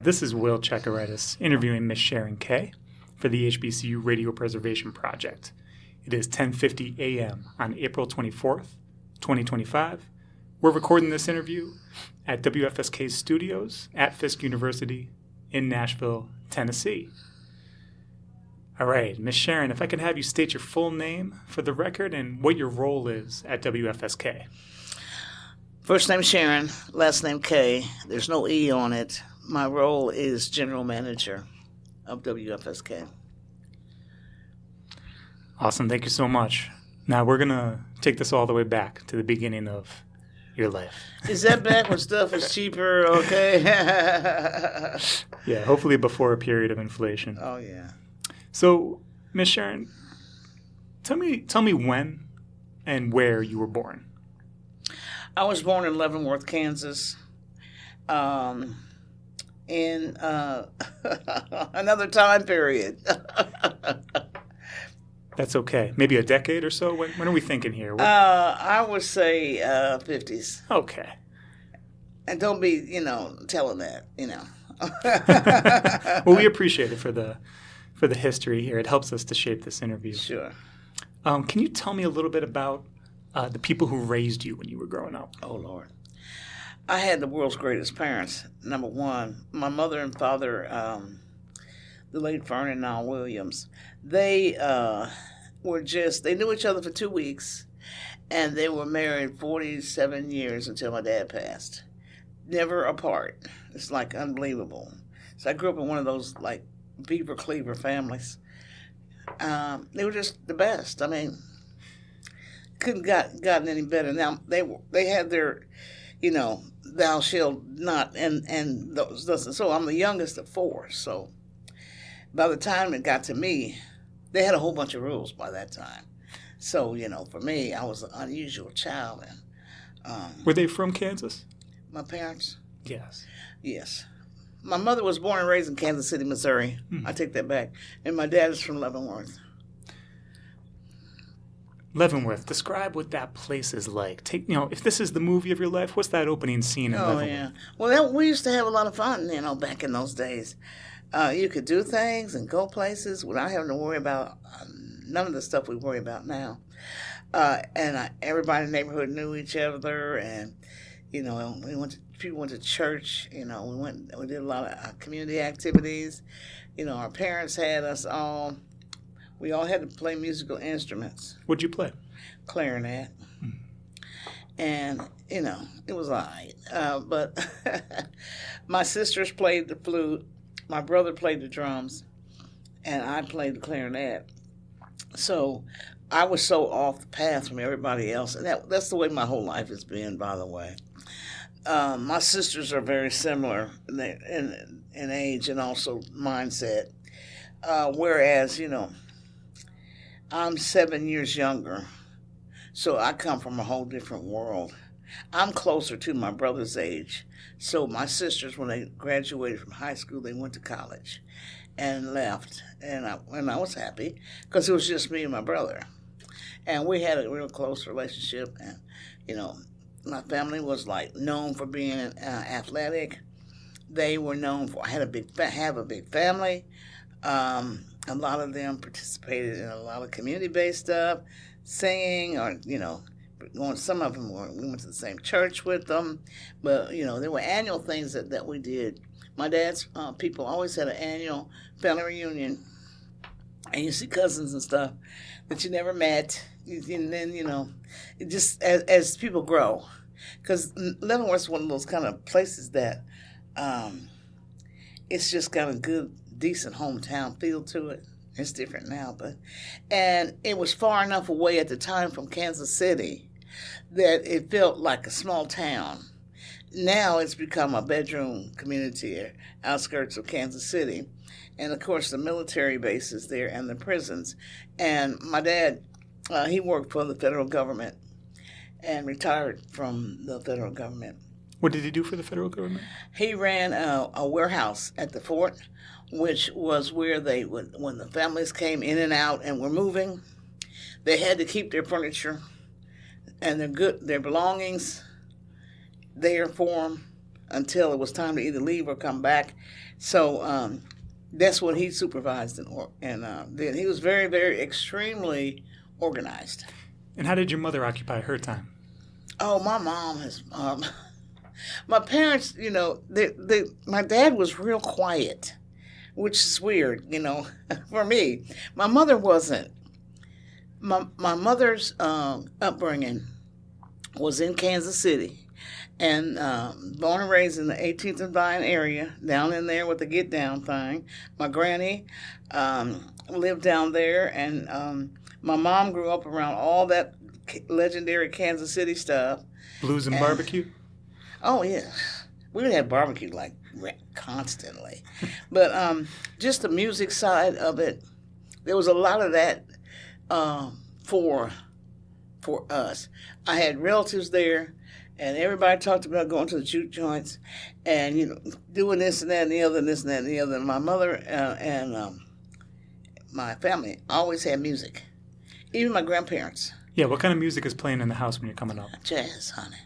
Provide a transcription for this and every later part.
This is Will Tchakirides interviewing Miss Sharon Kay for the HBCU Radio Preservation Project. It is 10:50 a.m. on April 24th, 2025. We're recording this interview at WFSK studios at Fisk University in Nashville, Tennessee. All right, Miss Sharon, if I could have you state your full name for the record and what your role is at WFSK. First name Sharon, last name Kay. There's no E on it. My role is general manager of WFSK. Awesome. Thank you so much. Now we're going to take this all the way back to the beginning of your life. Is that back when stuff is cheaper? Okay. Yeah, hopefully before a period of inflation. Oh, yeah. So, Miss Sharon, tell me when and where you were born. I was born in Leavenworth, Kansas. In another time period. That's okay. Maybe a decade or so? When are we thinking here? I would say 50s. Okay. And don't be, telling that, Well, we appreciate it for the history here. It helps us to shape this interview. Sure. Can you tell me a little bit about the people who raised you when you were growing up? Oh, Lord. I had the world's greatest parents. Number one, my mother and father, the late Vernon and Al Williams, they they knew each other for 2 weeks, and they were married 47 years until my dad passed. Never apart. It's like unbelievable. So I grew up in one of those like beaver cleaver families. They were just the best. I mean, couldn't gotten any better. Now they had their, thou shalt not, and those. So I'm the youngest of four. So by the time it got to me, they had a whole bunch of rules by that time. So for me, I was an unusual child. And were they from Kansas? My parents? Yes. Yes. My mother was born and raised in Kansas City, Missouri. I take that back. And my dad is from Leavenworth. Leavenworth, describe what that place is like. If this is the movie of your life, what's that opening scene in Leavenworth? Oh, yeah. Well, we used to have a lot of fun, back in those days. You could do things and go places without having to worry about none of the stuff we worry about now. Everybody in the neighborhood knew each other, and, people went to church, we did a lot of community activities. Our parents had us all. We all had to play musical instruments. What'd you play? Clarinet. And, it was all right. But my sisters played the flute. My brother played the drums. And I played the clarinet. So I was so off the path from everybody else. And that's the way my whole life has been, by the way. My sisters are very similar in age and also mindset. Whereas, I'm 7 years younger, so I come from a whole different world. I'm closer to my brother's age. So my sisters, when they graduated from high school, they went to college and left. And I was happy because it was just me and my brother. And we had a real close relationship. And, my family was known for being athletic. They were known for, have a big family. A lot of them participated in a lot of community-based stuff, singing, or, some of them we went to the same church with them. But, there were annual things that we did. My dad's people always had an annual family reunion, and you see cousins and stuff that you never met. And then, it just, as people grow, because Leavenworth is one of those kind of places that it's just got a good, decent hometown feel to it. It's different now, and it was far enough away at the time from Kansas City that it felt like a small town. Now it's become a bedroom community, outskirts of Kansas City, and of course the military bases there and the prisons. And my dad, he worked for the federal government and retired from the federal government. What did he do for the federal government? He ran a warehouse at the fort, which was where they would, when the families came in and out and were moving, they had to keep their furniture and their belongings there for them until it was time to either leave or come back. So that's what he supervised, and then he was very, very extremely organized. And how did your mother occupy her time? Oh, my mom has. My parents, my dad was real quiet, which is weird, for me. My mother wasn't. My mother's upbringing was in Kansas City, and born and raised in the 18th and Vine area, down in there with the Get Down thing. My granny lived down there, and my mom grew up around all that legendary Kansas City stuff. Blues and barbecue? Oh, yeah. We would have barbecue, like, constantly. But just the music side of it, there was a lot of that for us. I had relatives there, and everybody talked about going to the juke joints and, doing this and that and the other and this and that and the other. And my mother and my family always had music, even my grandparents. Yeah, what kind of music is playing in the house when you're coming up? Jazz, honey.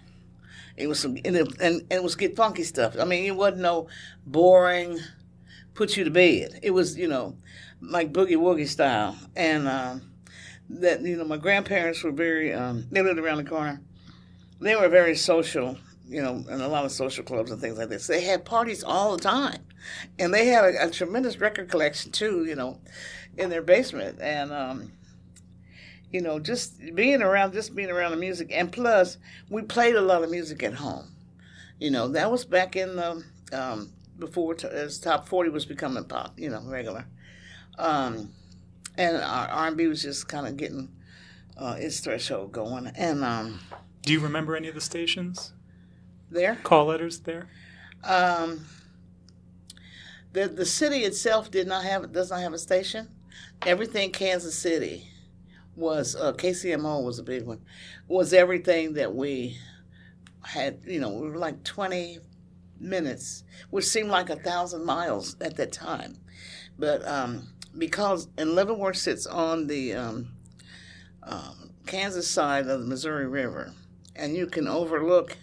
It was some, and it was get funky stuff. I mean, it wasn't no boring, put you to bed. It was, like boogie woogie style. And that, my grandparents were very, they lived around the corner. They were very social, in a lot of social clubs and things like this. They had parties all the time. And they had a tremendous record collection, too, in their basement. And, just being around the music. And plus, we played a lot of music at home. That was back in the, before as Top 40 was becoming pop, regular. And our R&B was just kind of getting its threshold going. And do you remember any of the stations? There? Call letters there? The city itself does not have a station. Everything Kansas City was KCMO was a big one. Was everything that we had. We were like 20 minutes, which seemed like 1,000 miles at that time. But because Leavenworth sits on the Kansas side of the Missouri River, and you can overlook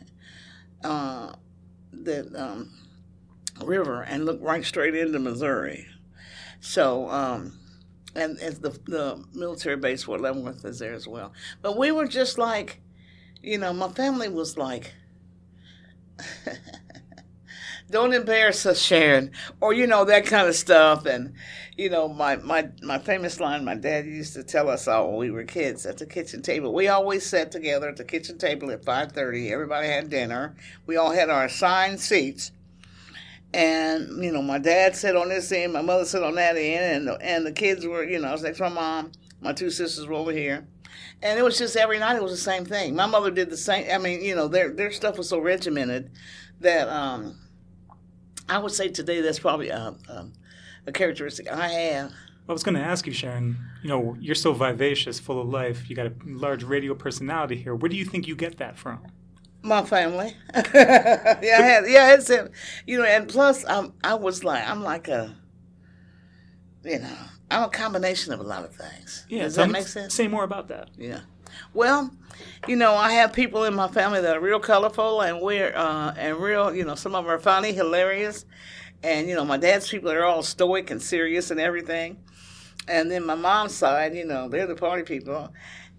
the river and look right straight into Missouri. So. And the military base for Leavenworth is there as well. But we were just like, my family was like, don't embarrass us, Sharon, or, that kind of stuff. And, my famous line my dad used to tell us all when we were kids at the kitchen table. We always sat together at the kitchen table at 5:30. Everybody had dinner. We all had our assigned seats. And, my dad sat on this end, my mother sat on that end, and the kids were, I was next to my mom, my two sisters were over here. And it was just every night it was the same thing. My mother did the same. I mean, their stuff was so regimented that I would say today that's probably a characteristic I have. I was going to ask you, Sharon, you're so vivacious, full of life. You got a large radio personality here. Where do you think you get that from? My family. It's and plus I'm a combination of a lot of things. Yeah, does that make sense? Say more about that. Yeah. Well, I have people in my family that are real colorful and we're and real, some of them are funny, hilarious. And, my dad's people are all stoic and serious and everything. And then my mom's side, they're the party people.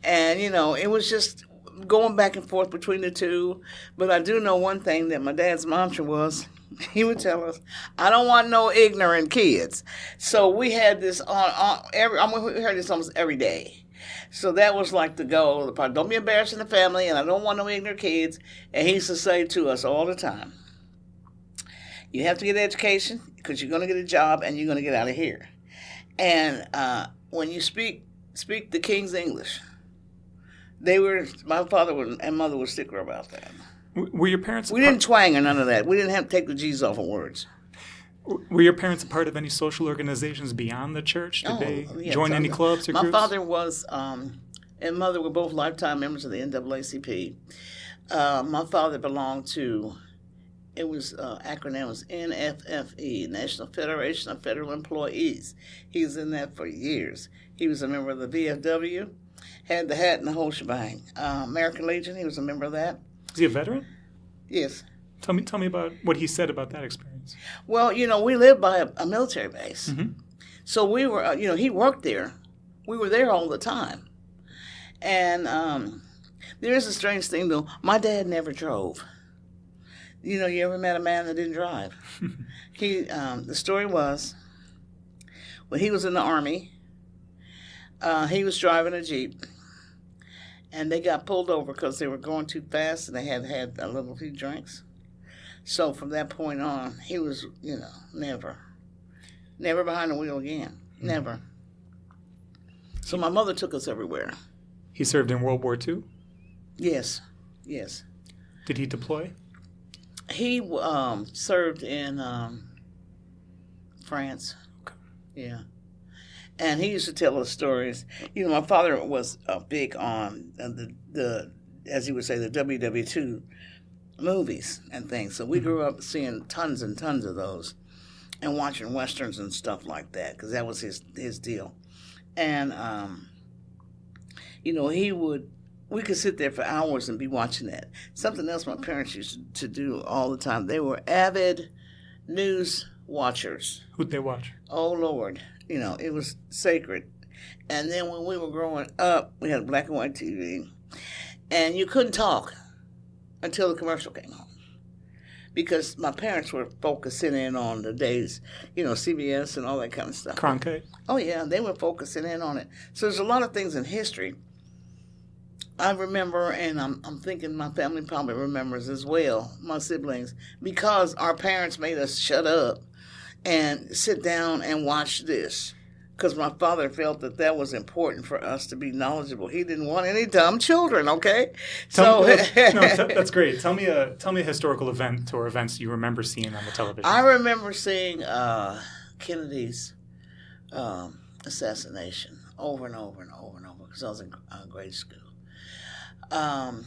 And, it was just going back and forth between the two. But I do know one thing that my dad's mantra was, he would tell us, I don't want no ignorant kids. So we had this we heard this almost every day. So that was like the goal of the part. Don't be embarrassing the family, and I don't want no ignorant kids. And he used to say to us all the time, you have to get an education because you're going to get a job and you're going to get out of here. And when you speak the King's English, my father and mother were sticker about that. Were your parents? We didn't twang or none of that. We didn't have to take the G's off of words. Were your parents a part of any social organizations beyond the church? Did they join any clubs or groups? My father was, and mother were both lifetime members of the NAACP. My father belonged to, it was acronym was NFFE, National Federation of Federal Employees. He was in that for years. He was a member of the VFW. Had the hat and the whole shebang. American Legion, he was a member of that. Is he a veteran? Yes. Tell me about what he said about that experience. Well, we lived by a military base. Mm-hmm. So we were, he worked there. We were there all the time. And there is a strange thing, though. My dad never drove. You ever met a man that didn't drive? The story was, when he was in the Army, he was driving a Jeep. And they got pulled over because they were going too fast and they had a little few drinks. So from that point on, he was, never behind the wheel again. Mm-hmm. Never. So my mother took us everywhere. He served in World War II? Yes. Did he deploy? He served in France. Okay. Yeah. And he used to tell us stories. My father was big on the, as he would say, the WW2 movies and things. So we grew up seeing tons and tons of those and watching Westerns and stuff like that because that was his deal. And, we could sit there for hours and be watching that. Something else my parents used to do all the time. They were avid news watchers. Who'd they watch? Oh, Lord. It was sacred. And then when we were growing up, we had black and white TV. And you couldn't talk until the commercial came on. Because my parents were focusing in on the days, CBS and all that kind of stuff. Sharon Kay? Oh, yeah, they were focusing in on it. So there's a lot of things in history. I remember, and I'm thinking my family probably remembers as well, my siblings, because our parents made us shut up and sit down and watch this. Because my father felt that was important for us to be knowledgeable. He didn't want any dumb children, okay? That's great. Tell me a historical event or events you remember seeing on the television. I remember seeing Kennedy's assassination over and over and over and over because I was in grade school. I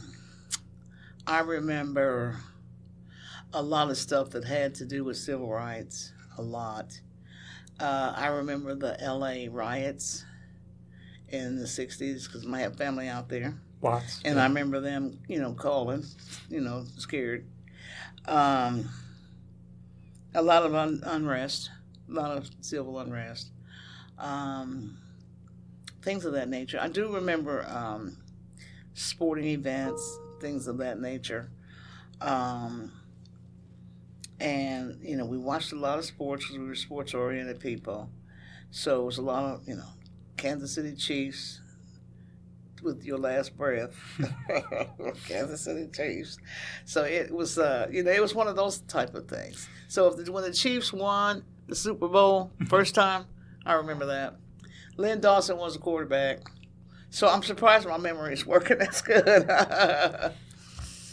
remember a lot of stuff that had to do with civil rights, a lot. I remember the L.A. riots in the 60s because I have family out there. Lots. And I remember them, calling, scared. A lot of unrest, a lot of civil unrest, things of that nature. I do remember sporting events, things of that nature. And, we watched a lot of sports because we were sports-oriented people. So it was a lot of, Kansas City Chiefs with your last breath. Kansas City Chiefs. So it was, it was one of those type of things. So when the Chiefs won the Super Bowl first time, I remember that. Lynn Dawson was the quarterback. So I'm surprised my memory is working as good.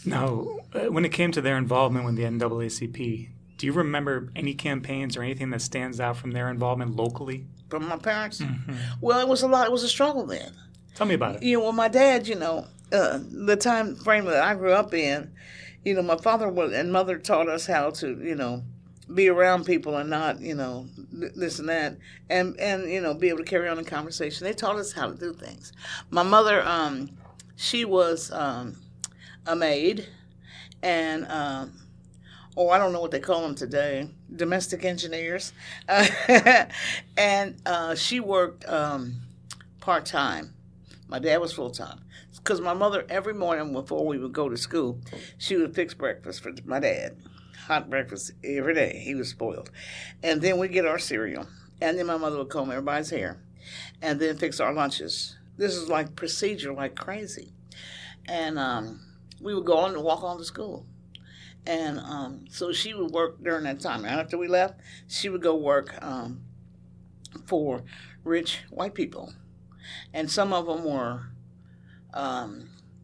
Now, when it came to their involvement with the NAACP, do you remember any campaigns or anything that stands out from their involvement locally? From my parents? Mm-hmm. Well, it was a lot. It was a struggle then. Tell me about it. Well, my dad, the time frame that I grew up in, my father and mother taught us how to, be around people and not, this and that, and be able to carry on a conversation. They taught us how to do things. My mother, she was a maid, and I don't know what they call them today, domestic engineers, and she worked part-time. My dad was full-time. Because my mother, every morning before we would go to school, she would fix breakfast for my dad. Hot breakfast every day. He was spoiled. And then we'd get our cereal. And then my mother would comb everybody's hair. And then fix our lunches. This is like procedure like crazy. And we would go on and walk on to school. And so she would work during that time. And after we left, she would go work for rich white people. And some of them were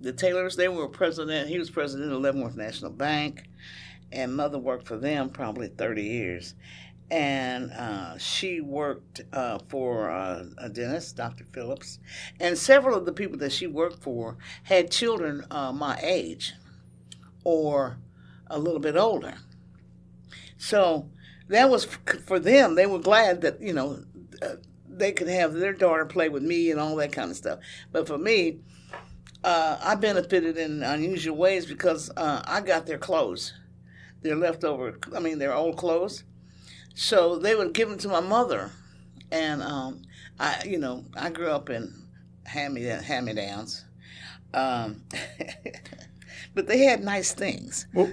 the Taylors. They were president. He was president of Leavenworth National Bank. And mother worked for them probably 30 years. And she worked for a dentist, Dr. Phillips. And several of the people that she worked for had children my age or a little bit older. So that was for them. They were glad that, they could have their daughter play with me and all that kind of stuff. But for me, I benefited in unusual ways because I got their clothes. their leftover, their old clothes. So they would give them to my mother. And I grew up in hand-me-downs. But they had nice things. Well,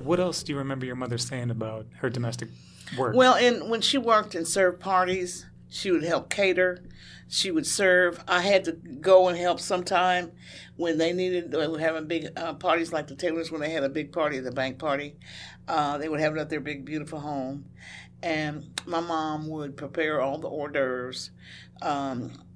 what else do you remember your mother saying about her domestic work? Well, when she worked and served parties, she would help cater. She would serve. I had to go and help sometime when they were having big parties like the Taylors, when they had a big party, the bank party. They would have it at their big, beautiful home. And my mom would prepare all the hors d'oeuvres.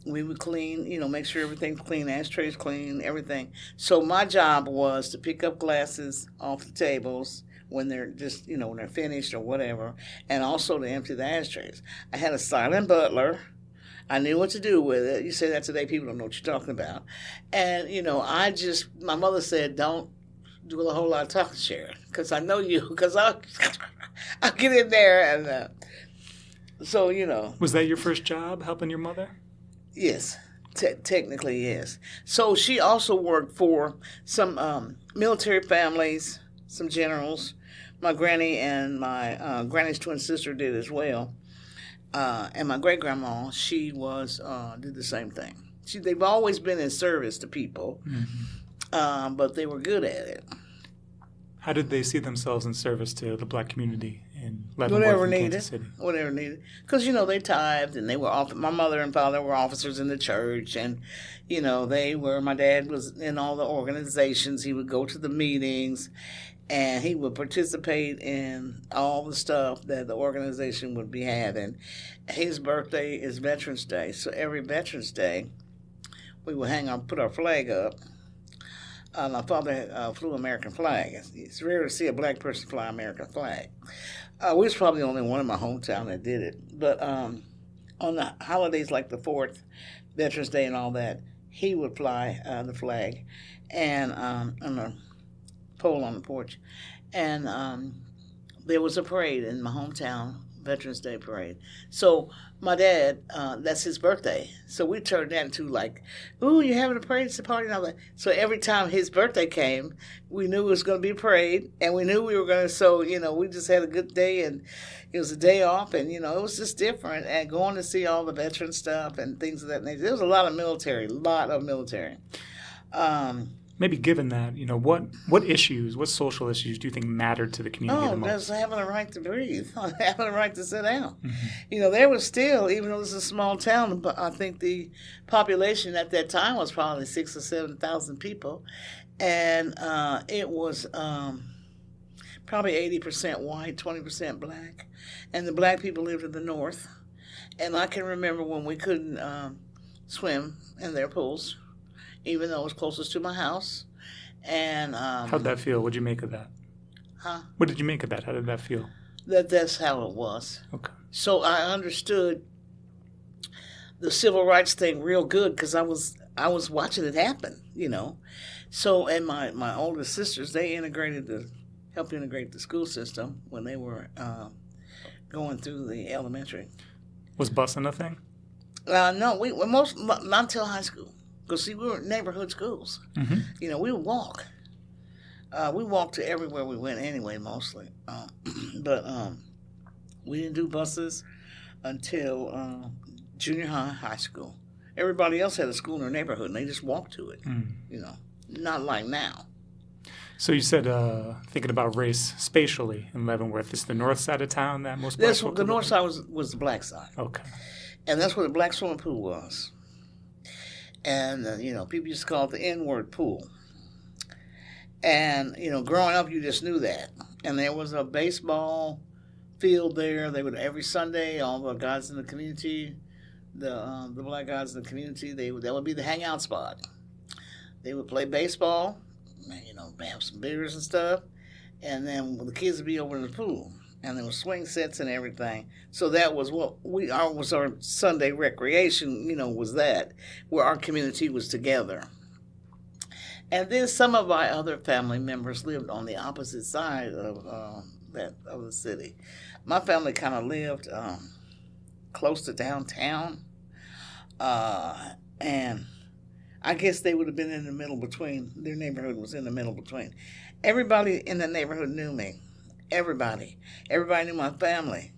We would clean, make sure everything's clean, ashtrays clean, everything. So my job was to pick up glasses off the tables when they're just, when they're finished or whatever, and also to empty the ashtrays. I had a silent butler. I knew what to do with it. You say that today, people don't know what you're talking about. And, my mother said, don't do a whole lot of talking, Sharon, because I know you, because I'll get in there. And so. Was that your first job, helping your mother? Yes, technically, yes. So she also worked for some military families, some generals. My granny and my granny's twin sister did as well. And my great-grandma, she did the same thing. They've always been in service to people, but they were good at it. How did they see themselves in service to the black community in Leavenworth Whatever and needed. Kansas City? Whatever needed. Because, they tithed, and they were my mother and father were officers in the church, and, my dad was in all the organizations. He would go to the meetings, and he would participate in all the stuff that the organization would be having. His birthday is Veterans Day, so every Veterans Day, we would put our flag up. My father flew American flag. It's rare to see a black person fly American flag. We was probably the only one in my hometown that did it. But on the holidays like the 4th, Veterans Day and all that, he would fly the flag and on a pole on the porch. And there was a parade in my hometown, Veterans Day parade. So my dad, that's his birthday. So we turned that into like, ooh, you're having a parade, it's a party, and all that. So every time his birthday came, we knew it was going to be a parade, and we knew we were going to, so, we just had a good day, and it was a day off, and, it was just different, and going to see all the veteran stuff and things of that nature. There was a lot of military. Maybe given that, what social issues do you think mattered to the community the most? That's having a right to breathe, having a right to sit down. Mm-hmm. There was still, even though this is a small town, but I think the population at that time was probably 6,000 or 7,000 people, and it was probably 80% white, 20% black, and the black people lived in the north. And I can remember when we couldn't swim in their pools, even though it was closest to my house. And how'd that feel? What'd you make of that? Huh? What did you make of that? How did that feel? That's how it was. Okay. So I understood the civil rights thing real good because I was watching it happen, So, and my older sisters, they helped integrate the school system when they were going through the elementary. Was busing a thing? No, not until high school. Because, see, we were in neighborhood schools. Mm-hmm. We would walk. We walked to everywhere we went anyway, mostly. But we didn't do buses until junior high school. Everybody else had a school in their neighborhood, and they just walked to it. Not like now. So you said, thinking about race spatially in Leavenworth, it's the north side of town that most black people the north side was the black side. Okay. And that's where the black swimming pool was. And, people used to call it the N-word pool. And, growing up, you just knew that. And there was a baseball field there. They would, every Sunday, all the guys in the community, the black guys in the community, that would be the hangout spot. They would play baseball, have some beers and stuff. And then the kids would be over in the pool. And there were swing sets and everything. So that was what was our Sunday recreation, was that, where our community was together. And then some of our other family members lived on the opposite side of the city. My family kind of lived close to downtown. And I guess they would have been in the middle between, their neighborhood was in the middle between. Everybody in the neighborhood knew me. Everybody knew my family,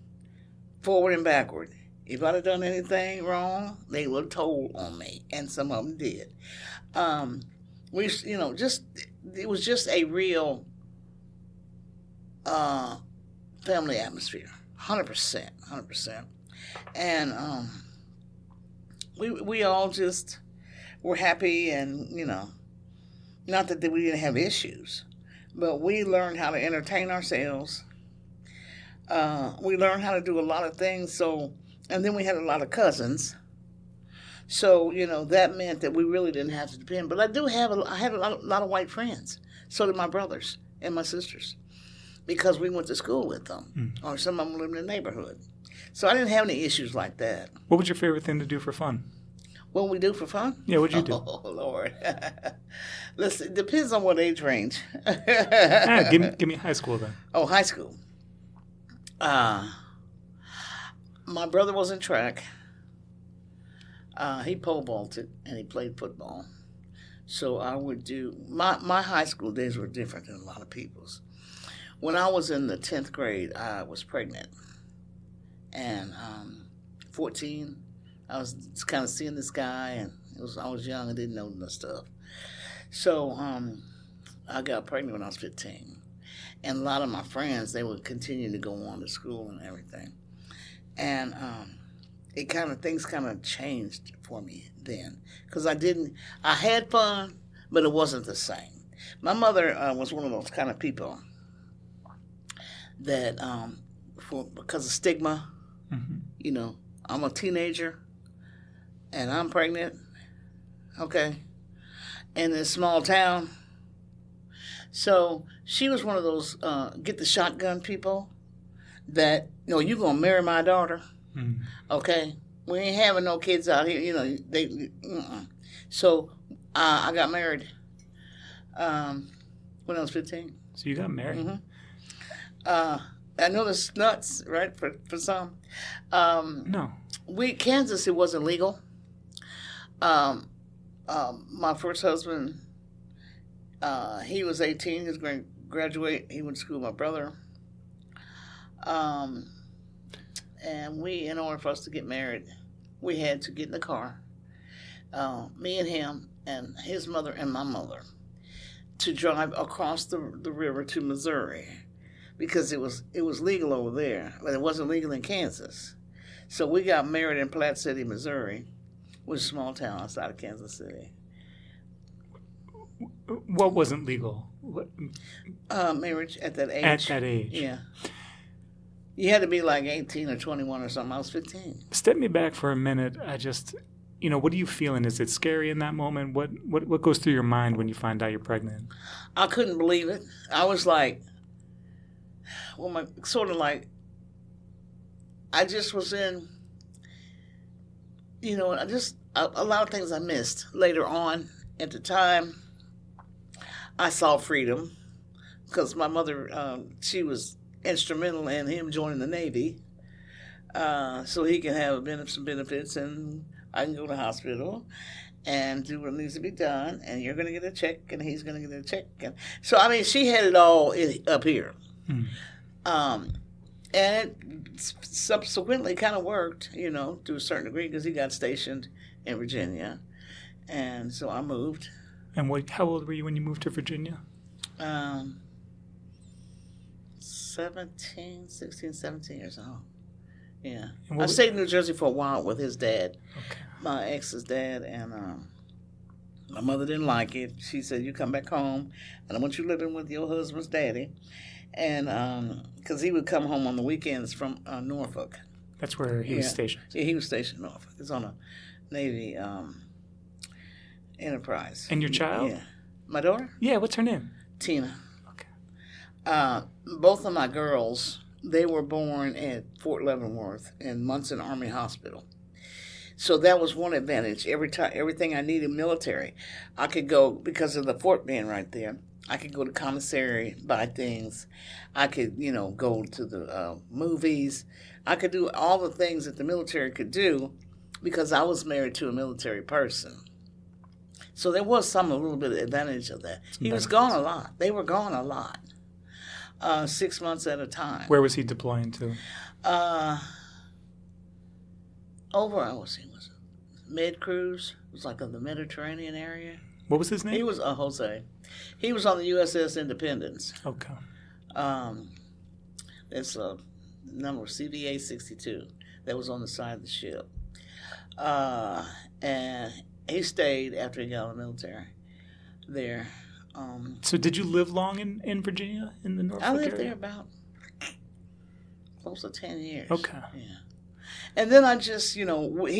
forward and backward. If I'd have done anything wrong, they would have told on me, and some of them did. It was just a real family atmosphere, 100%. And we all just were happy, and not that we didn't have issues, but we learned how to entertain ourselves. We learned how to do a lot of things. And then we had a lot of cousins. So, that meant that we really didn't have to depend. But I had a lot of white friends. So did my brothers and my sisters, because we went to school with them, or some of them lived in the neighborhood. So I didn't have any issues like that. What was your favorite thing to do for fun? What we do for fun? Yeah, what'd you do? Oh, Lord. Listen, it depends on what age range. Give me high school then. Oh, high school. My brother was in track. He pole vaulted and he played football. So I would do, my high school days were different than a lot of people's. When I was in the 10th grade, I was pregnant. And 14, I was kind of seeing this guy, and I was young and didn't know the stuff. So I got pregnant when I was 15. And a lot of my friends, they would continue to go on to school and everything. And things kind of changed for me then, because I had fun, but it wasn't the same. My mother was one of those kind of people that, because of stigma, I'm a teenager and I'm pregnant, okay, in this small town. So she was one of those get the shotgun people that, you're going to marry my daughter, okay? We ain't having no kids out here, So I got married when I was 15. So you got married? Mm-hmm. I know it's nuts, right, for some. No. Kansas, it wasn't legal. My first husband, he was 18. He was going to graduate. He went to school with my brother. And in order for us to get married, we had to get in the car, me and him and his mother and my mother, to drive across the river to Missouri, because it was legal over there, but it wasn't legal in Kansas. So we got married in Platte City, Missouri, which is a small town outside of Kansas City. What wasn't legal? Marriage at that age. At that age. Yeah. You had to be like 18 or 21 or something. I was 15. Step me back for a minute. I just, what are you feeling? Is it scary in that moment? What goes through your mind when you find out you're pregnant? I couldn't believe it. I was like, I just was in, a lot of things I missed later on. At the time, I saw freedom, because my mother, she was instrumental in him joining the Navy, so he can have some benefits, and I can go to the hospital and do what needs to be done, and you're going to get a check, and he's going to get a check. And so, she had it all up here. And it subsequently kind of worked, to a certain degree, because he got stationed in Virginia. And so I moved. And how old were you when you moved to Virginia? 16, 17 years old. Yeah. I stayed in New Jersey for a while with his dad, my ex's dad, and my mother didn't like it. She said, you come back home, and I want you living with your husband's daddy. And because he would come home on the weekends from Norfolk. That's where he was stationed. Yeah, he was stationed in Norfolk. It's on a Navy Enterprise. And your child? Yeah. My daughter? Yeah, what's her name? Tina. Okay. Both of my girls, they were born at Fort Leavenworth in Munson Army Hospital. So that was one advantage. Everything I needed military, I could go, because of the fort being right there. I could go to commissary, buy things. I could, go to the movies. I could do all the things that the military could do, because I was married to a military person. So there was a little bit of advantage of that. He was gone a lot. They were gone a lot. 6 months at a time. Where was he deploying to? Was Med Cruise. It was like in the Mediterranean area. What was his name? He was Jose. He was on the USS Independence. Okay. It's a number CVA 62 that was on the side of the ship. And he stayed after he got out of the military there. So did you live long in Virginia, in the Norfolk area? I lived there about close to 10 years. Okay. Yeah. And then I just, he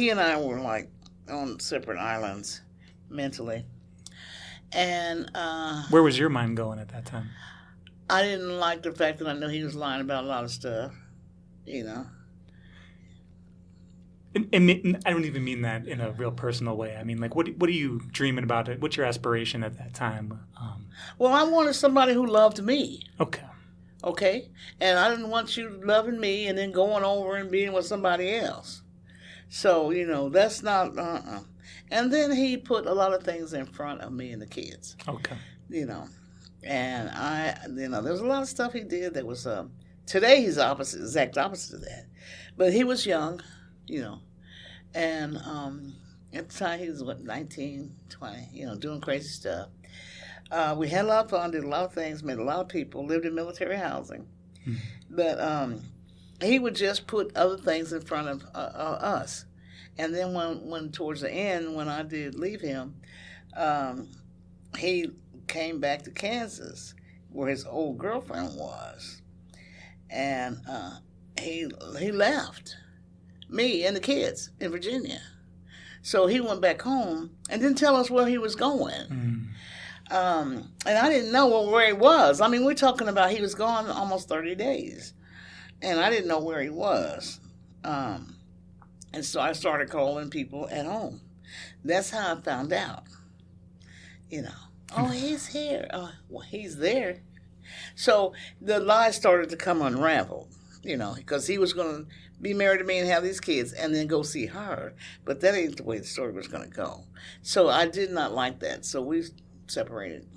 and I were like on separate islands mentally. And where was your mind going at that time? I didn't like the fact that I knew he was lying about a lot of stuff, And I don't even mean that in a real personal way. I mean, like, what are you dreaming about? What's your aspiration at that time? Well, I wanted somebody who loved me. Okay. Okay? And I didn't want you loving me and then going over and being with somebody else. So, that's not, And then he put a lot of things in front of me and the kids. Okay. And there's a lot of stuff he did that was, today he's exact opposite of that. But he was young, and at the time he was, 19, 20, doing crazy stuff. We had a lot of fun, did a lot of things, met a lot of people, lived in military housing. Hmm. But he would just put other things in front of us. And then when towards the end, when I did leave him, he came back to Kansas, where his old girlfriend was. And he left me and the kids in Virginia. So he went back home and didn't tell us where he was going. And I didn't know where he was. I mean, we're talking about he was gone almost 30 days. And I didn't know where he was. And so I started calling people at home. That's how I found out. Oh, he's here. Oh, well, he's there. So the lies started to come unraveled, because he was going to be married to me and have these kids and then go see her. But that ain't the way the story was going to go. So I did not like that. So we separated.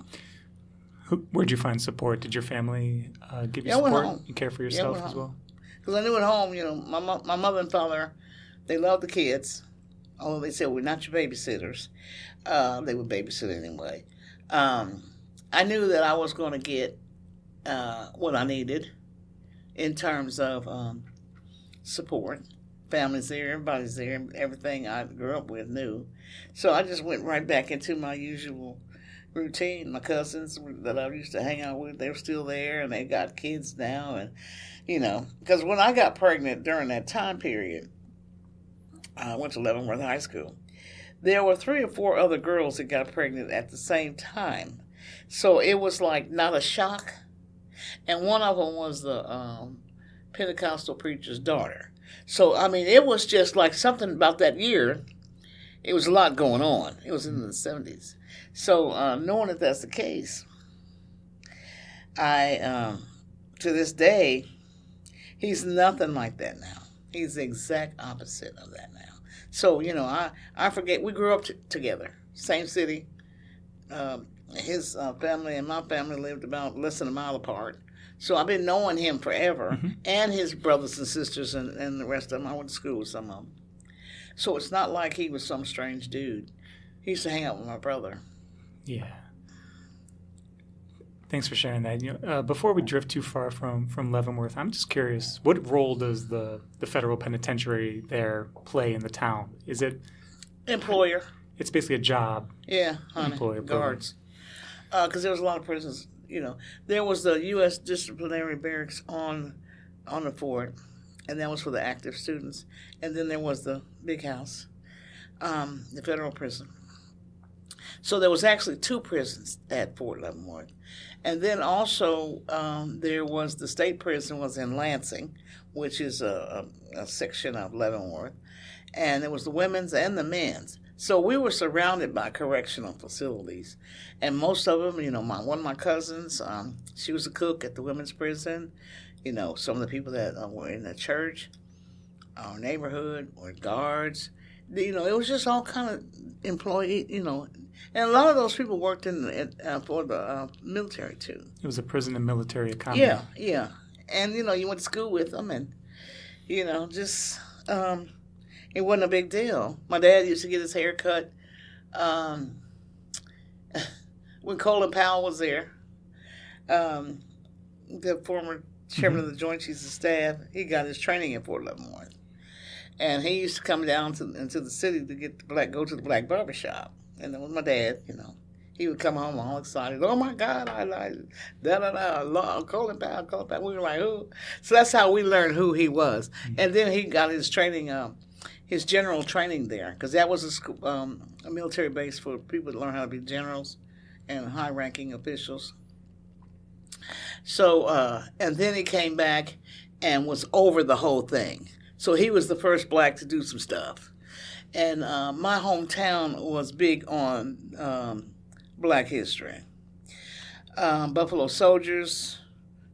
Where'd you find support? Did your family give you support? You care for yourself as well? Because I knew at home, my mother and father, they loved the kids. Although they said, we're not your babysitters. They would babysit anyway. I knew that I was going to get what I needed in terms of support. Family's there, everybody's there, everything I grew up with knew. So I just went right back into my usual routine. My cousins that I used to hang out with, they're still there, and they got kids now. And, because when I got pregnant during that time period, I went to Leavenworth High School. There were 3 or 4 other girls that got pregnant at the same time. So it was like not a shock. And one of them was the Pentecostal preacher's daughter. So, I mean, it was just like something about that year. It was a lot going on. It was in the 70s. So knowing that that's the case, I, to this day, he's nothing like that now. He's the exact opposite of that now. So, I forget, we grew up together, same city. His family and my family lived about less than a mile apart. So I've been knowing him forever, and his brothers and sisters and the rest of them. I went to school with some of them. So it's not like he was some strange dude. He used to hang out with my brother. Yeah. Thanks for sharing that. Before we drift too far from Leavenworth, I'm just curious, what role does the federal penitentiary there play in the town? Is it employer? It's basically a job. Yeah, honey. Employer guards. Because there was a lot of prisons. There was the U.S. disciplinary barracks on the fort, and that was for the active students. And then there was the big house, the federal prison. So there was actually 2 prisons at Fort Leavenworth. And then also there was the state prison was in Lansing, which is a section of Leavenworth. And there was the women's and the men's. So we were surrounded by correctional facilities. And most of them, one of my cousins, she was a cook at the women's prison. Some of the people that were in the church, our neighborhood, were guards. It was just all kind of employee, and a lot of those people worked for the military too. It was a prison and military economy. Yeah. And, you went to school with them and, just, it wasn't a big deal. My dad used to get his hair cut when Colin Powell was there. The former chairman of the Joint Chiefs of Staff, he got his training at Fort Leavenworth. And he used to come down into the city to go to the black barbershop. And that was my dad, He would come home all excited. Oh, my God, Colin Powell. We were like, who? So that's how we learned who he was. Mm-hmm. And then he got his training, his general training there, because that was a military base for people to learn how to be generals and high-ranking officials. So, and then he came back and was over the whole thing. So he was the first black to do some stuff. And my hometown was big on black history. Buffalo Soldiers,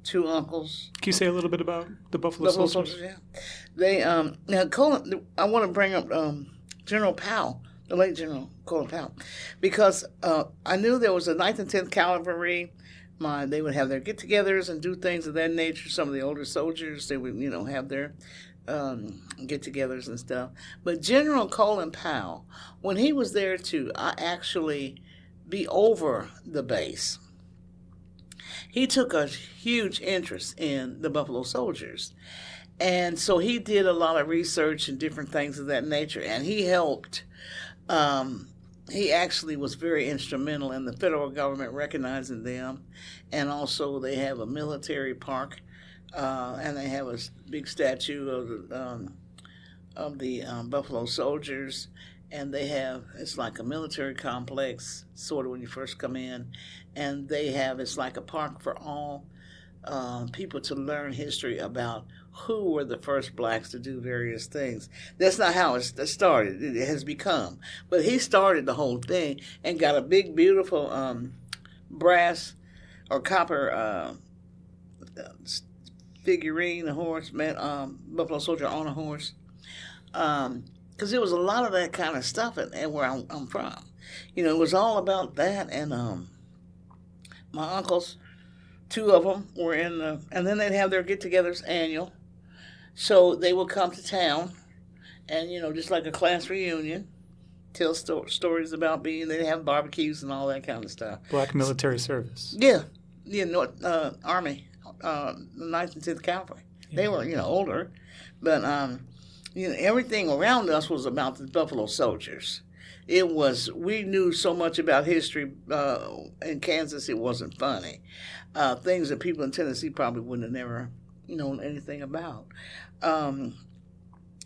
two uncles. Can you say a little bit about the Buffalo Soldiers? Yeah. They now Colin. I want to bring up General Powell, the late General Colin Powell, because I knew there was a 9th and 10th Cavalry. They would have their get-togethers and do things of that nature. Some of the older soldiers, they would have their get-togethers and stuff. But General Colin Powell, when he was there to actually be over the base, he took a huge interest in the Buffalo Soldiers. And so he did a lot of research and different things of that nature. And he helped, he actually was very instrumental in the federal government recognizing them. And also they have a military park. And they have a big statue of the Buffalo Soldiers, and it's like a military complex, sort of when you first come in, and it's like a park for all people to learn history about who were the first blacks to do various things. That's not how it started. It has become. But he started the whole thing and got a big, beautiful brass or copper figurine, a horse, Buffalo Soldier on a horse. Because there was a lot of that kind of stuff and where I'm from. It was all about that. And my uncles, two of them were and then they'd have their get-togethers annual. So they would come to town and, just like a class reunion, tell stories about they'd have barbecues and all that kind of stuff. Black military service. Yeah, Army. The 9th and 10th Cavalry. Yeah. They were, older, but everything around us was about the Buffalo Soldiers. We knew so much about history in Kansas, it wasn't funny. Things that people in Tennessee probably wouldn't have never known anything about.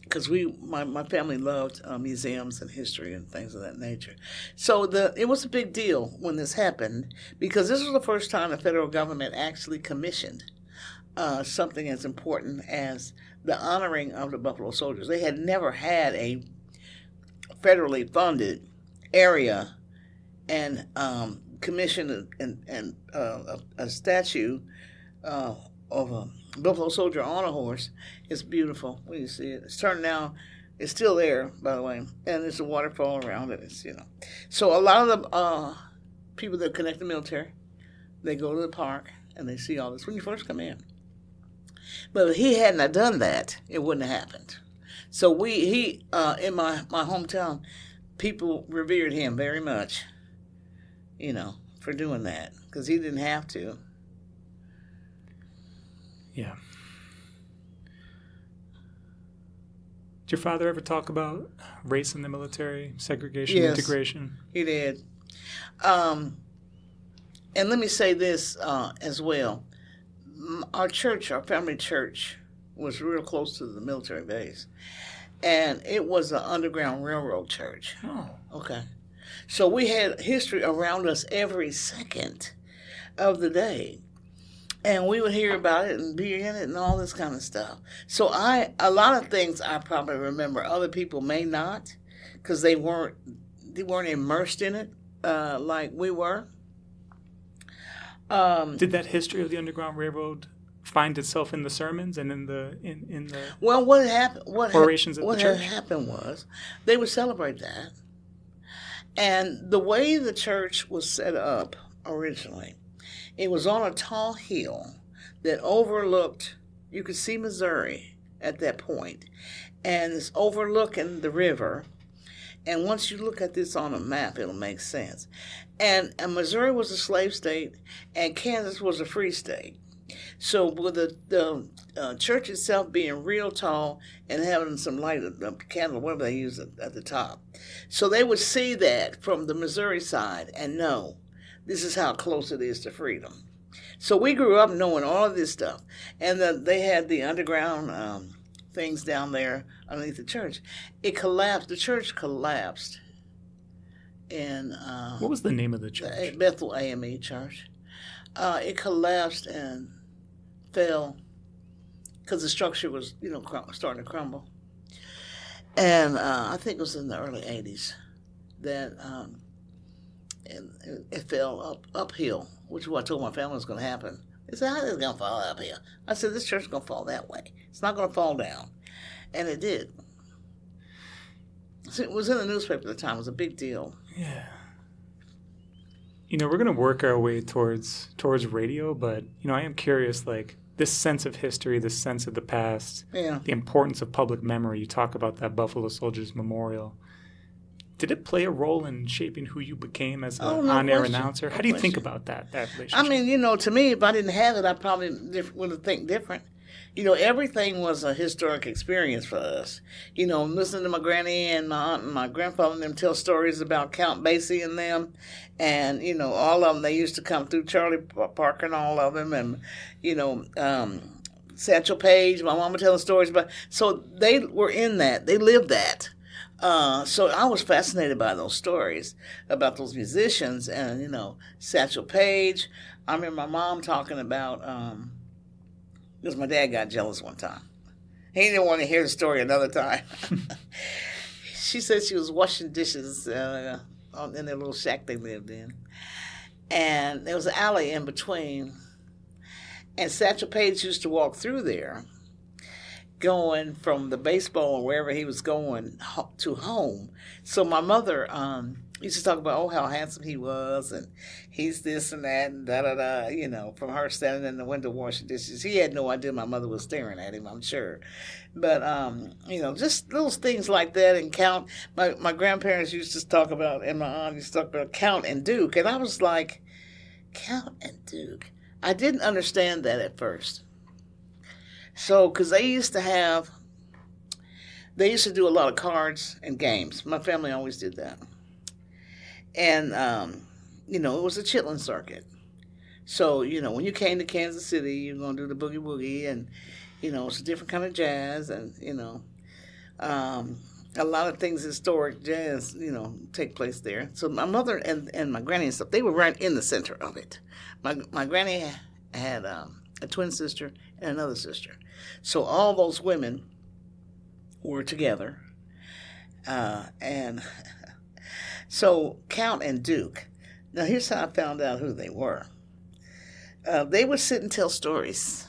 Because my family loved museums and history and things of that nature. So it was a big deal when this happened, because this was the first time the federal government actually commissioned something as important as the honoring of the Buffalo Soldiers. They had never had a federally funded area and commissioned a statue of a Buffalo Soldier on a horse. It's beautiful when you see it. It's turning out, it's still there, by the way, and there's a waterfall around it. It's So a lot of the people that connect the military, they go to the park and they see all this when you first come in. But if he hadn't done that, it wouldn't have happened. So in my hometown, people revered him very much, for doing that, because he didn't have to. Yeah. Did your father ever talk about race in the military, segregation, yes, integration? He did. And let me say this as well. Our family church, was real close to the military base. And it was an Underground Railroad church. Oh. Okay. So we had history around us every second of the day. And we would hear about it and be in it and all this kind of stuff. So a lot of things I probably remember. Other people may not, because they weren't immersed in it like we were. Did that history of the Underground Railroad find itself in the sermons and in the Well, what happened? orations of the church? What happened was they would celebrate that, and the way the church was set up originally, it was on a tall hill that overlooked. You could see Missouri at that point, and it's overlooking the river. And once you look at this on a map, it'll make sense. And Missouri was a slave state, and Kansas was a free state. So with the church itself being real tall and having some light, candle, whatever they use at the top. So they would see that from the Missouri side and know this is how close it is to freedom. So we grew up knowing all of this stuff. And they had the underground things down there underneath the church. It collapsed. The church collapsed. And what was the name of the church? Bethel AME Church. It collapsed and fell because the structure was, starting to crumble. And I think it was in the early 80s that it fell uphill, which is what I told my family was going to happen. They said, how is it going to fall uphill? I said, this church is going to fall that way. It's not going to fall down. And it did. So it was in the newspaper at the time. It was a big deal. Yeah. We're going to work our way towards radio, but, I am curious, like, this sense of history, this sense of the past, the importance of public memory. You talk about that Buffalo Soldiers Memorial. Did it play a role in shaping who you became as an on-air announcer? How do you think about that relationship? I mean, to me, if I didn't have it, I probably would have think different. Everything was a historic experience for us. Listening to my granny and my aunt and my grandfather and them tell stories about Count Basie and them. And, all of them, they used to come through, Charlie Parker and all of them. And, Satchel Paige, my mama telling stories about. So they were in that. They lived that. So I was fascinated by those stories about those musicians and, Satchel Paige. I remember my mom talking about, because my dad got jealous one time. He didn't want to hear the story another time. She said she was washing dishes in their little shack they lived in. And there was an alley in between. And Satchel Paige used to walk through there, going from the baseball or wherever he was going to home. So my mother used to talk about, how handsome he was, and he's this and that, and da-da-da, from her standing in the window washing dishes. He had no idea my mother was staring at him, I'm sure. But, just little things like that, and Count. My grandparents used to talk about, and my aunt used to talk about Count and Duke, and I was like, Count and Duke? I didn't understand that at first. So, because they used to do a lot of cards and games. My family always did that. And, it was a chitlin circuit. So, when you came to Kansas City, you're going to do the boogie woogie, and, it's a different kind of jazz, and, a lot of things historic jazz, take place there. So my mother and my granny and stuff, they were right in the center of it. My granny had a twin sister and another sister. So all those women were together. And so Count and Duke. Now here's how I found out who they were. They would sit and tell stories.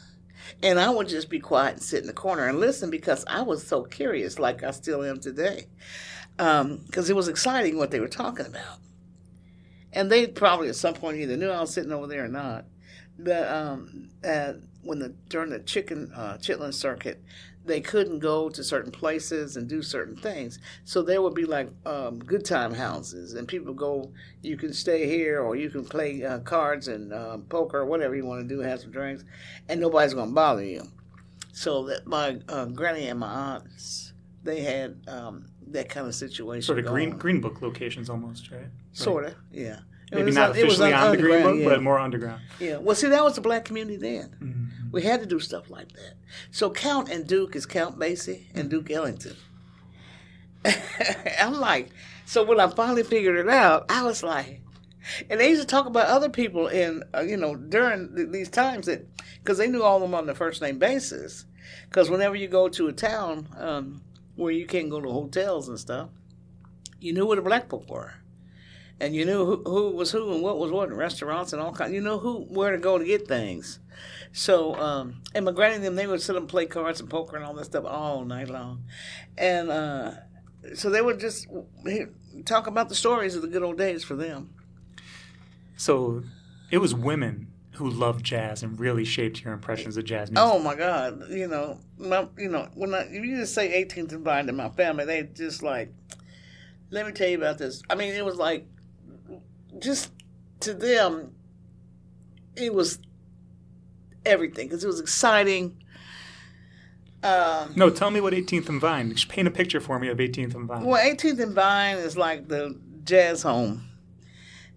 And I would just be quiet and sit in the corner and listen because I was so curious, like I still am today. Because it was exciting what they were talking about. And they probably at some point either knew I was sitting over there or not. But during the chitlin circuit, they couldn't go to certain places and do certain things. So there would be like good time houses, and people go, you can stay here, or you can play cards and poker, or whatever you want to do, have some drinks, and nobody's going to bother you. So that my granny and my aunts, they had that kind of situation. Sort of green book locations almost, right? Sort of, yeah. Maybe not officially on the Green Book, but more underground. Yeah. Well, see, that was the black community then. Mm-hmm. We had to do stuff like that. So Count and Duke is Count Basie and Duke Ellington. I'm like, so when I finally figured it out, I was like, and they used to talk about other people in, during these times that, because they knew all of them on the first name basis. Because whenever you go to a town where you can't go to hotels and stuff, you knew where the black folk were. And you knew who was who and what was what in restaurants and all kinds. You know where to go to get things. So, and my granny and them, they would sit and play cards and poker and all that stuff all night long. And so they would just talk about the stories of the good old days for them. So it was women who loved jazz and really shaped your impressions of jazz music. Oh my God! When you just say 18th and Vine to my family, they just like, let me tell you about this. I mean, it was like, just to them, it was everything because it was exciting. No, tell me what 18th and Vine. Just paint a picture for me of 18th and Vine. Well, 18th and Vine is like the jazz home,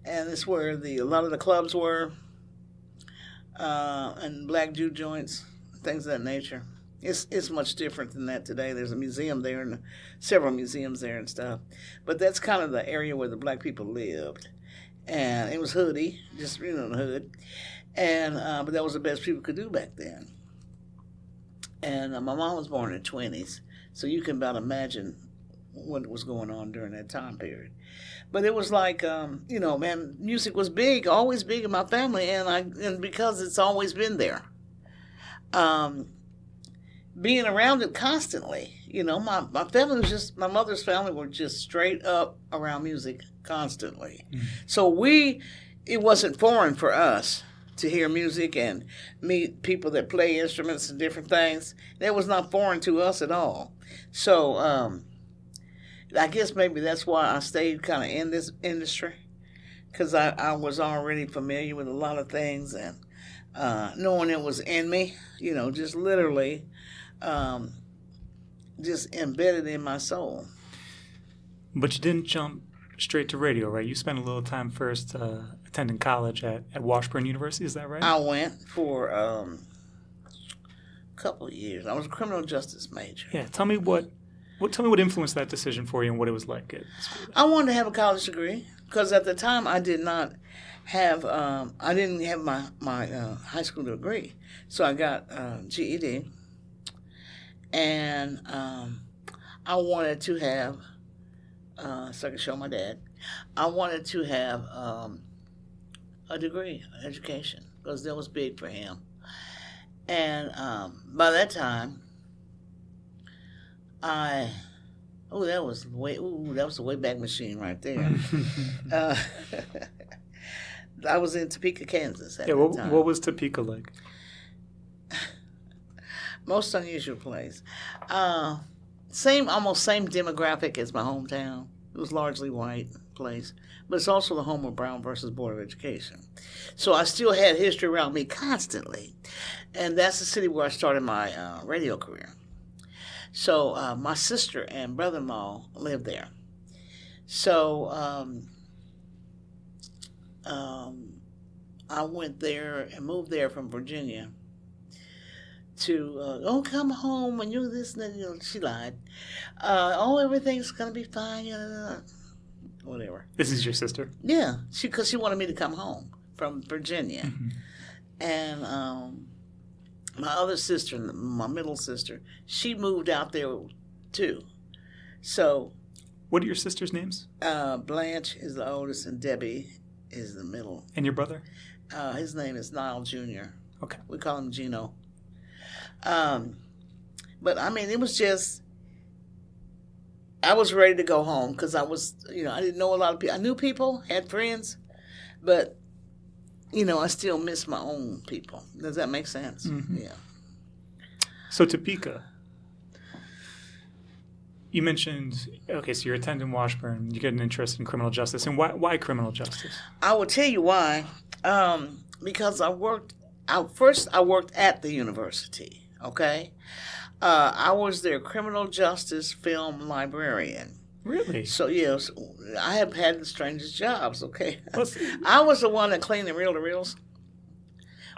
and it's where a lot of the clubs were, and black Jew joints, things of that nature. It's much different than that today. There's a museum there and several museums there and stuff, but that's kind of the area where the black people lived, and it was hoody, just the hood, and but that was the best people could do back then. And my mom was born in the 20s, so you can about imagine what was going on during that time period. But it was like, man, music was big, always big in my family, and because it's always been there. Being around it constantly, my family was just, my mother's family were just straight up around music constantly. Mm-hmm. So it wasn't foreign for us to hear music and meet people that play instruments and different things. That was not foreign to us at all. So I guess maybe that's why I stayed kind of in this industry, because I was already familiar with a lot of things, and knowing it was in me, just literally just embedded in my soul. But you didn't jump straight to radio, right? You spent a little time first attending college at Washburn University, is that right? I went for a couple of years. I was a criminal justice major. Yeah, tell me what influenced that decision for you and what it was like at school. I wanted to have a college degree because at the time I did not have I didn't have my high school degree, so I got GED, and I wanted to have so I could show my dad. I wanted to have a degree, education, because that was big for him. And by that time, that was the Wayback Machine right there. I was in Topeka, Kansas at that time. What was Topeka like? Most unusual place. Almost same demographic as my hometown. It was largely white place, but it's also the home of Brown versus Board of Education. So I still had history around me constantly, and that's the city where I started my radio career. So my sister and brother-in-law lived there. So I went there and moved there from Virginia to, come home and you this and that. She lied. Everything's going to be fine. Whatever. This is your sister? Yeah, because she wanted me to come home from Virginia. Mm-hmm. And my other sister, my middle sister, she moved out there too. So, what are your sisters' names? Blanche is the oldest, and Debbie is the middle. And your brother? His name is Niall Jr. Okay. We call him Gino. But I mean, it was just, I was ready to go home because I was, I didn't know a lot of people. I knew people, had friends, but, I still miss my own people. Does that make sense? Mm-hmm. Yeah. So Topeka, you mentioned, so you're attending Washburn, you get an interest in criminal justice. And why criminal justice? I will tell you why. Because I worked at the university, okay? I was their criminal justice film librarian. Really? So, yes, I have had the strangest jobs, okay? I was the one that cleaned the reel-to-reels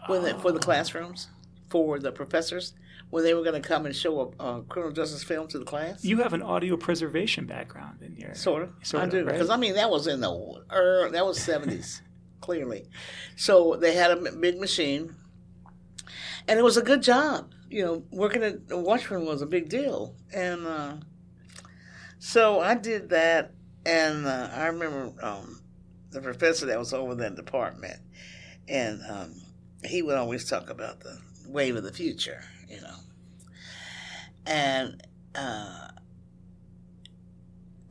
for the classrooms, for the professors, when they were going to come and show a criminal justice film to the class. You have an audio preservation background in your... Sort of, I do. Because, right? That was in that was 70s, clearly. So they had a big machine, and it was a good job. Working at Washburn was a big deal. And so I did that, and I remember the professor that was over that department, and he would always talk about the wave of the future, and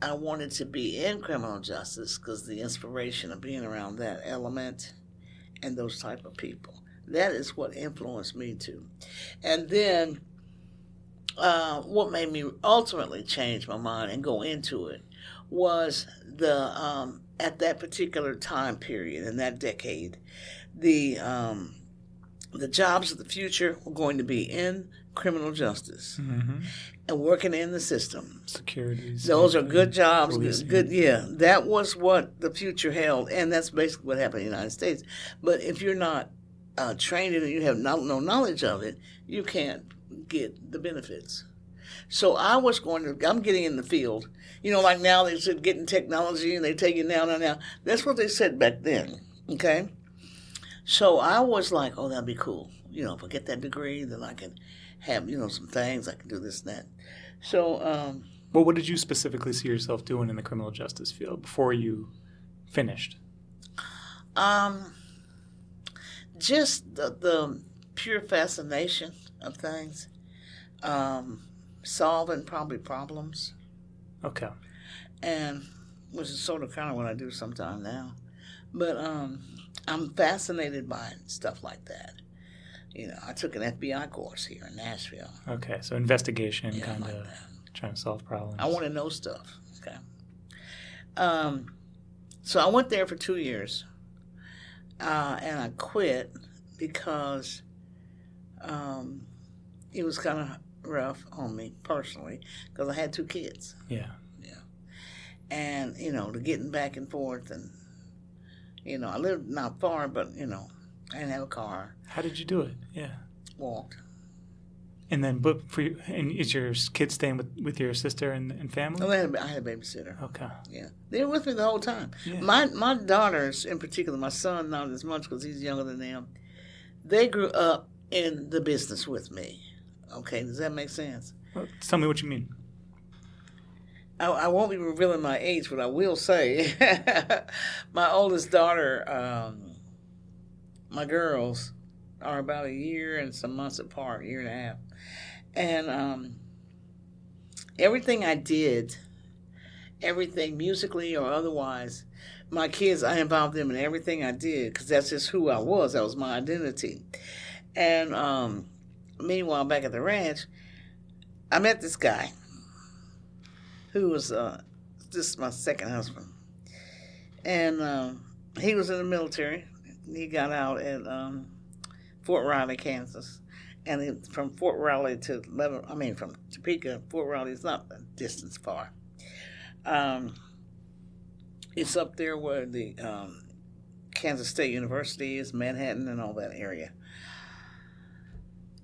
I wanted to be in criminal justice because the inspiration of being around that element and those type of people, that is what influenced me too. And then what made me ultimately change my mind and go into it was the at that particular time period in that decade, the jobs of the future were going to be in criminal justice and working in the system. Tchakirides. Those are good jobs. Policing. Good, yeah. That was what the future held, and that's basically what happened in the United States. But if you're not trained in it, you have no knowledge of it, you can't get the benefits. So I'm getting in the field. Like now they said getting technology and they take it now. That's what they said back then, okay? So I was like, oh, that'd be cool. If I get that degree, then I can have, some things. I can do this and that. So... well, what did you specifically see yourself doing in the criminal justice field before you finished? Just the pure fascination of things. Solving probably problems. Okay. And which is sort of kind of what I do sometime now. But I'm fascinated by stuff like that. I took an FBI course here in Nashville. Okay, so investigation, Yeah, kind of like that. trying to solve problems. I want to know stuff. Okay. So I went there for 2 years, and I quit because it was kind of rough on me personally because I had 2 kids. Yeah. And, the getting back and forth and, I lived not far, but, I didn't have a car. How did you do it? Yeah. Walked. And then, and is your kid staying with your sister and family? Oh, I had a babysitter. Okay. Yeah. They were with me the whole time. Yeah. My daughters, in particular, my son, not as much because he's younger than them, they grew up in the business with me. Okay, does that make sense? Well, tell me what you mean. I won't be revealing my age, but I will say my oldest daughter, my girls, are about a year and some months apart, 1.5 years. And everything I did, everything musically or otherwise, my kids, I involved them in everything I did because that's just who I was. That was my identity. And meanwhile, back at the ranch, I met this guy who was just my second husband. And he was in the military. He got out at Fort Riley, Kansas. And from Fort Riley to from Topeka, Fort Riley is not a distance far. It's up there where the Kansas State University is, Manhattan and all that area.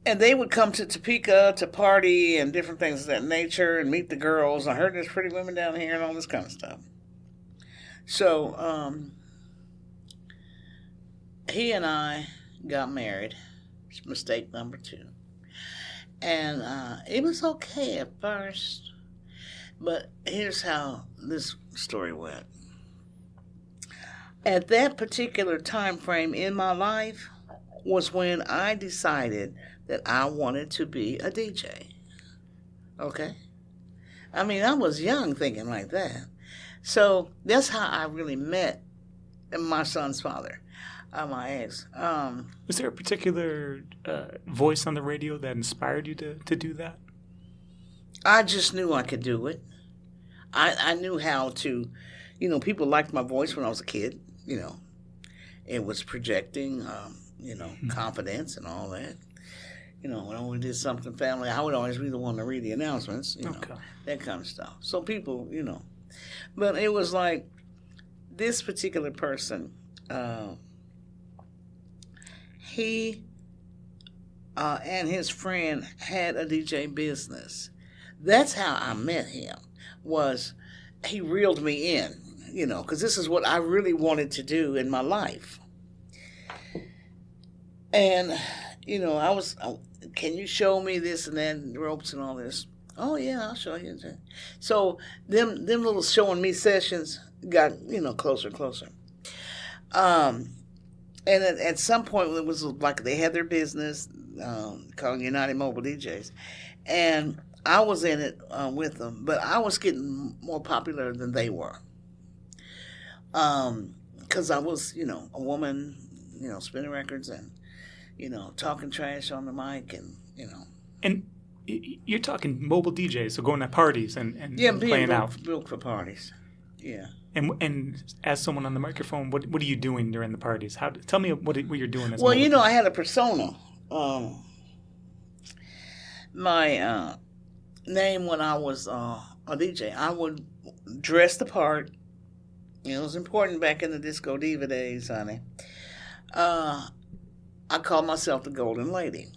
And they would come to Topeka to party and different things of that nature and meet the girls. I heard there's pretty women down here and all this kind of stuff. So he and I got married. Mistake number 2. And it was okay at first. But here's how this story went. At that particular time frame in my life was when I decided that I wanted to be a DJ. Okay? I was young thinking like that. So that's how I really met my son's father, my ex. Was there a particular voice on the radio that inspired you to do that? I just knew I could do it. I knew how to, people liked my voice when I was a kid, It was projecting, confidence and all that. When we did something family, I would always be the one to read the announcements, that kind of stuff. So people, But it was like this particular person, he and his friend had a DJ business. That's how I met him, was he reeled me in, because this is what I really wanted to do in my life. And, I was, can you show me this and that, and ropes and all this? Oh, yeah, I'll show you. So them little showing me sessions got, closer and closer. And at some point, it was like they had their business called United Mobile DJs. And I was in it with them, but I was getting more popular than they were. Because I was, a woman, spinning records and, talking trash on the mic and. And you're talking mobile DJs, so going to parties and playing out. Built for parties, yeah. And as someone on the microphone, what are you doing during the parties? Tell me what you're doing as. Well, I had a persona. My name when I was a DJ, I would dress the part. It was important back in the Disco Diva days, honey. I called myself the Golden Lady.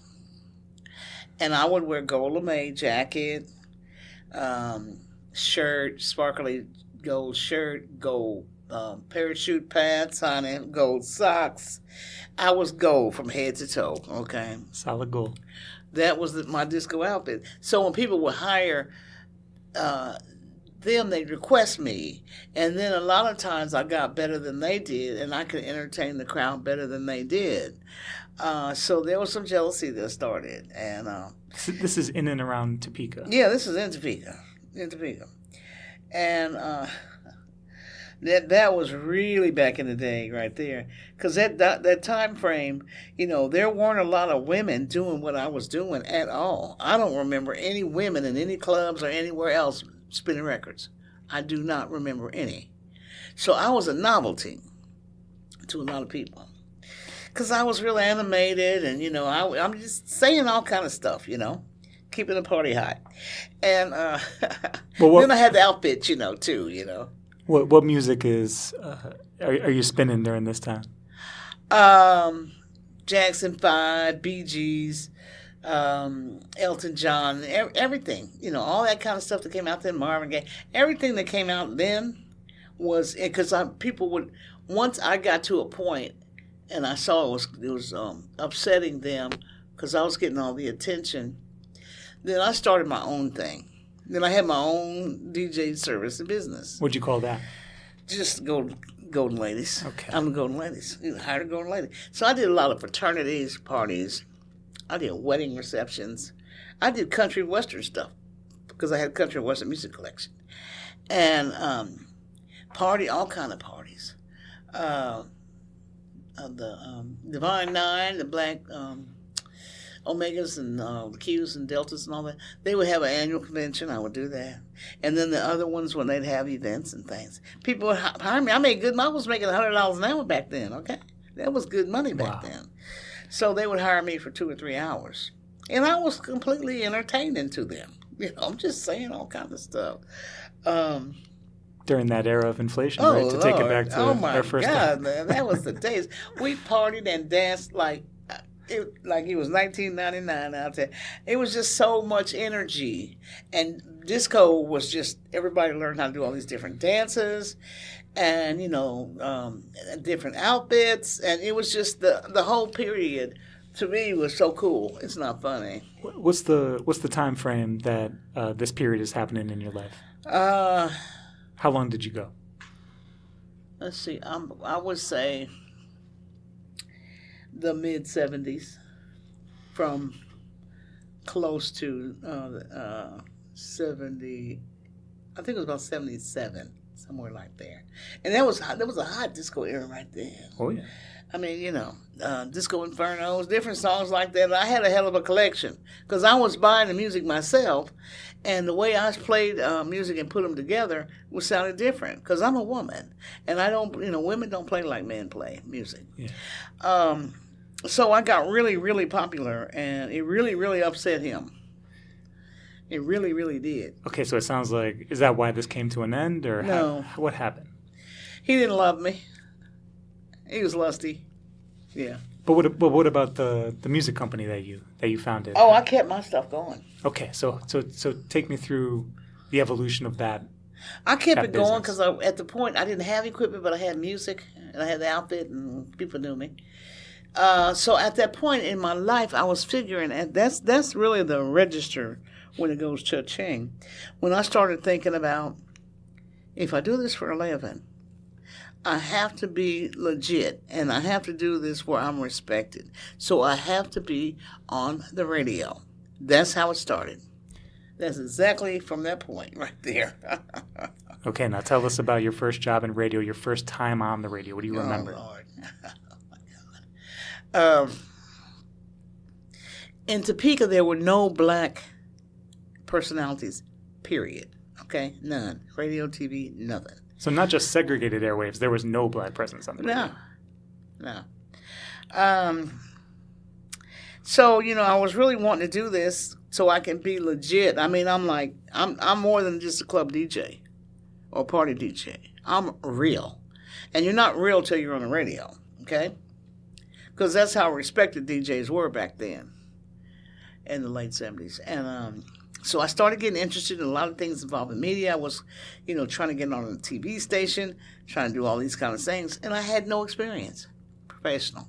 And I would wear gold lame jacket, shirt, sparkly gold shirt, gold parachute pants, honey, gold socks. I was gold from head to toe, okay? Solid gold. That was my disco outfit. So when people would hire them, they'd request me. And then a lot of times I got better than they did, and I could entertain the crowd better than they did. So there was some jealousy that started. And so this is in and around Topeka? Yeah, this is in Topeka. And that was really back in the day right there. Because that time frame, there weren't a lot of women doing what I was doing at all. I don't remember any women in any clubs or anywhere else spinning records. I do not remember any. So I was a novelty to a lot of people. Because I was real animated and, I'm just saying all kind of stuff, keeping the party hot. And then I had the outfit, too, What music are you spinning during this time? Jackson 5, Bee Gees, Elton John, everything, all that kind of stuff that came out then, Marvin Gaye. Everything that came out then was, because people would, once I got to a point, and I saw it was upsetting them because I was getting all the attention. Then I started my own thing. Then I had my own DJ service and business. What'd you call that? Just Golden Ladies. Okay. I'm the Golden Ladies. You hired a Golden Lady. So I did a lot of fraternities, parties. I did wedding receptions. I did country western stuff because I had a country western music collection. And all kind of parties. The Divine Nine, the Black Omegas and the Qs and Deltas and all that. They would have an annual convention. I would do that. And then the other ones when they'd have events and things. People would hire me. I was making $100 an hour back then, okay? That was good money back then. So they would hire me for 2 or 3 hours. And I was completely entertaining to them. I'm just saying all kinds of stuff. During that era of inflation, right? To take it back to our first time. Man, that was the days. We partied and danced like it was 1999 out there. It was just so much energy. And disco was just, everybody learned how to do all these different dances and, different outfits. And it was just the whole period, to me, was so cool. It's not funny. What's the time frame that this period is happening in your life? How long did you go? Let's see. I would say the mid-'70s, from close to 70. I think it was about 77, somewhere like there. And that was a hot disco era right there. Oh yeah. I mean, Disco Infernos, different songs like that. I had a hell of a collection because I was buying the music myself, and the way I played music and put them together was sounded different because I'm a woman, and I don't, women don't play like men play music. Yeah. So I got really, really popular, and it really, really upset him. It really, really did. Okay, so it sounds like, is that why this came to an end, or no? What happened? He didn't love me. He was lusty. Yeah. But what about the music company that you founded? Oh, I kept my stuff going. Okay, so take me through the evolution of that. I kept it going because at the point I didn't have equipment, but I had music and I had the outfit and people knew me. So at that point in my life, I was figuring, and that's really the register when it goes cha-ching. When I started thinking about, if I do this for a living, I have to be legit, and I have to do this where I'm respected. So I have to be on the radio. That's how it started. That's exactly from that point right there. Okay, now tell us about your first job in radio, your first time on the radio. What do you remember? Oh, Lord. Oh, my God. In Topeka, there were no black personalities, period. Okay? None. Radio, TV, nothing. So not just segregated airwaves, there was no black presence on the radio. No. So, I was really wanting to do this so I can be legit. I mean, I'm more than just a club DJ or party DJ. I'm real. And you're not real till you're on the radio, okay? Because that's how respected DJs were back then in the late 70s. And so I started getting interested in a lot of things involving media. I was, trying to get on a TV station, trying to do all these kind of things. And I had no experience, professional.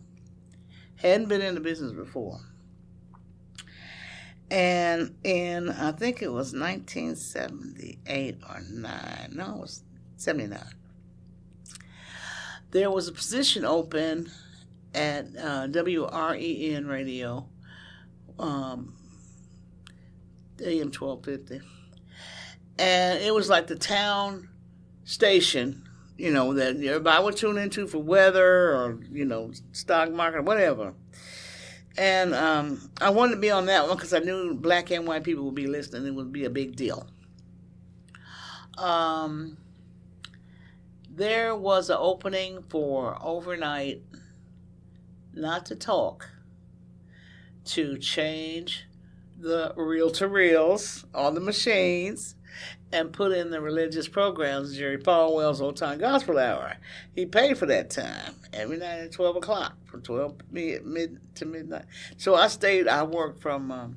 Hadn't been in the business before. And in, I think it was 1978 or 9. No, it was 79. There was a position open at WREN radio, AM 1250. And it was like the town station, that everybody would tune into for weather or, stock market, whatever. And I wanted to be on that one because I knew black and white people would be listening. It would be a big deal. There was an opening for overnight, not to talk, to change the reel-to-reels on the machines and put in the religious programs, Jerry Falwell's Old Time Gospel Hour. He paid for that time every night at 12 o'clock, from 12 mid to midnight. So I worked from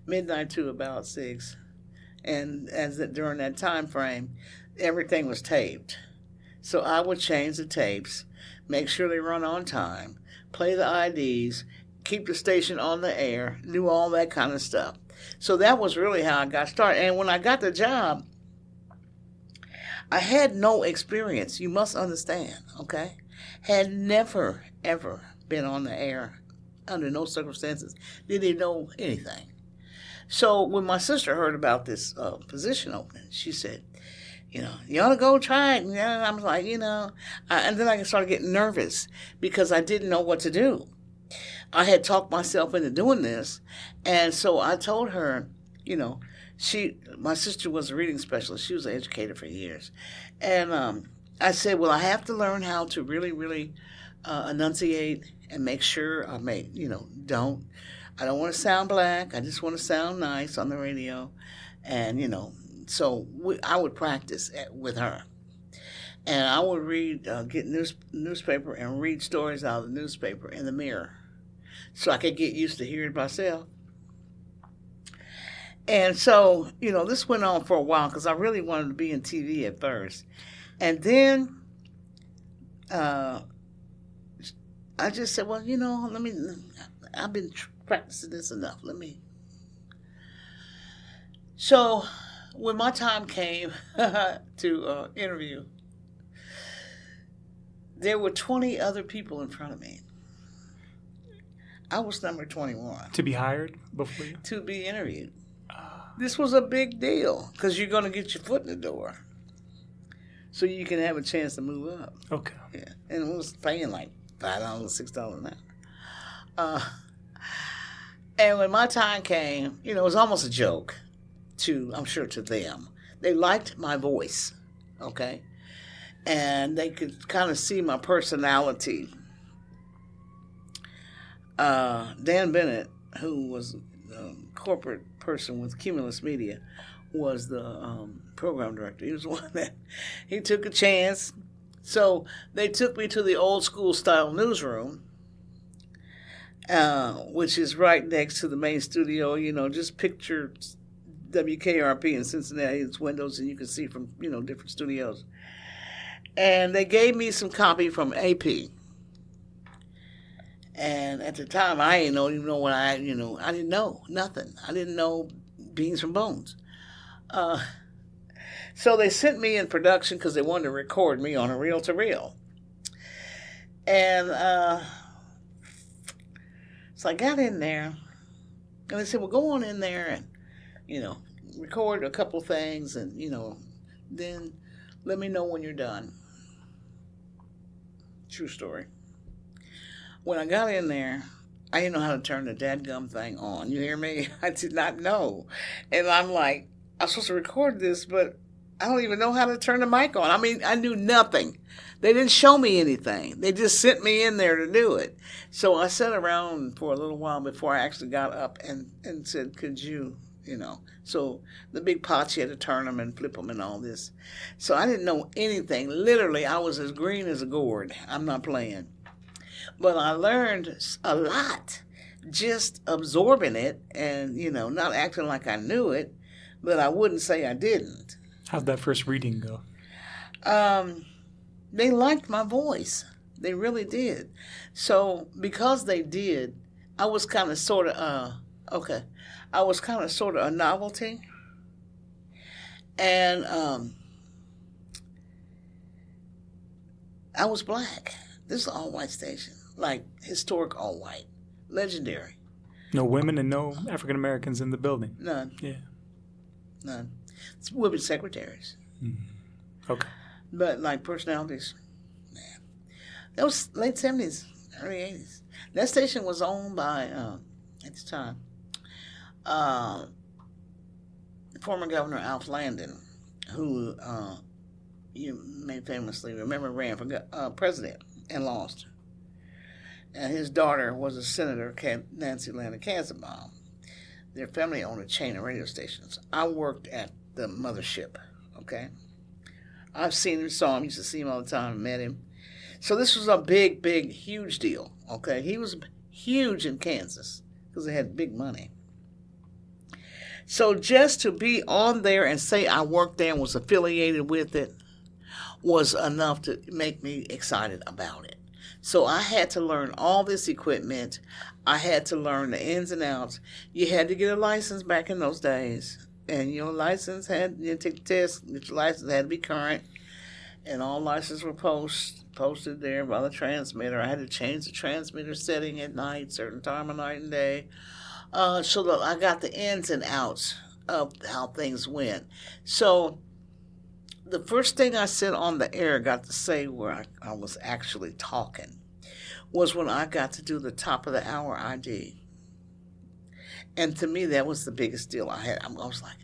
midnight to about 6. And during that time frame, everything was taped. So I would change the tapes, make sure they run on time, play the IDs, keep the station on the air, do all that kind of stuff. So that was really how I got started. And when I got the job, I had no experience. You must understand, okay? Had never, ever been on the air under no circumstances. Didn't know anything. So when my sister heard about this position opening, she said, you ought to go try it. And I was like, and then I started getting nervous because I didn't know what to do. I had talked myself into doing this. And so I told her, my sister was a reading specialist. She was an educator for years. And I said, well, I have to learn how to really, really enunciate and make sure I I don't want to sound black. I just want to sound nice on the radio. And, so I would practice with her. And I would get newspaper and read stories out of the newspaper in the mirror so I could get used to hearing myself. And so, this went on for a while because I really wanted to be in TV at first. And then I just said, well, I've been practicing this enough. So when my time came to interview, there were 20 other people in front of me. I was number 21. To be hired before you? To be interviewed. This was a big deal because you're going to get your foot in the door so you can have a chance to move up. Okay. Yeah. And it was paying like $5, $6 an hour. And when my time came, it was almost a joke I'm sure to them. They liked my voice, okay? And they could kind of see my personality. Dan Bennett, who was a corporate person with Cumulus Media, was the program director. He was the one that he took a chance. So they took me to the old school style newsroom, which is right next to the main studio. Just picture WKRP in Cincinnati. It's windows, and you can see from different studios. And they gave me some copy from AP. And at the time, I didn't even know what I didn't know nothing. I didn't know beans from bones. So they sent me in production because they wanted to record me on a reel-to-reel. And so I got in there, and they said, well, go on in there and, record a couple things and, then let me know when you're done. True story. When I got in there, I didn't know how to turn the dadgum thing on. You hear me? I did not know. And I'm like, I'm supposed to record this, but I don't even know how to turn the mic on. I mean, I knew nothing. They didn't show me anything. They just sent me in there to do it. So I sat around for a little while before I actually got up and said, could you, So the big pots, you had to turn them and flip them and all this. So I didn't know anything. Literally, I was as green as a gourd. I'm not playing. But I learned a lot just absorbing it and, not acting like I knew it, but I wouldn't say I didn't. How'd that first reading go? They liked my voice. They really did. So because they did, I was kind of sort of, I was kind of sort of a novelty. And I was black. This is an all-white station. Like, historic all-white. Legendary. No women and no African Americans in the building? None. Yeah. None. It's women secretaries. Okay. But, like, personalities, man. That was late 70s, early 80s. That station was owned by, at the time, former Governor Alf Landon, who you may famously remember ran for president and lost. And his daughter was a senator, Nancy Landon Kassenbaum. Their family owned a chain of radio stations. I worked at the mothership, okay? I've seen him, saw him, used to see him all the time, met him. So this was a big, big, huge deal, okay? He was huge in Kansas because they had big money. So just to be on there and say I worked there and was affiliated with it was enough to make me excited about it. So I had to learn all this equipment. I had to learn the ins and outs. You had to get a license back in those days. And your license you take the test, your license had to be current. And all licenses were posted there by the transmitter. I had to change the transmitter setting at night, certain time of night and day. So that I got the ins and outs of how things went. So the first thing I said on the air, got to say where I was actually talking, was when I got to do the top of the hour ID. And to me, that was the biggest deal I had. I was like,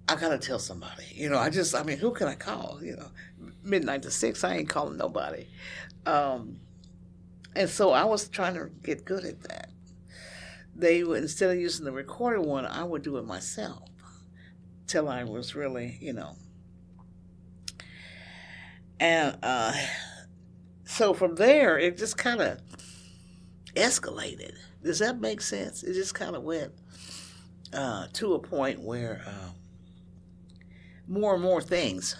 I got to tell somebody. Who can I call? Midnight to 6, I ain't calling nobody. And so I was trying to get good at that. They would, instead of using the recorded one, I would do it myself till I was really, And so from there, it just kind of escalated. Does that make sense? It just kind of went to a point where more and more things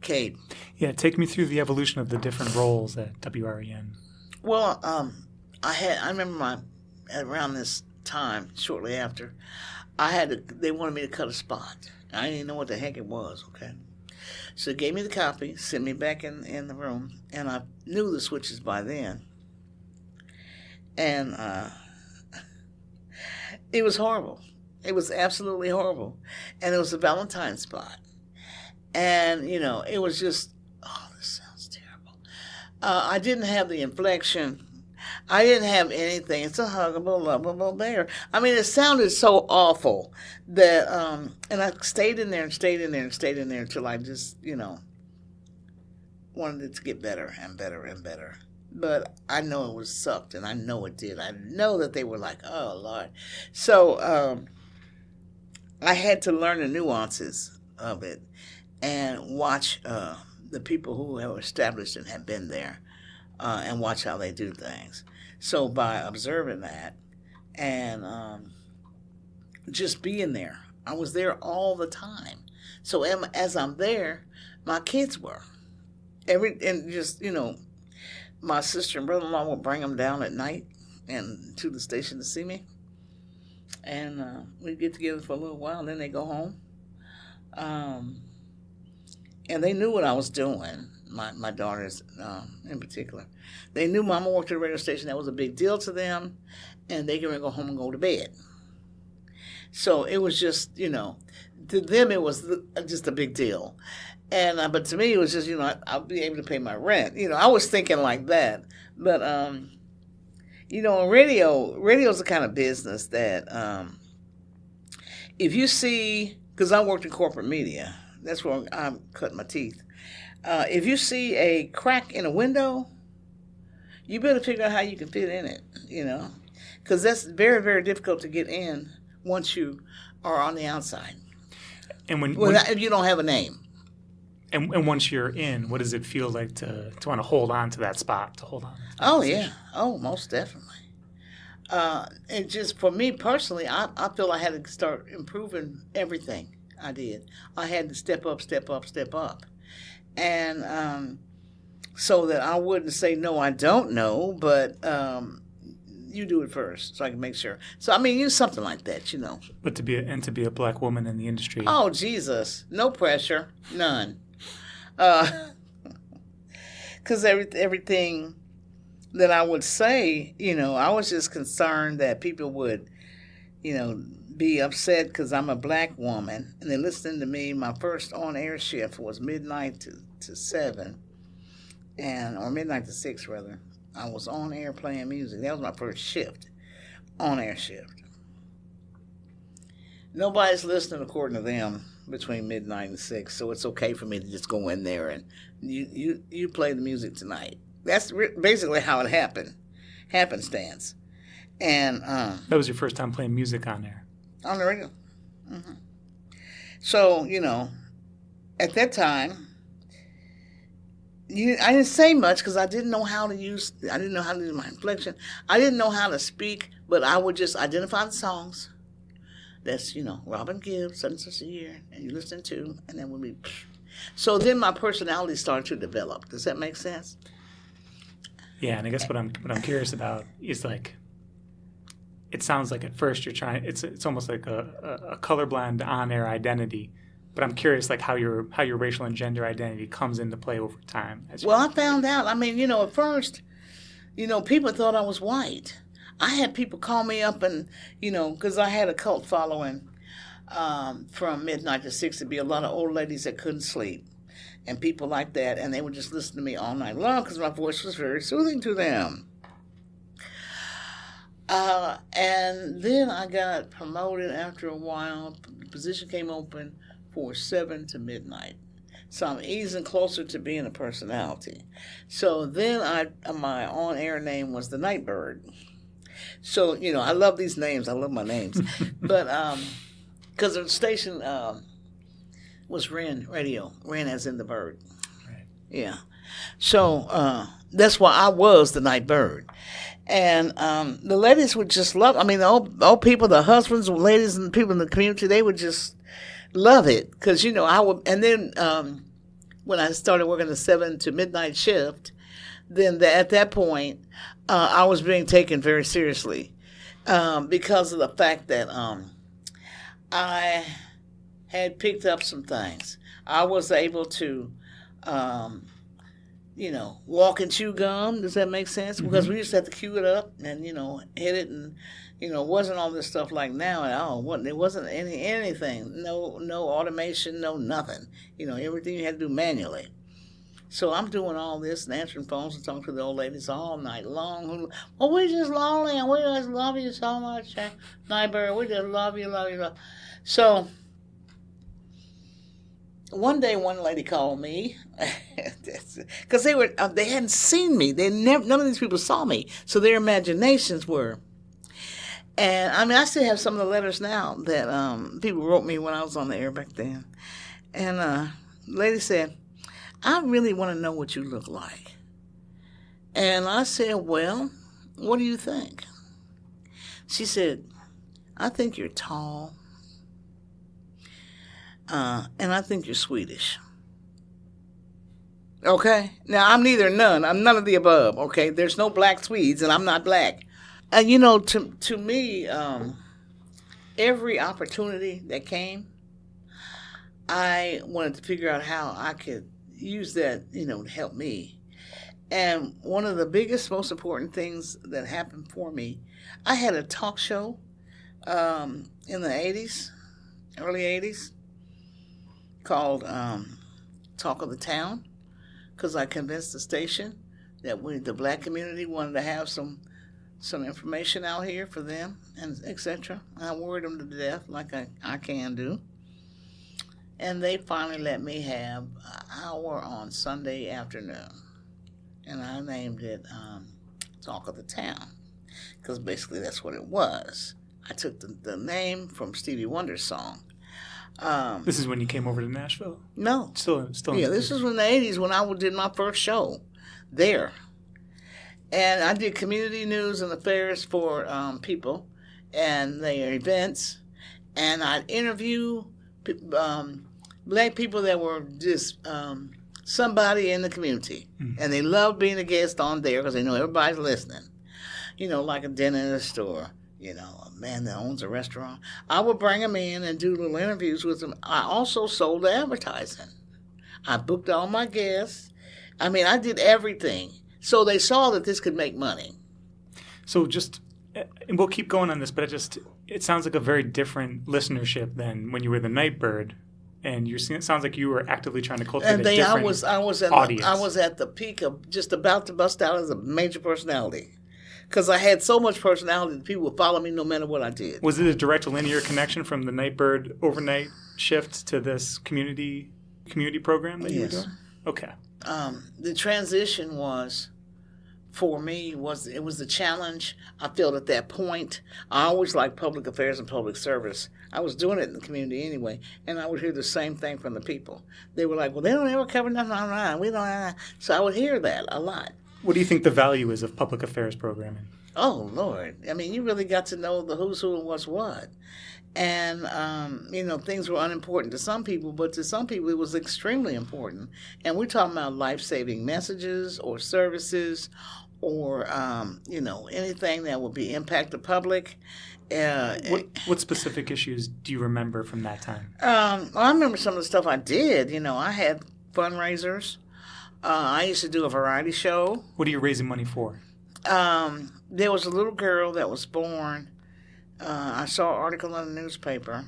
came. Yeah, take me through the evolution of the different roles at WREN. Well, I remember around this time, shortly after, they wanted me to cut a spot. I didn't know what the heck it was, okay? So they gave me the copy, sent me back in the room, and I knew the switches by then. And it was horrible. It was absolutely horrible. And it was a Valentine spot. And, it was just, this sounds terrible. I didn't have the inflection. I didn't have anything. It's a huggable, lovable bear. I mean, it sounded so awful that, and I stayed in there until I just, wanted it to get better and better and better. But I know it was sucked, and I know it did. I know that they were like, oh, Lord. So I had to learn the nuances of it and watch the people who have established and have been there and watch how they do things. So by observing that and just being there, I was there all the time. So as I'm there, my kids were. My sister and brother-in-law would bring them down at night and to the station to see me. And we'd get together for a little while, and then they go home. And they knew what I was doing. My daughters, in particular, they knew Mama worked at a radio station. That was a big deal to them, and they could go home and go to bed. So it was just, to them it was just a big deal. And but to me it was just, I'll be able to pay my rent. I was thinking like that. But radio's the kind of business that if you see, because I worked in corporate media, that's where I cut my teeth. If you see a crack in a window, you better figure out how you can fit in it, because that's very, very difficult to get in once you are on the outside. And if you don't have a name. And once you're in, what does it feel like to want to hold on to that spot, to hold on? Oh, yeah. Oh, most definitely. And just for me personally, I feel I had to start improving everything I did. I had to step up. And so that I wouldn't say, no, I don't know, but you do it first so I can make sure. So, something like that, But to be a black woman in the industry. Oh, Jesus. No pressure. None. Because everything that I would say, I was just concerned that people would, be upset because I'm a black woman and they're listening to me. My first on-air shift was midnight to 7, or midnight to 6, rather. I was on air playing music. That was my first shift, on-air shift. Nobody's listening according to them between midnight and 6, so it's okay for me to just go in there and you play the music tonight. That's basically how it happened, happenstance. And that was your first time playing music on there? On the radio. Mm-hmm. So, at that time, I didn't say much because I didn't know how to use my inflection. I didn't know how to speak, but I would just identify the songs. That's, Robin Gibbs, such a year, and you listen to, and then would be. So then my personality started to develop. Does that make sense? Yeah, and I guess what I'm curious about is like, it sounds like at first you're trying. It's almost like a colorblind on-air identity, but I'm curious like how your racial and gender identity comes into play over time. Well, I found out. At first, people thought I was white. I had people call me up and, because I had a cult following from midnight to 6. There'd be a lot of old ladies that couldn't sleep and people like that, and they would just listen to me all night long because my voice was very soothing to them. And then I got promoted after a while. The position came open for 7 to midnight. So I'm easing closer to being a personality. So then my on-air name was the Nightbird. So, I love these names. I love my names. But because the station was WREN radio. WREN as in the bird. Right. Yeah. So that's why I was the Nightbird. And the ladies would just love, the old people, the husbands, the ladies, and the people in the community, they would just love it. Because, I would, and then when I started working the 7 to midnight shift, then at that point, I was being taken very seriously because of the fact that I had picked up some things. I was able to, walk and chew gum. Does that make sense? Mm-hmm. Because we used to have to cue it up and, hit it and, wasn't all this stuff like now at all. There wasn't anything. No automation, no nothing. Everything you had to do manually. So I'm doing all this and answering phones and talking to the old ladies all night long. Well, we just lonely and we just love you so much, Nightbird. We just love you. So one day, one lady called me because they hadn't seen me. None of these people saw me, so their imaginations were. And I still have some of the letters now that people wrote me when I was on the air back then. And the lady said, I really want to know what you look like. And I said, well, what do you think? She said, I think you're tall. And I think you're Swedish. Okay? Now, I'm neither none. I'm none of the above, okay? There's no black Swedes, and I'm not black. And, to me, every opportunity that came, I wanted to figure out how I could use that, to help me. And one of the biggest, most important things that happened for me, I had a talk show in the 80s, early 80s, called Talk of the Town, because I convinced the station that the black community wanted to have some information out here for them, and etc. I worried them to death, like I can do. And they finally let me have an hour on Sunday afternoon. And I named it Talk of the Town, because basically that's what it was. I took the name from Stevie Wonder's song. This is when you came over to Nashville? No. Still. Yeah, this was in the 80s when I did my first show there. And I did community news and affairs for people and their events. And I'd interview black people that were just somebody in the community. And they loved being a guest on there because they know everybody's listening. Like a dentist or, a man that owns a restaurant. I would bring them in and do little interviews with them. I also sold advertising. I booked all my guests. I did everything. So they saw that this could make money. So and we'll keep going on this, but it sounds like a very different listenership than when you were the Nightbird, and it sounds like you were actively trying to cultivate a different audience. I was at the peak of just about to bust out as a major personality, because I had so much personality that people would follow me no matter what I did. Was it a direct linear connection from the Nightbird overnight shift to this community program that you were doing? Okay. The transition was, for me, it was the challenge I felt at that point. I always liked public affairs and public service. I was doing it in the community anyway, and I would hear the same thing from the people. They were like, well, they don't ever cover nothing online. We don't. So I would hear that a lot. What do you think the value is of public affairs programming? Oh, Lord. You really got to know the who's who and what's what. And, things were unimportant to some people, but to some people it was extremely important. And we're talking about life-saving messages or services or, anything that would impact the public. What specific issues do you remember from that time? I remember some of the stuff I did. I had fundraisers. I used to do a variety show. What are you raising money for? There was a little girl that was born. I saw an article in the newspaper.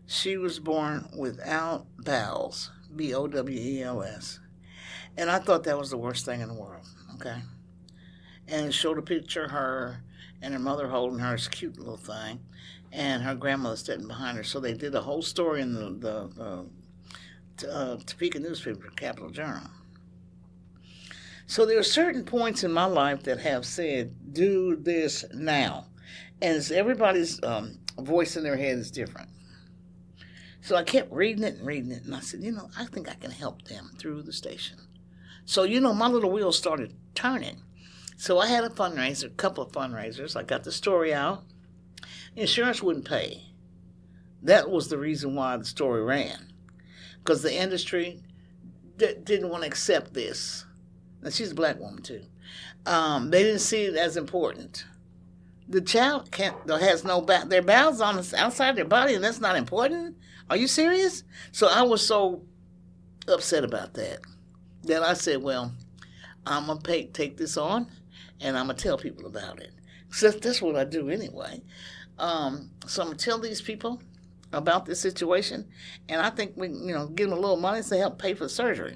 She was born without bowels, B-O-W-E-L-S. And I thought that was the worst thing in the world, okay? And it showed a picture of her and her mother holding her, this cute little thing, and her grandmother sitting behind her. So they did a whole story in the Topeka newspaper, Capital Journal. So there are certain points in my life that have said, do this now. And everybody's voice in their head is different. So I kept reading it, and I said, I think I can help them through the station. So, my little wheels started turning. So I had a couple of fundraisers. I got the story out. Insurance wouldn't pay. That was the reason why the story ran. Because the industry didn't want to accept this. Now, she's a black woman, too. They didn't see it as important. The child has their bowels on the outside their body, and that's not important? Are you serious? So I was so upset about that I said, well, I'm going to take this on, and I'm going to tell people about it. So that's what I do anyway. So I'm going to tell these people about this situation, and I think we, give them a little money to help pay for the surgery.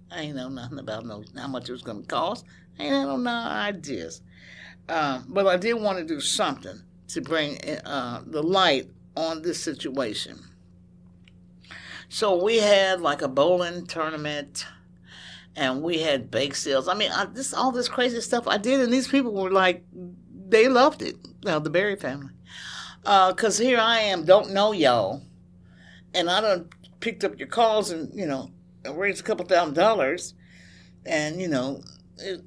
I ain't know nothing about how much it was going to cost. I ain't no ideas. But I did want to do something to bring the light on this situation. So we had like a bowling tournament, and we had bake sales. All this crazy stuff I did, and these people were like, they loved it. The Berry family. Because here I am, don't know y'all, and I done picked up your calls and, raised a couple $1,000, and,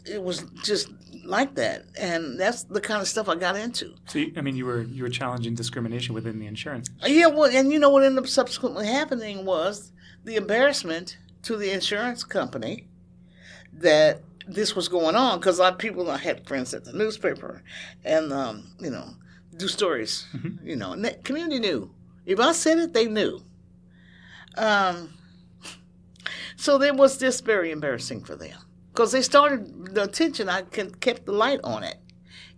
it was just like that, and that's the kind of stuff I got into. So, you were challenging discrimination within the insurance. Yeah, well, and what ended up subsequently happening was the embarrassment to the insurance company that this was going on, because I had friends at the newspaper, and do stories, and the community knew. If I said it, they knew. So it was just very embarrassing for them. Because they started, the attention, I kept the light on it.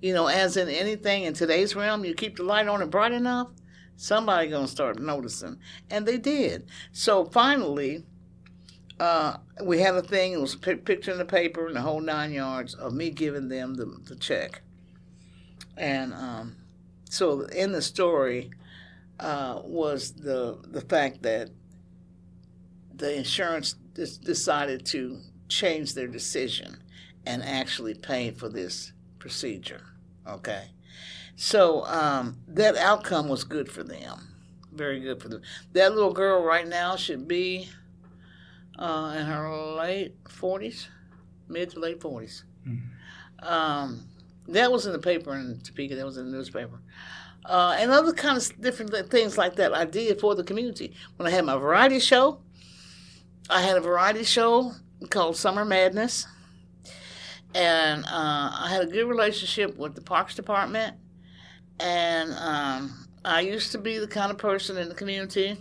As in anything in today's realm, you keep the light on it bright enough, somebody going to start noticing. And they did. So finally, we had a thing, it was a picture in the paper and the whole 9 yards of me giving them the check. And so in the story was the fact that the insurance decided to change their decision and actually pay for this procedure. Okay. So that outcome was good for them. Very good for them. That little girl right now should be in her late 40s, mid to late 40s. Mm-hmm. That was in the paper in Topeka. That was in the newspaper. And other kind of different things like that I did for the community. When I had my variety show, I had a variety show called Summer Madness. And I had a good relationship with the Parks Department. And I used to be the kind of person in the community,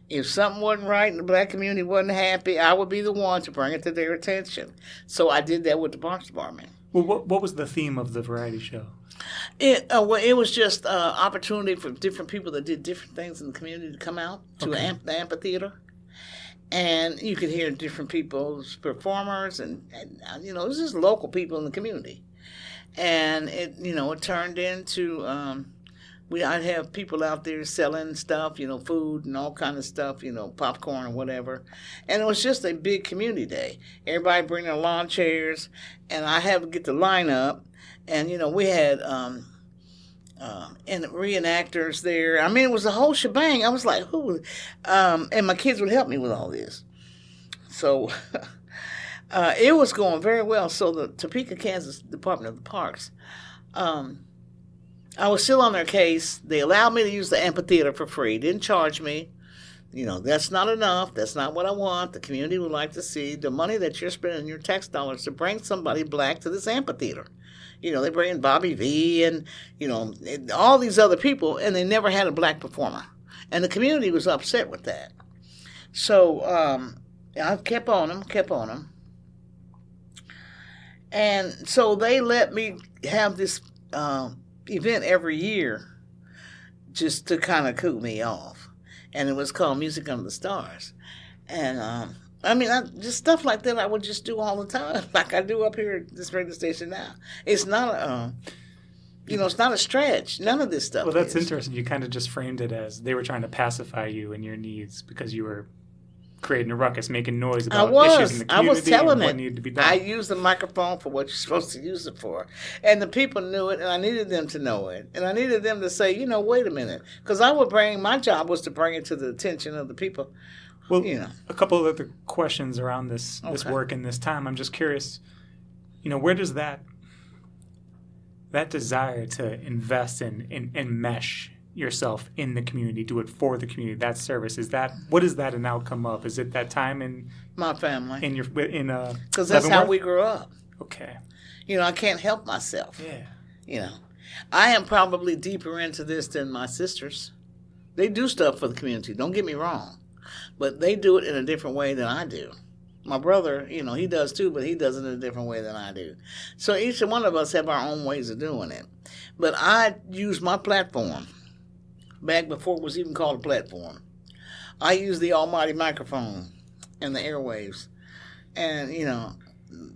if something wasn't right and the black community wasn't happy, I would be the one to bring it to their attention. So I did that with the Parks Department. Well, what was the theme of the variety show? It was just opportunity for different people that did different things in the community to come out to the amphitheater. And you could hear different people's performers, and it was just local people in the community. And it turned into, I'd have people out there selling stuff, food and all kind of stuff, popcorn or whatever. And it was just a big community day. Everybody bring their lawn chairs, and I had to get the line up. And, we had and reenactors there. I mean, it was a whole shebang. I was like, who? And my kids would help me with all this. So it was going very well. So the Topeka, Kansas Department of the Parks, I was still on their case. They allowed me to use the amphitheater for free. Didn't charge me. That's not enough. That's not what I want. The community would like to see the money that you're spending your tax dollars to bring somebody black to this amphitheater. They bring in Bobby V and, all these other people, and they never had a black performer. And the community was upset with that. So I kept on them. And so they let me have this event every year just to kind of cool me off. And it was called Music Under the Stars. And just stuff like that I would just do all the time, like I do up here at this radio station now. It's not it's not a stretch. None of this stuff. Well, that's interesting. You kind of just framed it as they were trying to pacify you and your needs because you were creating a ruckus, making noise about issues in the community. I was telling what needed to be done. I used the microphone for what you're supposed to use it for. And the people knew it, and I needed them to know it. And I needed them to say, wait a minute. Because my job was to bring it to the attention of the people. Well, a couple of other questions around this work and this time. I'm just curious, where does that desire to invest in and mesh yourself in the community, do it for the community, that service, what is that an outcome of? Is it that time in my family? Because that's how we grew up. Okay. I can't help myself. Yeah. I am probably deeper into this than my sisters. They do stuff for the community, don't get me wrong. But they do it in a different way than I do. My brother, he does too, but he does it in a different way than I do. So each one of us have our own ways of doing it. But I use my platform, back before it was even called a platform. I use the almighty microphone and the airwaves. And,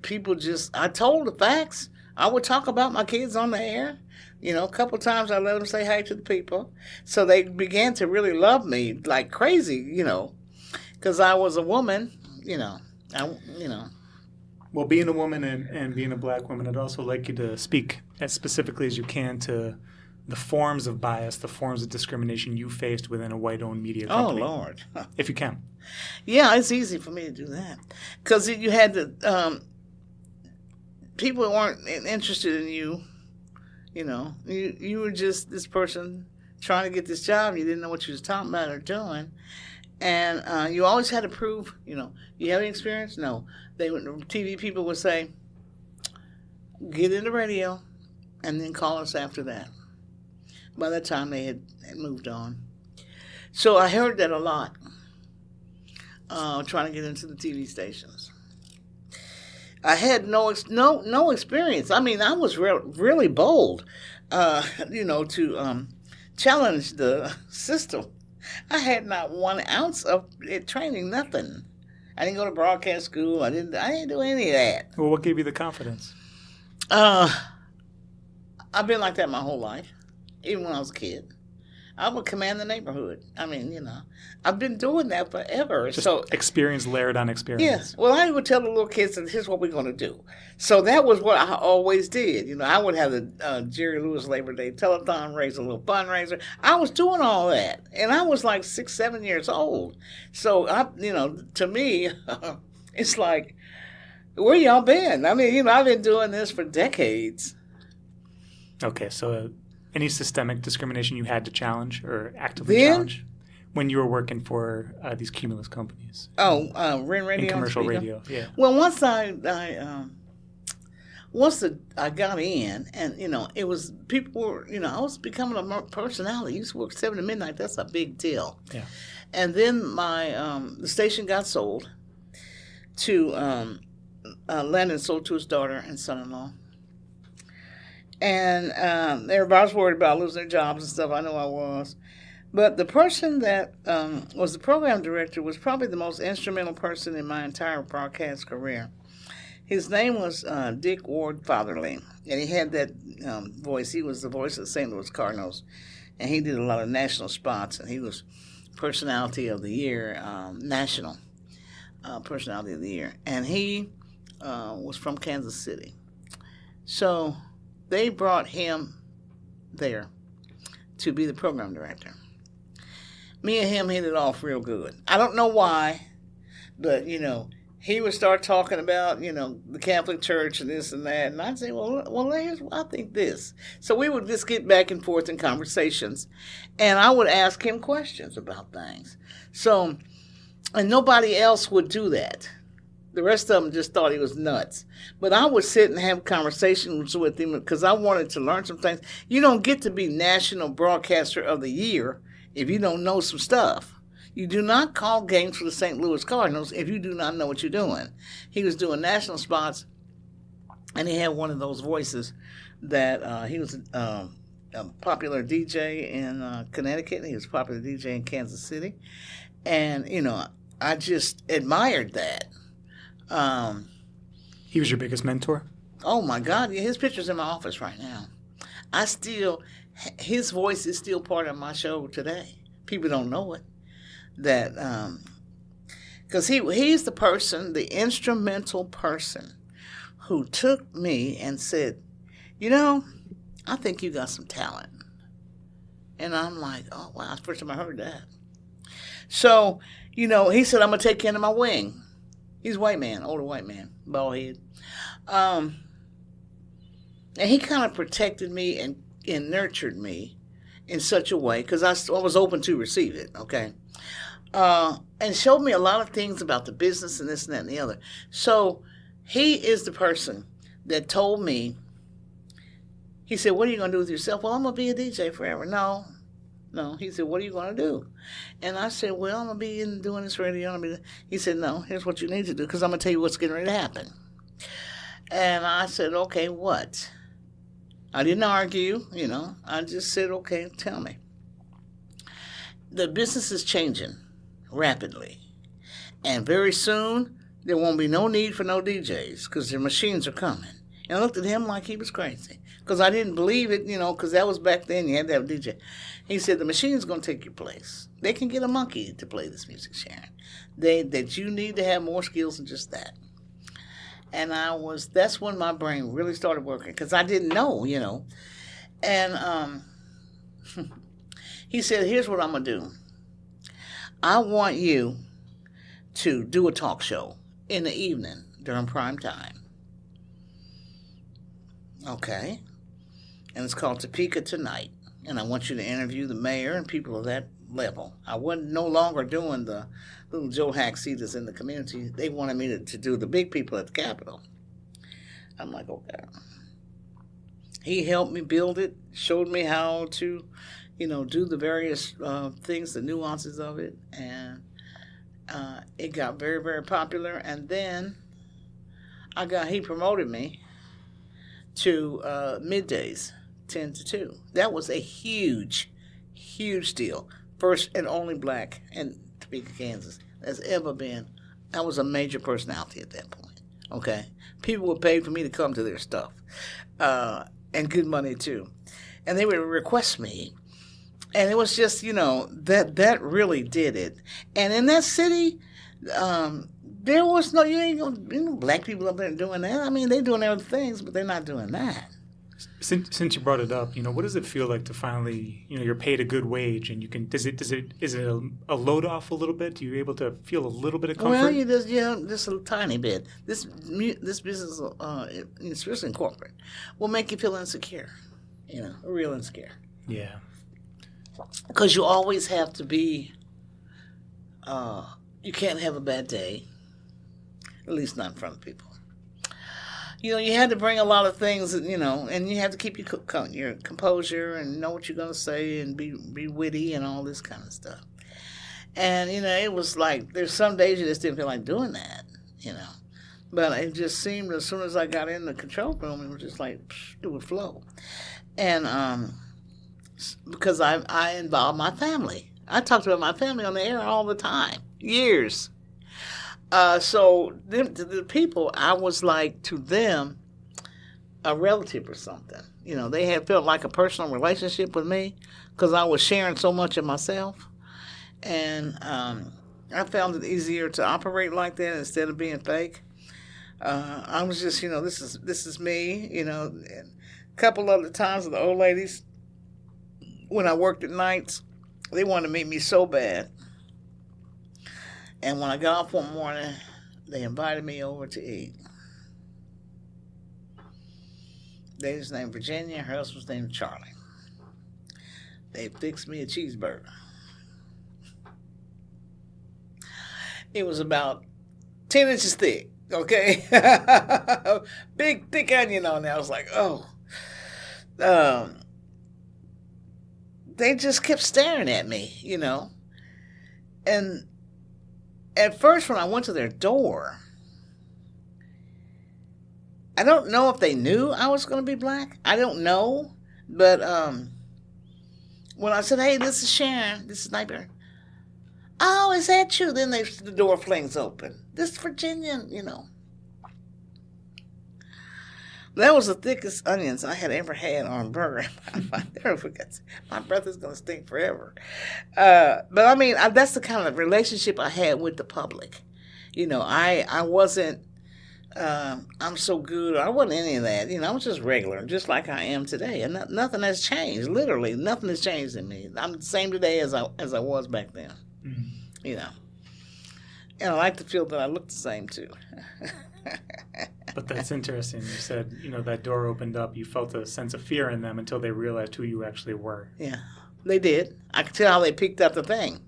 people I told the facts. I would talk about my kids on the air. A couple of times I let them say hi to the people. So they began to really love me like crazy, because I was a woman, Well, being a woman and being a black woman, I'd also like you to speak as specifically as you can to the forms of bias, the forms of discrimination you faced within a white-owned media company. Oh, Lord. If you can. Yeah, it's easy for me to do that. Because you had to, people weren't interested in you. You were just this person trying to get this job. You didn't know what you was talking about or doing. And you always had to prove, you have any experience? No. TV people would say, get in the radio and then call us after that. By that time, they had moved on. So I heard that a lot, trying to get into the TV stations. I had no experience. I mean, I was really bold, to challenge the system. I had not 1 ounce of training, nothing. I didn't go to broadcast school. I didn't do any of that. Well, what gave you the confidence? I've been like that my whole life, even when I was a kid. I would command the neighborhood. I mean, I've been doing that forever. Just so experience layered on experience. Yes. Well, I would tell the little kids that here's what we're going to do. So that was what I always did. I would have the Jerry Lewis Labor Day telethon, raise a little fundraiser. I was doing all that, and I was like 6, 7 years old. So to me, it's like, where y'all been? I mean, I've been doing this for decades. Okay, so any systemic discrimination you had to challenge or actively challenge when you were working for these cumulus companies? WREN radio, in commercial radio. Yeah. Well, once I got in, and it was people were I was becoming a personality. I used to work 7 to midnight. That's a big deal. Yeah. And then my the station got sold to Landon sold to his daughter and son-in-law. And everybody was worried about losing their jobs and stuff. I know I was. But the person that was the program director was probably the most instrumental person in my entire broadcast career. His name was Dick Ward Fatherly, and he had that voice. He was the voice of the St. Louis Cardinals, and he did a lot of national spots, and he was Personality of the Year, national Personality of the Year. And he was from Kansas City. So they brought him there to be the program director. Me and him hit it off real good. I don't know why, but, he would start talking about, the Catholic Church and this and that. And I'd say, well, here's what I think this. So we would just get back and forth in conversations. And I would ask him questions about things. So, and nobody else would do that. The rest of them just thought he was nuts. But I would sit and have conversations with him because I wanted to learn some things. You don't get to be National Broadcaster of the Year if you don't know some stuff. You do not call games for the St. Louis Cardinals if you do not know what you're doing. He was doing national spots, and he had one of those voices that he was a popular DJ in Connecticut. He was a popular DJ in Kansas City. And, I just admired that. He was your biggest mentor? Oh, my God. Yeah, his picture's in my office right now. His voice is still part of my show today. People don't know it. That, because he's the person, the instrumental person who took me and said, I think you got some talent. And I'm like, oh, wow, that's the first time I heard that. So, he said, I'm going to take you under my wing. He's a white man, older white man, bald head. And he kind of protected me and nurtured me in such a way, because I was open to receive it, okay? And showed me a lot of things about the business and this and that and the other. So he is the person that told me, he said, what are you going to do with yourself? Well, I'm going to be a DJ forever. No. He said, what are you going to do? And I said, well, I'm going to be doing this radio. He said, no, here's what you need to do, because I'm going to tell you what's getting ready to happen. And I said, okay, what? I didn't argue, I just said, okay, tell me. The business is changing rapidly. And very soon, there won't be no need for no DJs, because their machines are coming. And I looked at him like he was crazy, because I didn't believe it, because that was back then, you had to have a DJ. He said, the machine's going to take your place. They can get a monkey to play this music, Sharon. That you need to have more skills than just that. And that's when my brain really started working, because I didn't know, And he said, here's what I'm going to do. I want you to do a talk show in the evening during prime time. Okay. And it's called Topeka Tonight. And I want you to interview the mayor and people of that level. I wasn't no longer doing the little Joe Hack-seaters in the community. They wanted me to do the big people at the Capitol. I'm like, okay. He helped me build it, showed me how to, do the various things, the nuances of it, and it got very, very popular. And then he promoted me to middays, 10 to 2. That was a huge, huge deal. First and only black in Topeka, Kansas, that's ever been. I was a major personality at that point. Okay, people would pay for me to come to their stuff, and good money too. And they would request me, and it was just that really did it. And in that city, there was no black people up there doing that. I mean, they're doing other things, but they're not doing that. Since you brought it up, what does it feel like to finally, you're paid a good wage, and you can, is it a load off a little bit? Are you able to feel a little bit of comfort? Well, just a tiny bit. This business, especially in corporate, will make you feel insecure, real insecure. Yeah. Because you always have to be, you can't have a bad day, at least not in front of people. You had to bring a lot of things, and you have to keep your composure and know what you're going to say and be witty and all this kind of stuff. And, it was like, there's some days you just didn't feel like doing that, But it just seemed as soon as I got in the control room, it was just like, it would flow. And because I involved my family. I talked about my family on the air all the time, years. So the people, I was like to them a relative or something. They had felt like a personal relationship with me because I was sharing so much of myself. And I found it easier to operate like that instead of being fake. I was just, this is me, and a couple other times with the old ladies, when I worked at nights, they wanted to meet me so bad. And when I got off one morning, they invited me over to eat. Lady's named Virginia, her husband's named Charlie. They fixed me a cheeseburger. It was about 10 inches thick, okay? Big, thick onion on there. I was like, oh. They just kept staring at me, And at first, when I went to their door, I don't know if they knew I was going to be black. I don't know. But when I said, hey, this is Sharon, this is librarian. Oh, is that you? Then the door flings open. This is Virginia, That was the thickest onions I had ever had on a burger. I never forget. My breath is going to stink forever. But I mean, that's the kind of relationship I had with the public. I wasn't, I'm so good. I wasn't any of that. I was just regular, just like I am today. And nothing has changed. Literally, nothing has changed in me. I'm the same today as I was back then. Mm-hmm. And I like to feel that I look the same, too. But that's interesting. You said, that door opened up. You felt a sense of fear in them until they realized who you actually were. Yeah, they did. I could tell how they picked up the thing.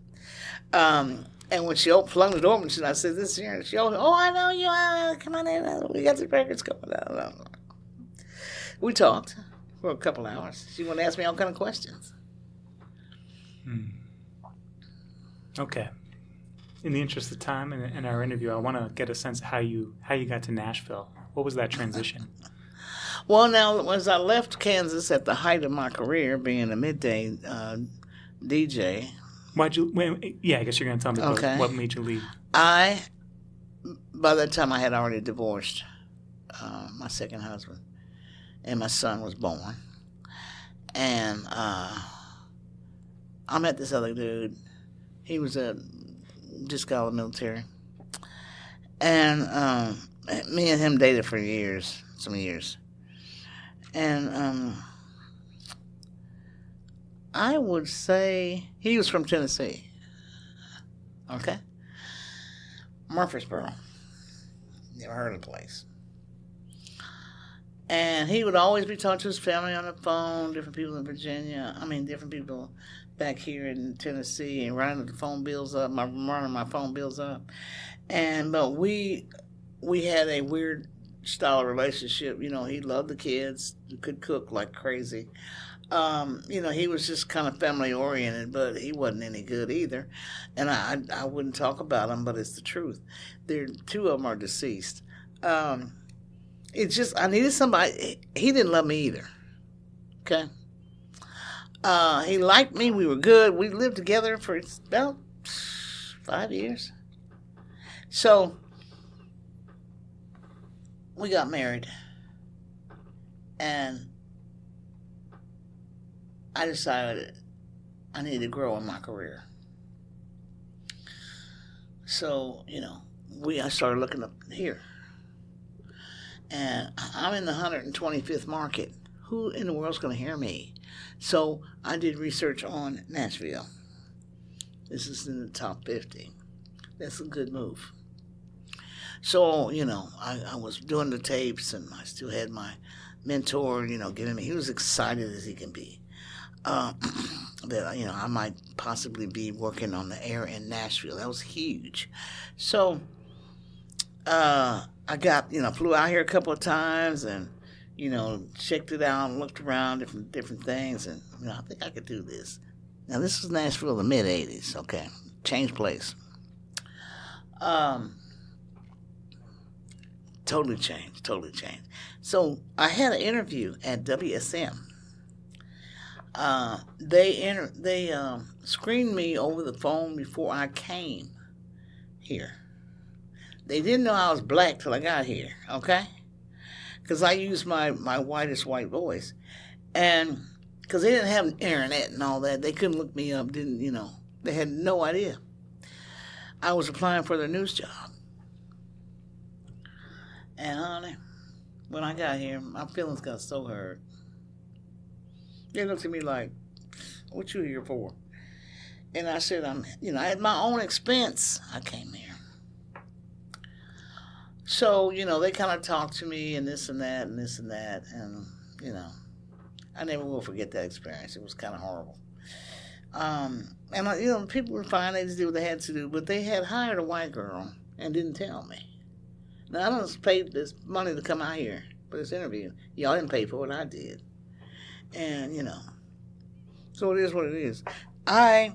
And when she flung the door open, I said, this is Sharon. She opened, oh, I know you. Come on in. We got the records coming out. We talked for a couple hours. She wanted to ask me all kind of questions. Okay. In the interest of time in our interview, I want to get a sense of how you got to Nashville. What was that transition? Well, now, as I left Kansas at the height of my career, being a midday DJ. Why'd you? I guess you're going to tell me what made you leave. By that time, I had already divorced my second husband, and my son was born. And I met this other dude. He was just got out of the military. And me and him dated for some years. And I would say he was from Tennessee. Okay? Murfreesboro. Never heard of the place. And he would always be talking to his family on the phone, different people in Virginia. Different people back here in Tennessee, and running the phone bills up, running my phone bills up. But we had a weird style of relationship. He loved the kids, could cook like crazy. He was just kind of family oriented, but he wasn't any good either. And I wouldn't talk about him, but it's the truth. Two of them are deceased. It's just, I needed somebody. He didn't love me either. Okay. He liked me. We were good. We lived together for about 5 years. So we got married. And I decided I needed to grow in my career. So, I started looking up here. And I'm in the 125th market. Who in the world's going to hear me? So I did research on Nashville. This is in the top 50. That's a good move. So, I was doing the tapes, and I still had my mentor, giving me, he was excited as he can be. That, I might possibly be working on the air in Nashville. That was huge. So, I got, flew out here a couple of times and, checked it out and looked around different things. And, I think I could do this. Now, this was Nashville in the mid-'80s, okay? Changed place. Totally changed. So, I had an interview at WSM. They screened me over the phone before I came here. They didn't know I was black till I got here, okay? Because I used my whitest white voice. And because they didn't have internet and all that, they couldn't look me up, they had no idea. I was applying for their news job. And honey, when I got here, my feelings got so hurt. They looked at me like, what you here for? And I said, at my own expense, I came here. So, they kind of talked to me and this and that and this and that. And, I never will forget that experience. It was kind of horrible. And, people were fine. They just did what they had to do. But they had hired a white girl and didn't tell me. Now, I don't pay this money to come out here for this interview. Y'all didn't pay for it. I did. And, so it is what it is. I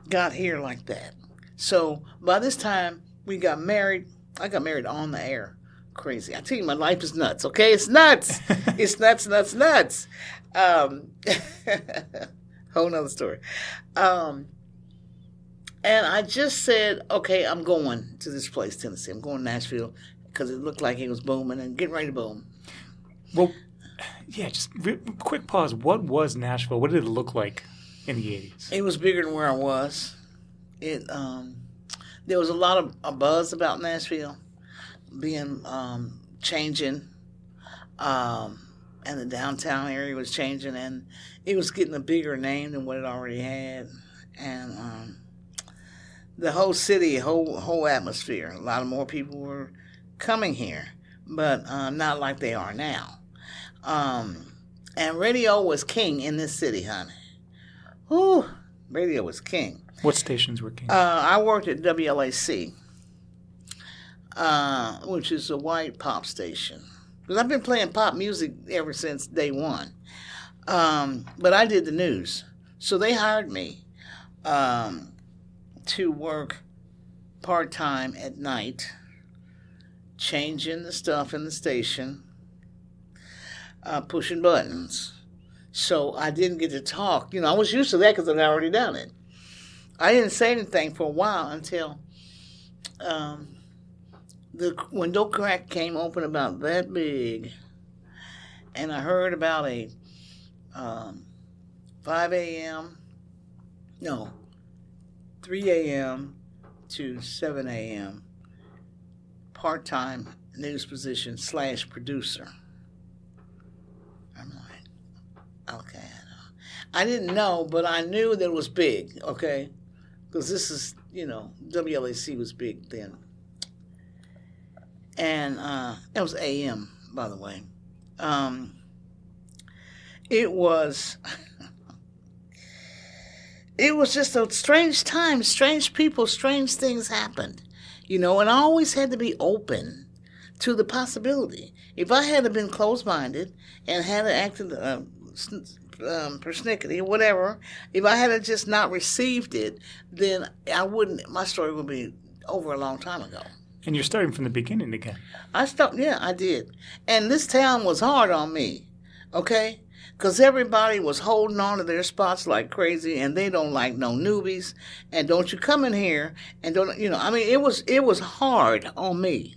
got here like that. So by this time, we got married. I got married on the air. Crazy. I tell you, my life is nuts, okay? It's nuts. It's nuts. Whole nother story. And I just said, okay, I'm going to this place, Tennessee. I'm going to Nashville because it looked like it was booming and getting ready to boom. Well, yeah, just quick pause. What was Nashville? What did it look like in the 80s? It was bigger than where I was. There was a lot of a buzz about Nashville being changing, and the downtown area was changing, and it was getting a bigger name than what it already had, and the whole city, whole atmosphere. A lot of more people were coming here, but not like they are now. And radio was king in this city, honey. Whew, radio was king. What stations were king? I worked at WLAC, which is a white pop station. Because I've been playing pop music ever since day one. But I did the news. So they hired me to work part-time at night, changing the stuff in the station, pushing buttons. So I didn't get to talk. I was used to that because I'd already done it. I didn't say anything for a while until the window crack came open about that big, and I heard about a 3 a.m. to 7 a.m. part-time news position / producer. I'm like, okay, I didn't know, but I knew that it was big, okay? Because this is, WLAC was big then. And it was AM, by the way. It was just a strange time, strange people, strange things happened, and I always had to be open to the possibility. If I had been closed-minded and had acted, persnickety or whatever, if I had just not received it, then my story would be over a long time ago. And you're starting from the beginning again. I did. And this town was hard on me, okay? Because everybody was holding on to their spots like crazy, and they don't like no newbies. And don't you come in here and don't, it was hard on me.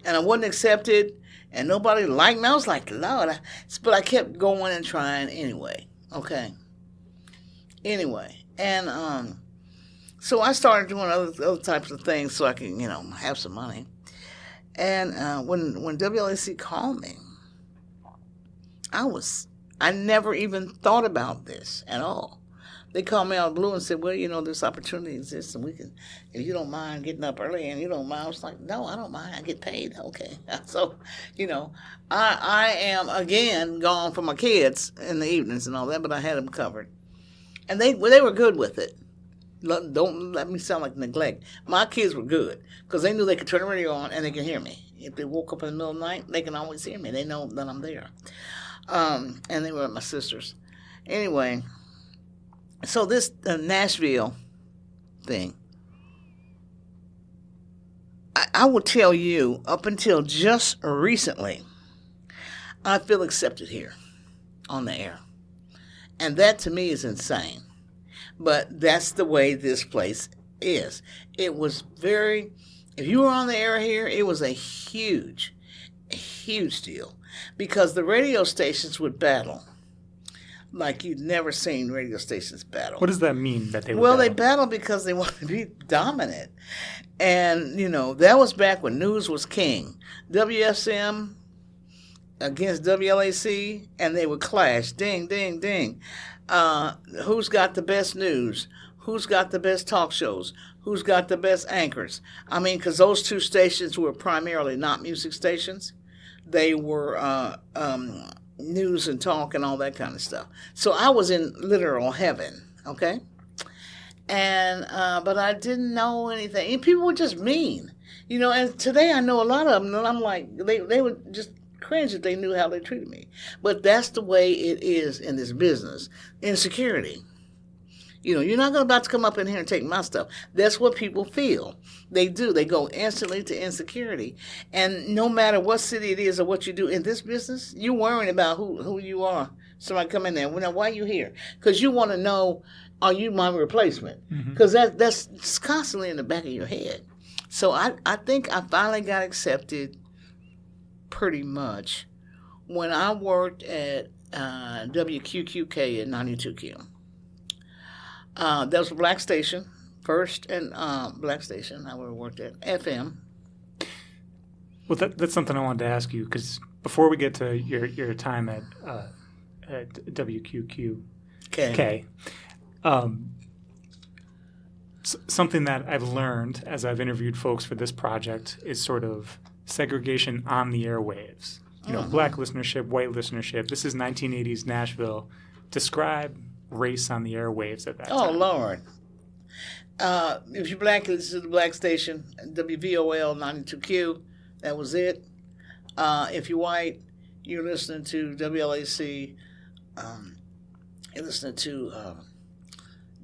And I wasn't accepted, and nobody liked me. I was like, Lord, but I kept going and trying anyway, okay? Anyway, and so I started doing other types of things so I can, have some money. And when WLAC called me, I never even thought about this at all. They called me out of the blue and said, well, this opportunity exists, and we can, if you don't mind getting up early and you don't mind. I was like, no, I don't mind. I get paid. Okay. So, I am, again, gone for my kids in the evenings and all that, but I had them covered. And they were good with it. Don't let me sound like neglect. My kids were good because they knew they could turn the radio on and they could hear me. If they woke up in the middle of the night, they can always hear me. They know that I'm there. And they were my sisters. Anyway, so this Nashville thing, I will tell you, up until just recently, I feel accepted here on the air. And that to me is insane. But that's the way this place is. It was if you were on the air here, it was a huge deal. Because the radio stations would battle like you'd never seen radio stations battle. What does that mean that they would battle? Well, they battle because they wanted to be dominant. And, that was back when news was king. WFSM against WLAC, and they would clash. Ding, ding, ding. Who's got the best news? Who's got the best talk shows? Who's got the best anchors? I mean, because those two stations were primarily not music stations. They were news and talk and all that kind of stuff. So I was in literal heaven, okay? And but I didn't know anything. And people were just mean, and today I know a lot of them, and I'm like, they would just cringe if they knew how they treated me. But that's the way it is in this business. Insecurity. You're not about to come up in here and take my stuff. That's what people feel. They do. They go instantly to insecurity. And no matter what city it is or what you do in this business, you're worrying about who you are. Somebody come in there. Well, now, why are you here? Because you want to know, are you my replacement? Because that's constantly in the back of your head. So I think I finally got accepted pretty much when I worked at WQQK at 92Q. That was a black station, first and black station I would have worked at, FM. Well, that's something I wanted to ask you, because before we get to your time at WQQK, something that I've learned as I've interviewed folks for this project is sort of segregation on the airwaves. Black listenership, white listenership. This is 1980s Nashville. Describe race on the airwaves at that time. Oh, Lord. If you're black, this is the black station, WVOL 92Q. That was it. If you're white, you're listening to WLAC. You're listening to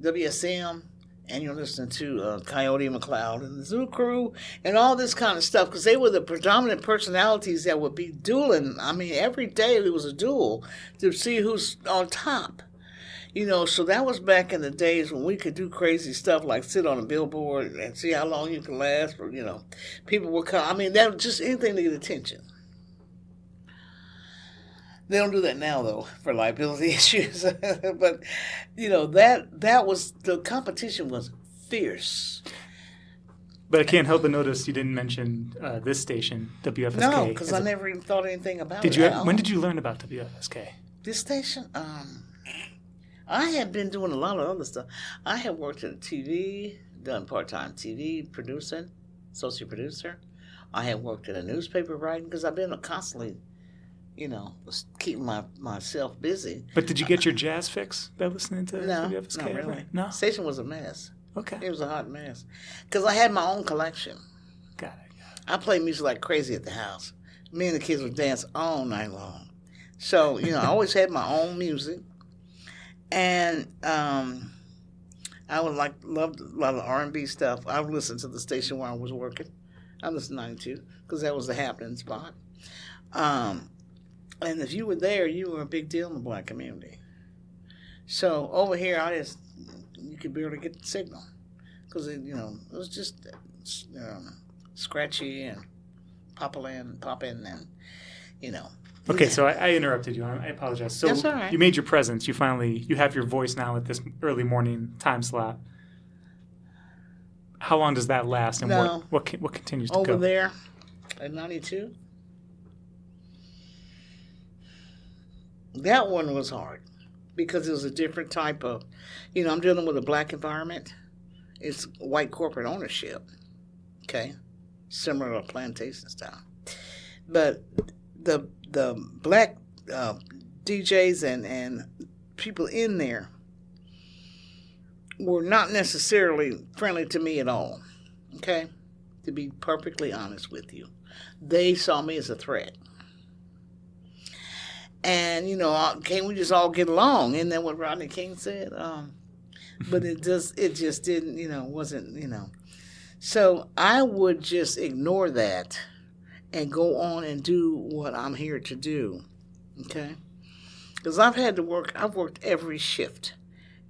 WSM. And you're listening to Coyote McLeod and the Zoo Crew and all this kind of stuff, because they were the predominant personalities that would be dueling. I mean, every day it was a duel to see who's on top. So that was back in the days when we could do crazy stuff like sit on a billboard and see how long you can last. Or, people would come. I mean, that was just anything to get attention. They don't do that now, though, for liability issues. But, that was, the competition was fierce. But I can't help but notice you didn't mention this station, WFSK. No, because I never even thought anything about it. When did you learn about WFSK? This station? I had been doing a lot of other stuff. I had worked at TV, done part-time TV, producing, associate producer. I had worked at a newspaper writing, because I've been constantly, keeping myself busy. But did you get your jazz fix by listening to WFSK? No, not really. No? The station was a mess. Okay. It was a hot mess. Because I had my own collection. Got it. I played music like crazy at the house. Me and the kids would dance all night long. So, I always had my own music. And I would loved a lot of R&B stuff. I would listen to the station where I was working. I listened to 92 because that was the happening spot. And if you were there, you were a big deal in the black community. So over here, you could barely get the signal because it was just scratchy and popping and Okay, so I interrupted you. I apologize. So that's all right. You made your presence. You have your voice now at this early morning time slot. How long does that last, and what continues to go? Over there at 92, that one was hard because it was a different type of, I'm dealing with a black environment. It's white corporate ownership, okay, similar to plantation style, but the black DJs and people in there were not necessarily friendly to me at all, okay? To be perfectly honest with you. They saw me as a threat. And, can't we just all get along? Isn't that what Rodney King said? But it just didn't, wasn't. So I would just ignore that and go on and do what I'm here to do, okay? Because I've worked every shift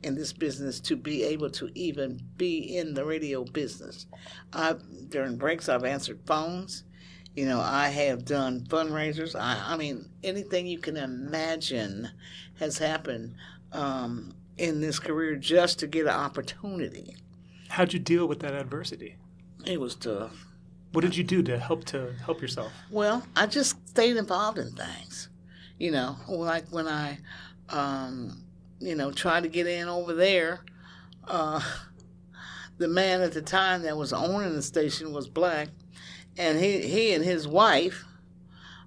in this business to be able to even be in the radio business. During breaks, I've answered phones. I have done fundraisers. I mean, anything you can imagine has happened in this career just to get an opportunity. How'd you deal with that adversity? It was tough. What did you do to help yourself? Well, I just stayed involved in things. Like when I, tried to get in over there, the man at the time that was owning the station was black, and he and his wife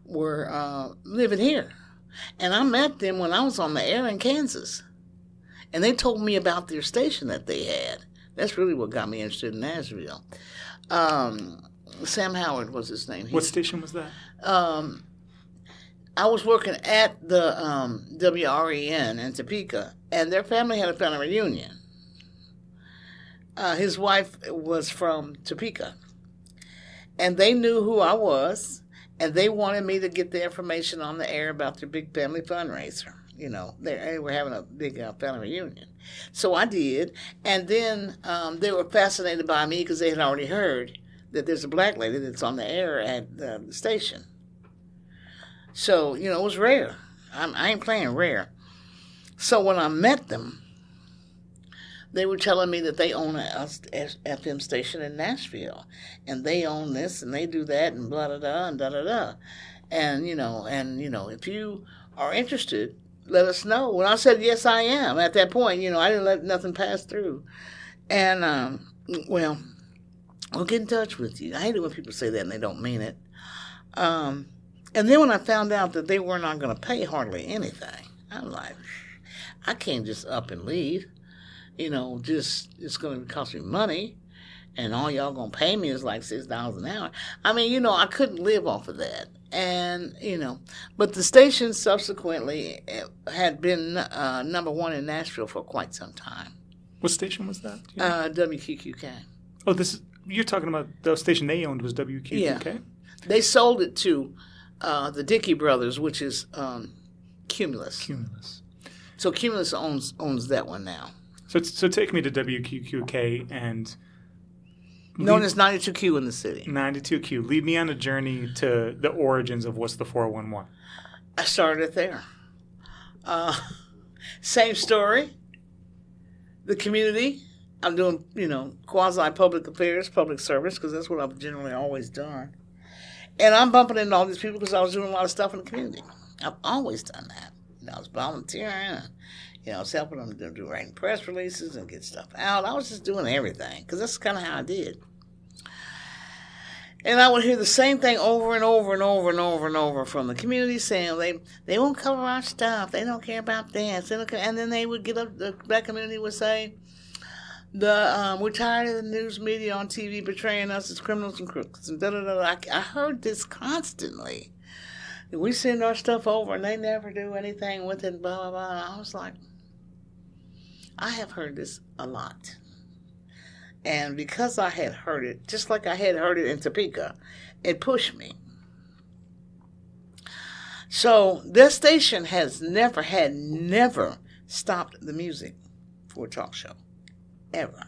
were living here. And I met them when I was on the air in Kansas. And they told me about their station that they had. That's really what got me interested in Nashville. Sam Howard was his name. What station was that? I was working at the WREN in Topeka, and their family had a family reunion. His wife was from Topeka, and they knew who I was, and they wanted me to get the information on the air about their big family fundraiser. They were having a big family reunion. So I did, and then they were fascinated by me because they had already heard that there's a black lady that's on the air at the station. So, it was rare. I ain't playing rare. So when I met them, they were telling me that they own a FM station in Nashville, and they own this, and they do that, and blah, da, da, and da, da, da. And, if you are interested, let us know. When I said, yes, I am, at that point, I didn't let nothing pass through. And, we'll get in touch with you. I hate it when people say that and they don't mean it. And then when I found out that they were not going to pay hardly anything, I'm like, I can't just up and leave. It's going to cost me money, and all y'all going to pay me is like $6 an hour. I mean, I couldn't live off of that. And, but the station subsequently had been number one in Nashville for quite some time. What station was that? WQQK. Oh, you're talking about the station they owned was WQQK? Yeah. They sold it to the Dickey Brothers, which is Cumulus. So Cumulus owns that one now. So take me to WQQK and... Known as 92Q in the city. 92Q. Lead me on a journey to the origins of what's the 411. I started there. Same story. The community. I'm doing, quasi-public affairs, public service, because that's what I've generally always done. And I'm bumping into all these people because I was doing a lot of stuff in the community. I've always done that. I was volunteering, and, I was helping them to do writing press releases and get stuff out. I was just doing everything because that's kind of how I did. And I would hear the same thing over and over and over and over and over from the community saying they won't cover our stuff. They don't care about this. And then they would get up, the black community would say, we're tired of the news media on TV portraying us as criminals and crooks. And da-da-da. I heard this constantly. We send our stuff over and they never do anything with it, blah, blah, blah. And I was like, I have heard this a lot. And because I had heard it, just like I had heard it in Topeka, it pushed me. So this station has never stopped the music for a talk show. Ever.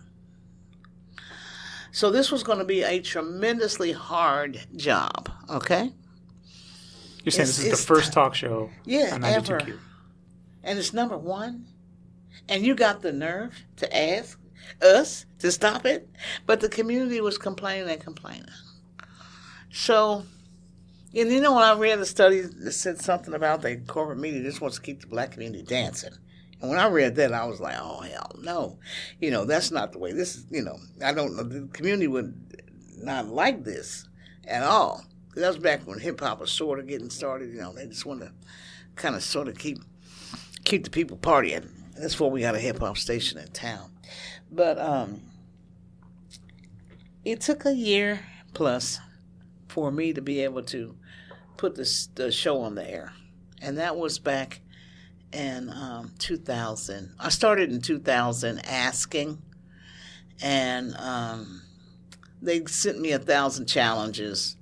So this was going to be a tremendously hard job, okay? You're saying this is the first talk show on 92Q. Ever. And it's number one. And you got the nerve to ask us to stop it? But the community was complaining and complaining. So, and you know, when I read the study that said something about the corporate media just wants to keep the black community dancing. And when I read that, I was like, oh, hell no. You know, that's not the way. This is, you know, I don't know. The community would not like this at all. That was back when hip-hop was sort of getting started. You know, they just wanted to kind of sort of keep the people partying. That's why we got a hip-hop station in town. But it took a year plus for me to be able to put the show on the air. And that was back in 2000. I started in 2000 asking, and they sent me 1,000 challenges.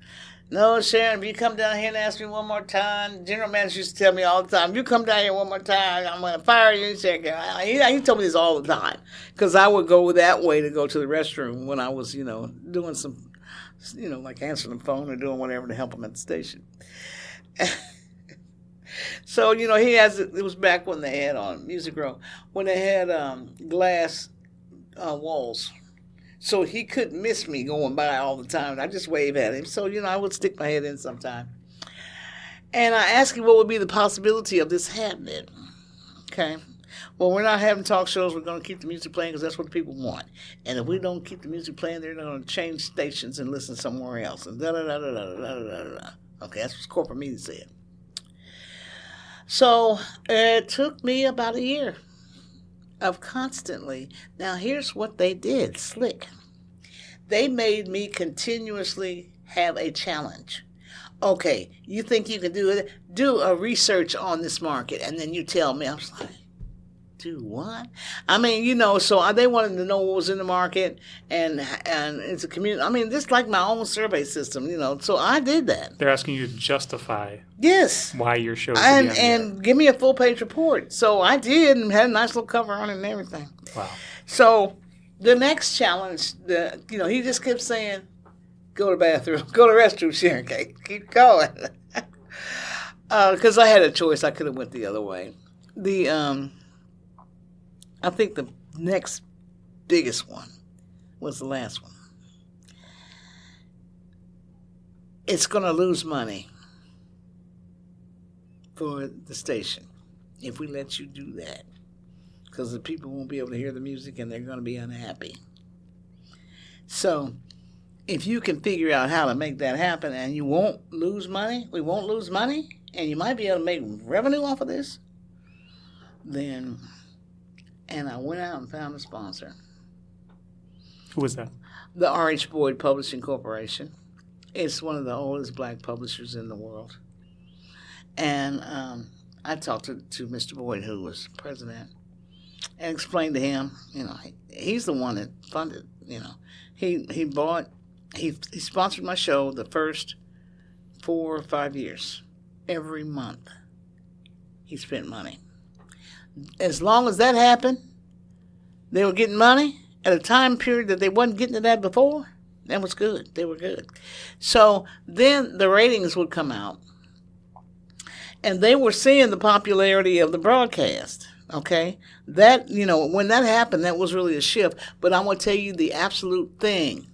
No, Sharon, if you come down here and ask me one more time, general manager used to tell me all the time, if you come down here one more time, I'm going to fire you. He told me this all the time, because I would go that way to go to the restroom when I was, you know, doing some, you know, like answering the phone or doing whatever to help him at the station. So, you know, it was back when they had on Music Row, when they had glass walls. So he couldn't miss me going by all the time. I just wave at him. So, you know, I would stick my head in sometime. And I asked him what would be the possibility of this happening. Okay. Well, we're not having talk shows. We're going to keep the music playing because that's what the people want. And if we don't keep the music playing, they're going to change stations and listen somewhere else. And da-da-da-da-da-da-da-da. Okay, that's what corporate media said. So it took me about a year of constantly. Now, here's what they did, slick. They made me continuously have a challenge. Okay, you think you can do it? Do a research on this market, and then you tell me. I was like, do what? I mean, you know, so they wanted to know what was in the market, and it's a community. I mean, just like my own survey system, you know. So I did that. They're asking you to justify why your show and give me a full page report. So I did, and had a nice little cover on it and everything. Wow. So the next challenge, you know, he just kept saying, "Go to the bathroom, go to the restroom, Sharon Kay, keep going." Because I had a choice, I could have went the other way. I think the next biggest one was the last one. It's going to lose money for the station if we let you do that, because the people won't be able to hear the music and they're going to be unhappy. So if you can figure out how to make that happen and you won't lose money, we won't lose money, and you might be able to make revenue off of this, then... And I went out and found a sponsor. Who was that? The R.H. Boyd Publishing Corporation. It's one of the oldest black publishers in the world. And I talked to Mr. Boyd, who was president, and explained to him, you know, he's the one that funded, you know. He sponsored my show the first 4 or 5 years. Every month he spent money. As long as that happened, they were getting money at a time period that they wasn't getting to that before. That was good. They were good. So then the ratings would come out, and they were seeing the popularity of the broadcast. Okay, that, you know, when that happened, that was really a shift. But I'm going to tell you the absolute thing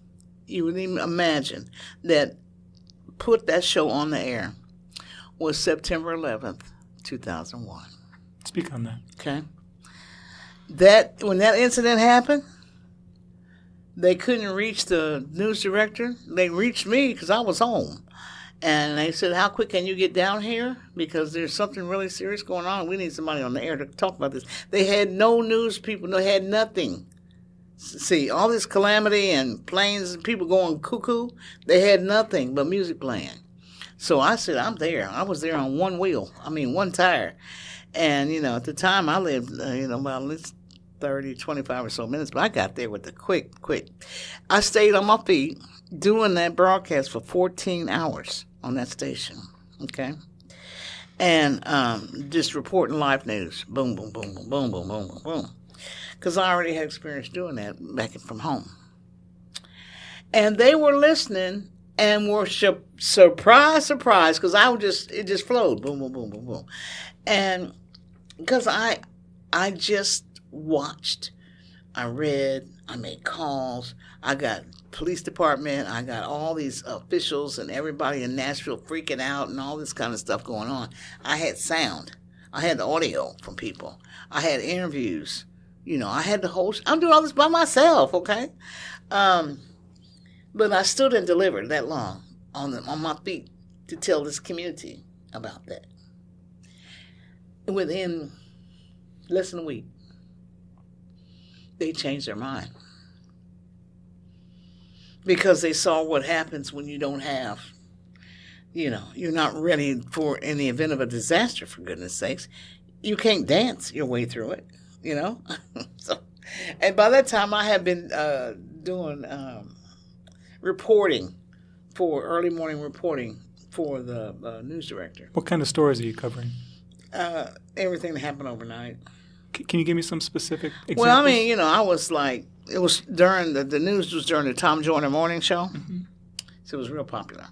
you wouldn't even imagine that put that show on the air was September 11th, 2001. Speak on that. Okay. When that incident happened, they couldn't reach the news director. They reached me because I was home. And they said, how quick can you get down here? Because there's something really serious going on. We need somebody on the air to talk about this. They had no news people. They had nothing. See, all this calamity and planes and people going cuckoo, they had nothing but music playing. So I said, I'm there. I was there on one tire. And, you know, at the time I lived, you know, about at least 30, 25 or so minutes, but I got there with the quick. I stayed on my feet doing that broadcast for 14 hours on that station, okay? And just reporting live news. Boom, boom, boom, boom, boom, boom, boom, boom, boom. Because I already had experience doing that back from home. And they were listening and were surprised, because it just flowed. Boom, boom, boom, boom, boom. And because I just watched, I read, I made calls, I got police department, I got all these officials and everybody in Nashville freaking out and all this kind of stuff going on. I had sound. I had audio from people. I had interviews. I had the whole, I'm doing all this by myself, okay? But I still didn't deliver that long on my feet to tell this community about that. Within less than a week, they changed their mind. Because they saw what happens when you don't have, you're not ready for in the event of a disaster, for goodness sakes. You can't dance your way through it, So, and by that time, I had been doing reporting early morning reporting for the news director. What kind of stories are you covering? Everything that happened overnight. Can you give me some specific examples? Well, I mean, I was like, it was during the news was during the Tom Joyner morning show. Mm-hmm. So it was real popular.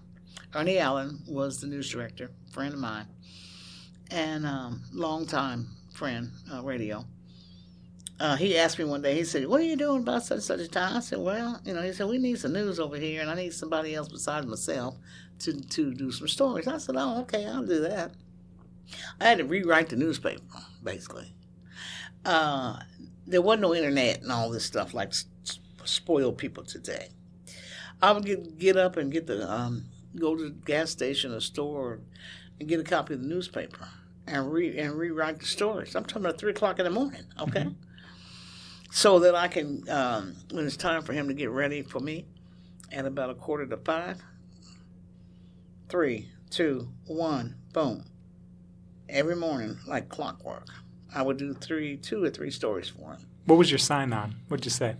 Ernie Allen was the news director, friend of mine, and longtime friend, radio. He asked me one day, he said, "What are you doing about such and such a time?" I said, "Well, he said, we need some news over here, and I need somebody else besides myself to do some stories." I said, "Oh, okay, I'll do that." I had to rewrite the newspaper, basically. There wasn't no internet and all this stuff like spoiled people today. I would get up and get the go to the gas station or store and get a copy of the newspaper and rewrite the stories. I'm talking about 3 o'clock in the morning, okay? Mm-hmm. So that I can, when it's time for him to get ready for me, at about 4:45, 3, 2, 1, boom. Every morning, like clockwork, I would do 2 or 3 stories for him. What was your sign-on? What'd you say?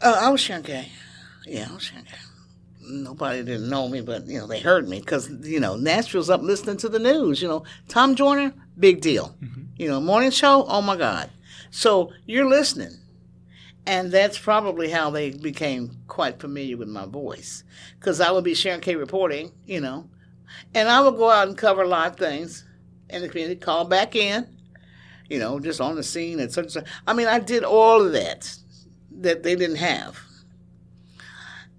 I was Sharon Kay. Yeah, I was Sharon Kay. Nobody didn't know me, but, they heard me because, Nashville's up listening to the news. Tom Joyner, big deal. Mm-hmm. Morning show, oh, my God. So you're listening. And that's probably how they became quite familiar with my voice. Because I would be Sharon Kay reporting, and I would go out and cover live things in the community, call back in, just on the scene at such. I mean, I did all of that they didn't have.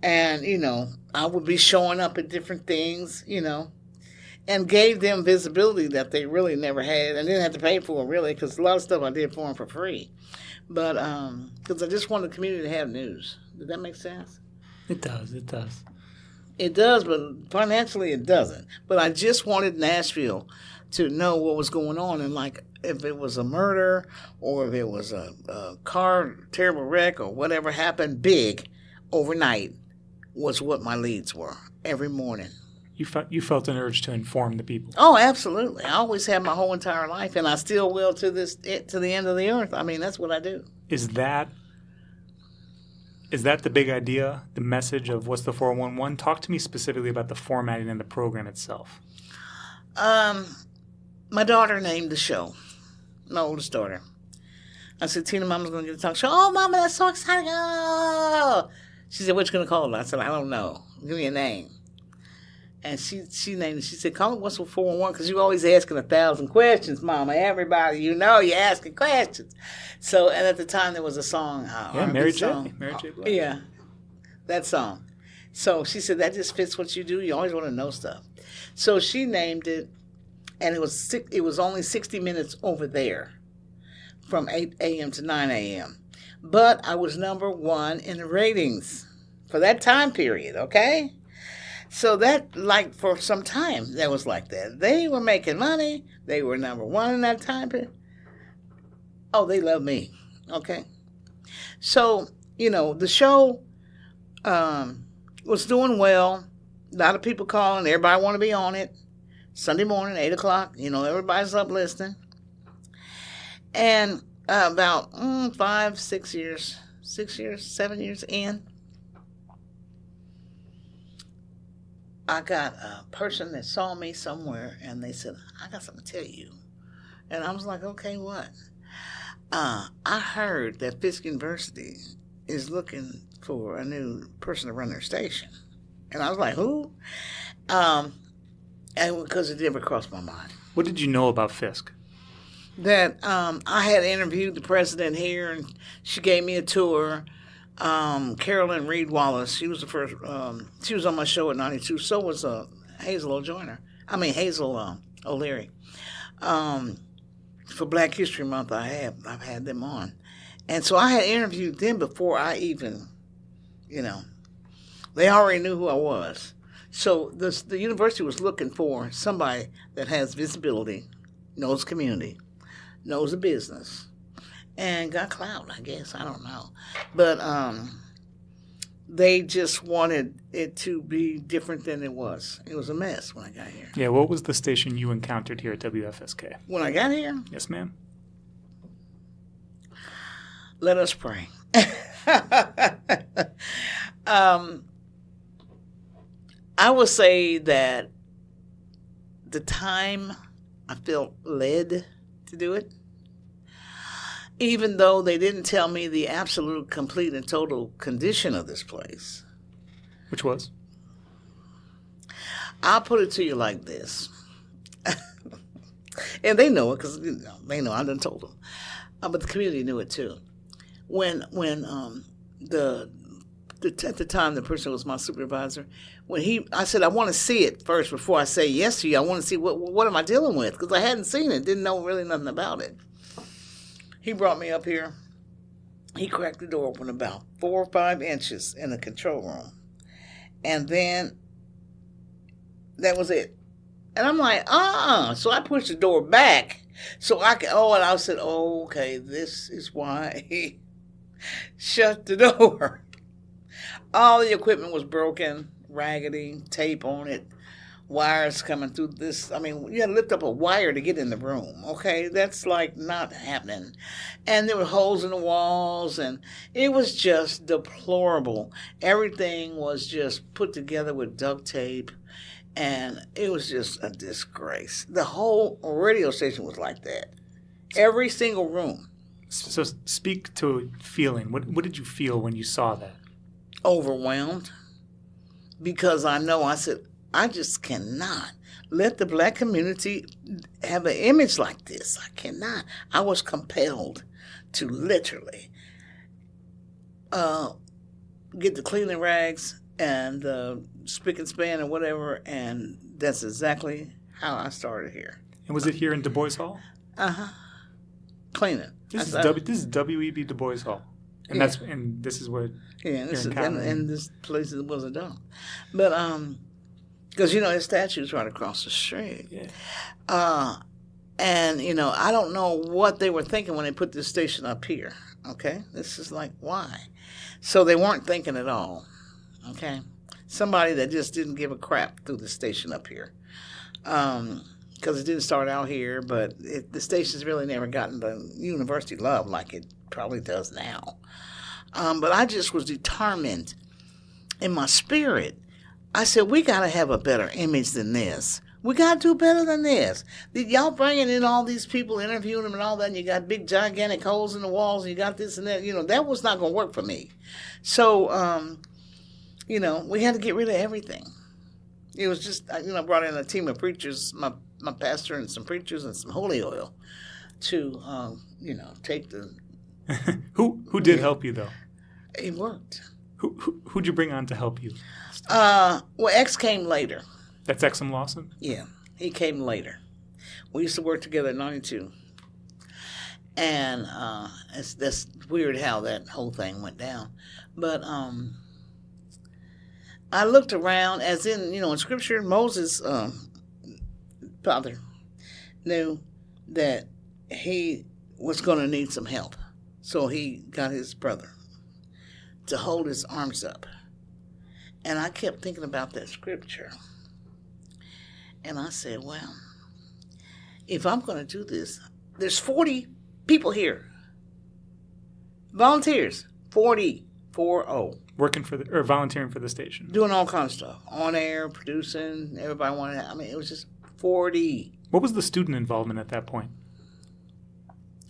And, I would be showing up at different things, and gave them visibility that they really never had and didn't have to pay for, really, because a lot of stuff I did for them for free. But because I just wanted the community to have news. Does that make sense? It does. It does. It does, but financially it doesn't. But I just wanted Nashville to know what was going on. And, like, if it was a murder or if it was a car terrible wreck or whatever happened big overnight was what my leads were every morning. You felt an urge to inform the people. Oh, absolutely. I always have my whole entire life, and I still will to the end of the earth. I mean, that's what I do. Is that the big idea, the message of What's the 411? Talk to me specifically about the formatting and the program itself. My daughter named the show, my oldest daughter. I said, "Tina, Mama's going to get a talk show." "Oh, Mama, that's so exciting." Oh. She said, "What you going to call it?" I said, "I don't know. Give me a name." And she named it. She said, "Call it What's the 411? Because you're always asking 1,000 questions, Mama. Everybody, you're asking questions." So, and at the time there was a song. Mary J. Blige. Yeah, that song. So she said, "That just fits what you do. You always want to know stuff." So she named it, and it was only 60 minutes over there, from 8 a.m. to 9 a.m. But I was number 1 in the ratings for that time period. Okay. So that, like, for some time, that was like that. They were making money. They were number 1 in that time period. Oh, they love me. Okay. So, the show was doing well. A lot of people calling. Everybody want to be on it. Sunday morning, 8 o'clock. Everybody's up listening. And About 5, 6 years, 7 years in, I got a person that saw me somewhere, and they said, I got something to tell you. And I was like, okay, what? I heard that Fisk University is looking for a new person to run their station. And I was like, who? And because it never crossed my mind. What did you know about Fisk? That I had interviewed the president here, and she gave me a tour. Carolyn Reed Wallace, she was the first. She was on my show at 92. So was Hazel O'Leary. For Black History Month, I've had them on, and so I had interviewed them before I even, they already knew who I was. So the university was looking for somebody that has visibility, knows community, knows the business, and got clout, I guess. I don't know. But they just wanted it to be different than it was. It was a mess when I got here. Yeah, what was the station you encountered here at WFSK? When I got here? Yes, ma'am. Let us pray. I would say that the time I felt led to do it, even though they didn't tell me the absolute, complete, and total condition of this place. Which was? I'll put it to you like this. And they know it because they know I done told them. But the community knew it too. When at the time the person was my supervisor, I said, I want to see it first before I say yes to you. I want to see what am I dealing with, because I hadn't seen it, didn't know really nothing about it. He brought me up here. He cracked the door open about 4 or 5 inches in the control room. And then that was it. And I'm like, So I pushed the door back so I could, and I said, okay, this is why he shut the door. All the equipment was broken, raggedy, tape on it, wires coming through this. I mean, you had to lift up a wire to get in the room, okay? That's like not happening. And there were holes in the walls, and it was just deplorable. Everything was just put together with duct tape, and it was just a disgrace. The whole radio station was like that. Every single room. So speak to feeling. What did you feel when you saw that? Overwhelmed. Because I said, I just cannot let the black community have an image like this. I cannot. I was compelled to literally get the cleaning rags and the spick and span and whatever, and that's exactly how I started here. And was it here in Du Bois Hall? Uh-huh. Cleaning. This is WEB Du Bois Hall. And this is what and this place was a dump. But because his statue's right across the street. Yeah. And I don't know what they were thinking when they put this station up here. Okay, this is like, why? So they weren't thinking at all. Okay, somebody that just didn't give a crap threw the station up here. Because it didn't start out here, but the station's really never gotten the university love like it probably does now. But I just was determined in my spirit. I said, we got to have a better image than this. We got to do better than this. Y'all bringing in all these people, interviewing them and all that, and you got big, gigantic holes in the walls, and you got this and that. That was not going to work for me. So, we had to get rid of everything. It was just, I brought in a team of preachers, my pastor and some preachers and some holy oil to, take the... Who did help you, though? It worked. Who'd you bring on to help you? X came later. That's Exum Lawson? Yeah, he came later. We used to work together at 92. And that's weird how that whole thing went down. But I looked around, as in Scripture, Moses' father knew that he was going to need some help. So he got his brother to hold his arms up. And I kept thinking about that scripture. And I said, well, if I'm going to do this, there's 40 people here Volunteers, 40, 4-0. Working for or volunteering for the station. Doing all kinds of stuff. On air, producing, everybody wanted to, it was just 40. What was the student involvement at that point?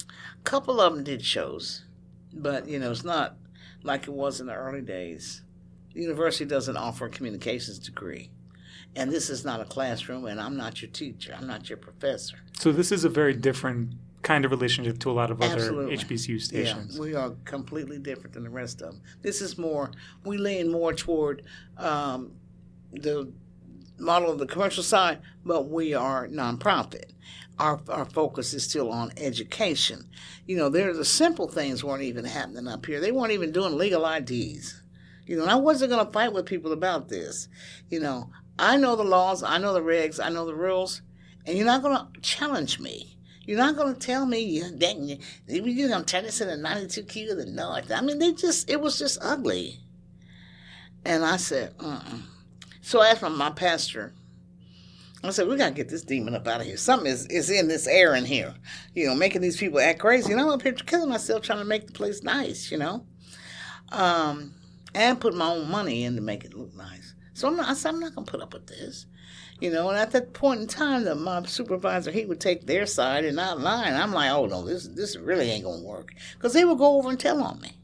A couple of them did shows, but, it's not like it was in the early days. The university doesn't offer a communications degree. And this is not a classroom, and I'm not your teacher. I'm not your professor. So this is a very different kind of relationship to a lot of other Absolutely. HBCU stations. Yeah, we are completely different than the rest of them. This is more, we lean more toward the model of the commercial side, but we are nonprofit. Our focus is still on education. The simple things weren't even happening up here. They weren't even doing legal IDs. And I wasn't going to fight with people about this. I know the laws, I know the regs, I know the rules, and you're not going to challenge me. You're not going to tell me you're going to turn this into 92Q of the North. It was just ugly. And I said, So I asked my pastor, I said, we got to get this demon up out of here. Something is in this air in here, making these people act crazy. And I'm up here killing myself trying to make the place nice, and put my own money in to make it look nice. So I said, I'm not going to put up with this. And at that point in time, my supervisor, he would take their side and not mine. I'm like, oh, no, this really ain't going to work. Because they would go over and tell on me.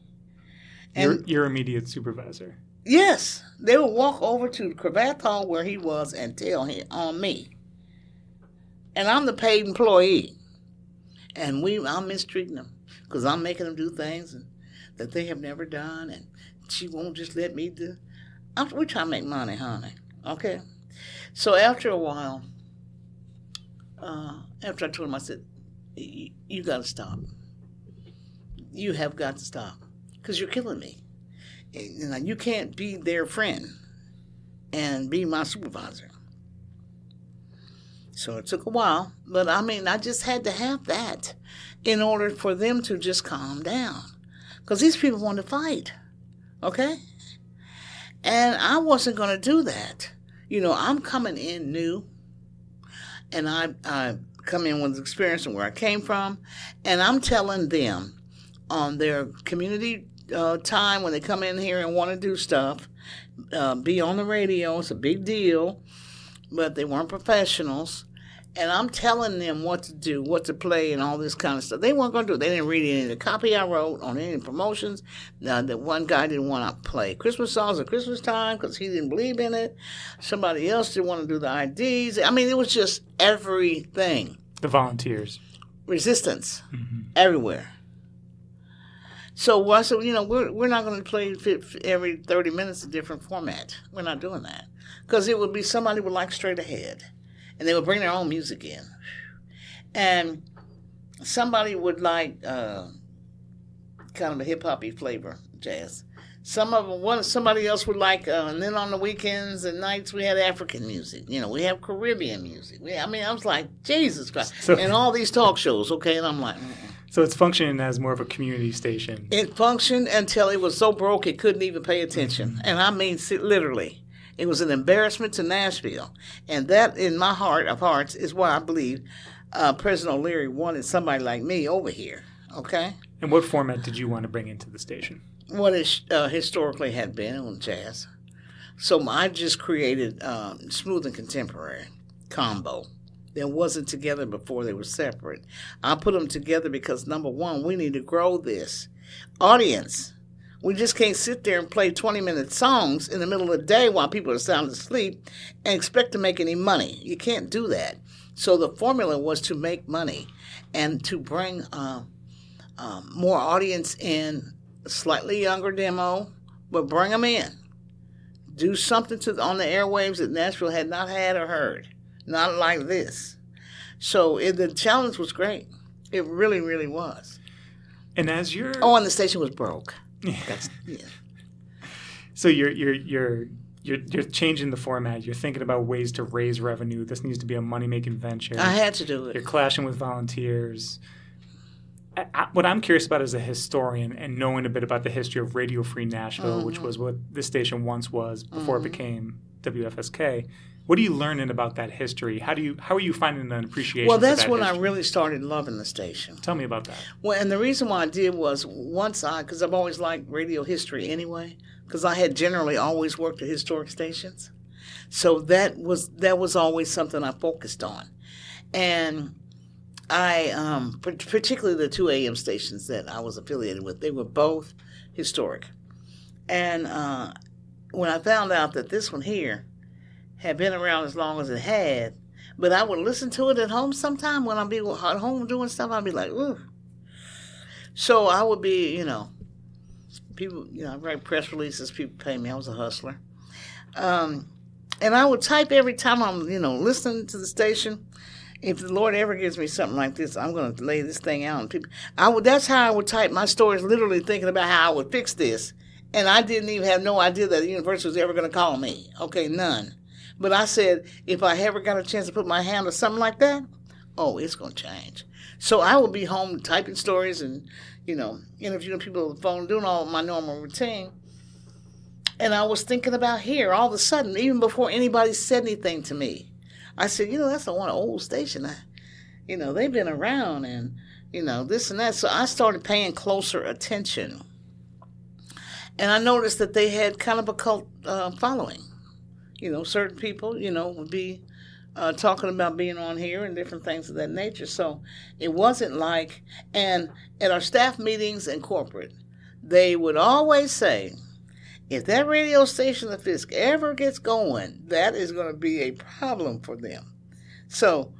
And your immediate supervisor? Yes. They would walk over to the Cravath Hall where he was and tell him on me. And I'm the paid employee. And I'm mistreating them because I'm making them do things that they have never done. And she won't just let me do. We're trying to make money, honey. Okay? So after a while, after I told him, I said, you got to stop. You have got to stop because you're killing me. You can't be their friend and be my supervisor. So it took a while, but I just had to have that in order for them to just calm down because these people want to fight. Okay? And I wasn't going to do that. I'm coming in new, and I come in with experience and where I came from, and I'm telling them on their community time when they come in here and want to do stuff, be on the radio, it's a big deal, but they weren't professionals. And I'm telling them what to do, what to play, and all this kind of stuff. They weren't going to do it. They didn't read any of the copy I wrote on any promotions. The one guy didn't want to play Christmas songs at Christmas time because he didn't believe in it. Somebody else didn't want to do the IDs. It was just everything. The volunteers. Resistance. Everywhere. So I said, we're not going to play every 30 minutes a different format. We're not doing that. Because it would be somebody would like Straight Ahead. And they would bring their own music in. And somebody would like kind of a hip-hop-y flavor, jazz. Somebody else would like, and then on the weekends and nights we had African music. We have Caribbean music. I was like, Jesus Christ. And all these talk shows, okay? And I'm like, So it's functioning as more of a community station. It functioned until it was so broke it couldn't even pay attention. And literally. It was an embarrassment to Nashville. And that, in my heart of hearts, is why I believe President O'Leary wanted somebody like me over here. Okay? And what format did you want to bring into the station? What it historically had been on jazz. So I just created Smooth and Contemporary combo. That wasn't together before they were separate. I put them together because, number one, we need to grow this audience. We just can't sit there and play 20-minute songs in the middle of the day while people are sound asleep and expect to make any money. You can't do that. So the formula was to make money and to bring more audience in, a slightly younger demo, but bring them in. Do something on the airwaves that Nashville had not had or heard. Not like this. So the challenge was great. It really, really was. And as you're... Oh, and the station was broke. Yeah. So you're changing the format. You're thinking about ways to raise revenue. This needs to be a money-making venture. I had to do it. You're clashing with volunteers. What I'm curious about as a historian and knowing a bit about the history of Radio Free Nashville, which was what this station once was before it became WFSK. What are you learning about that history? How are you finding an appreciation Well, for that's that when history? I really started loving the station. Tell me about that. Well, and the reason why I did was because I've always liked radio history anyway, because I had generally always worked at historic stations. So that was always something I focused on. And I, particularly the 2 a.m. stations that I was affiliated with, they were both historic. And when I found out that this one here had been around as long as it had, but I would listen to it at home sometime when I'd be at home doing stuff, I'd be like, ooh. So I would be, people, I write press releases, people pay me, I was a hustler. And I would type every time I'm, listening to the station. If the Lord ever gives me something like this, I'm going to lay this thing out. And people, that's how I would type my stories, literally thinking about how I would fix this. And I didn't even have no idea that the university was ever going to call me. Okay, none. But I said, if I ever got a chance to put my hand on something like that, oh, it's going to change. So I would be home typing stories and, interviewing people on the phone, doing all my normal routine. And I was thinking about here all of a sudden, even before anybody said anything to me. I said, that's the one old station. They've been around and, this and that. So I started paying closer attention. And I noticed that they had kind of a cult following. Certain people, would be talking about being on here and different things of that nature. So it wasn't like, and at our staff meetings and corporate, they would always say, if that radio station of Fisk ever gets going, that is going to be a problem for them. So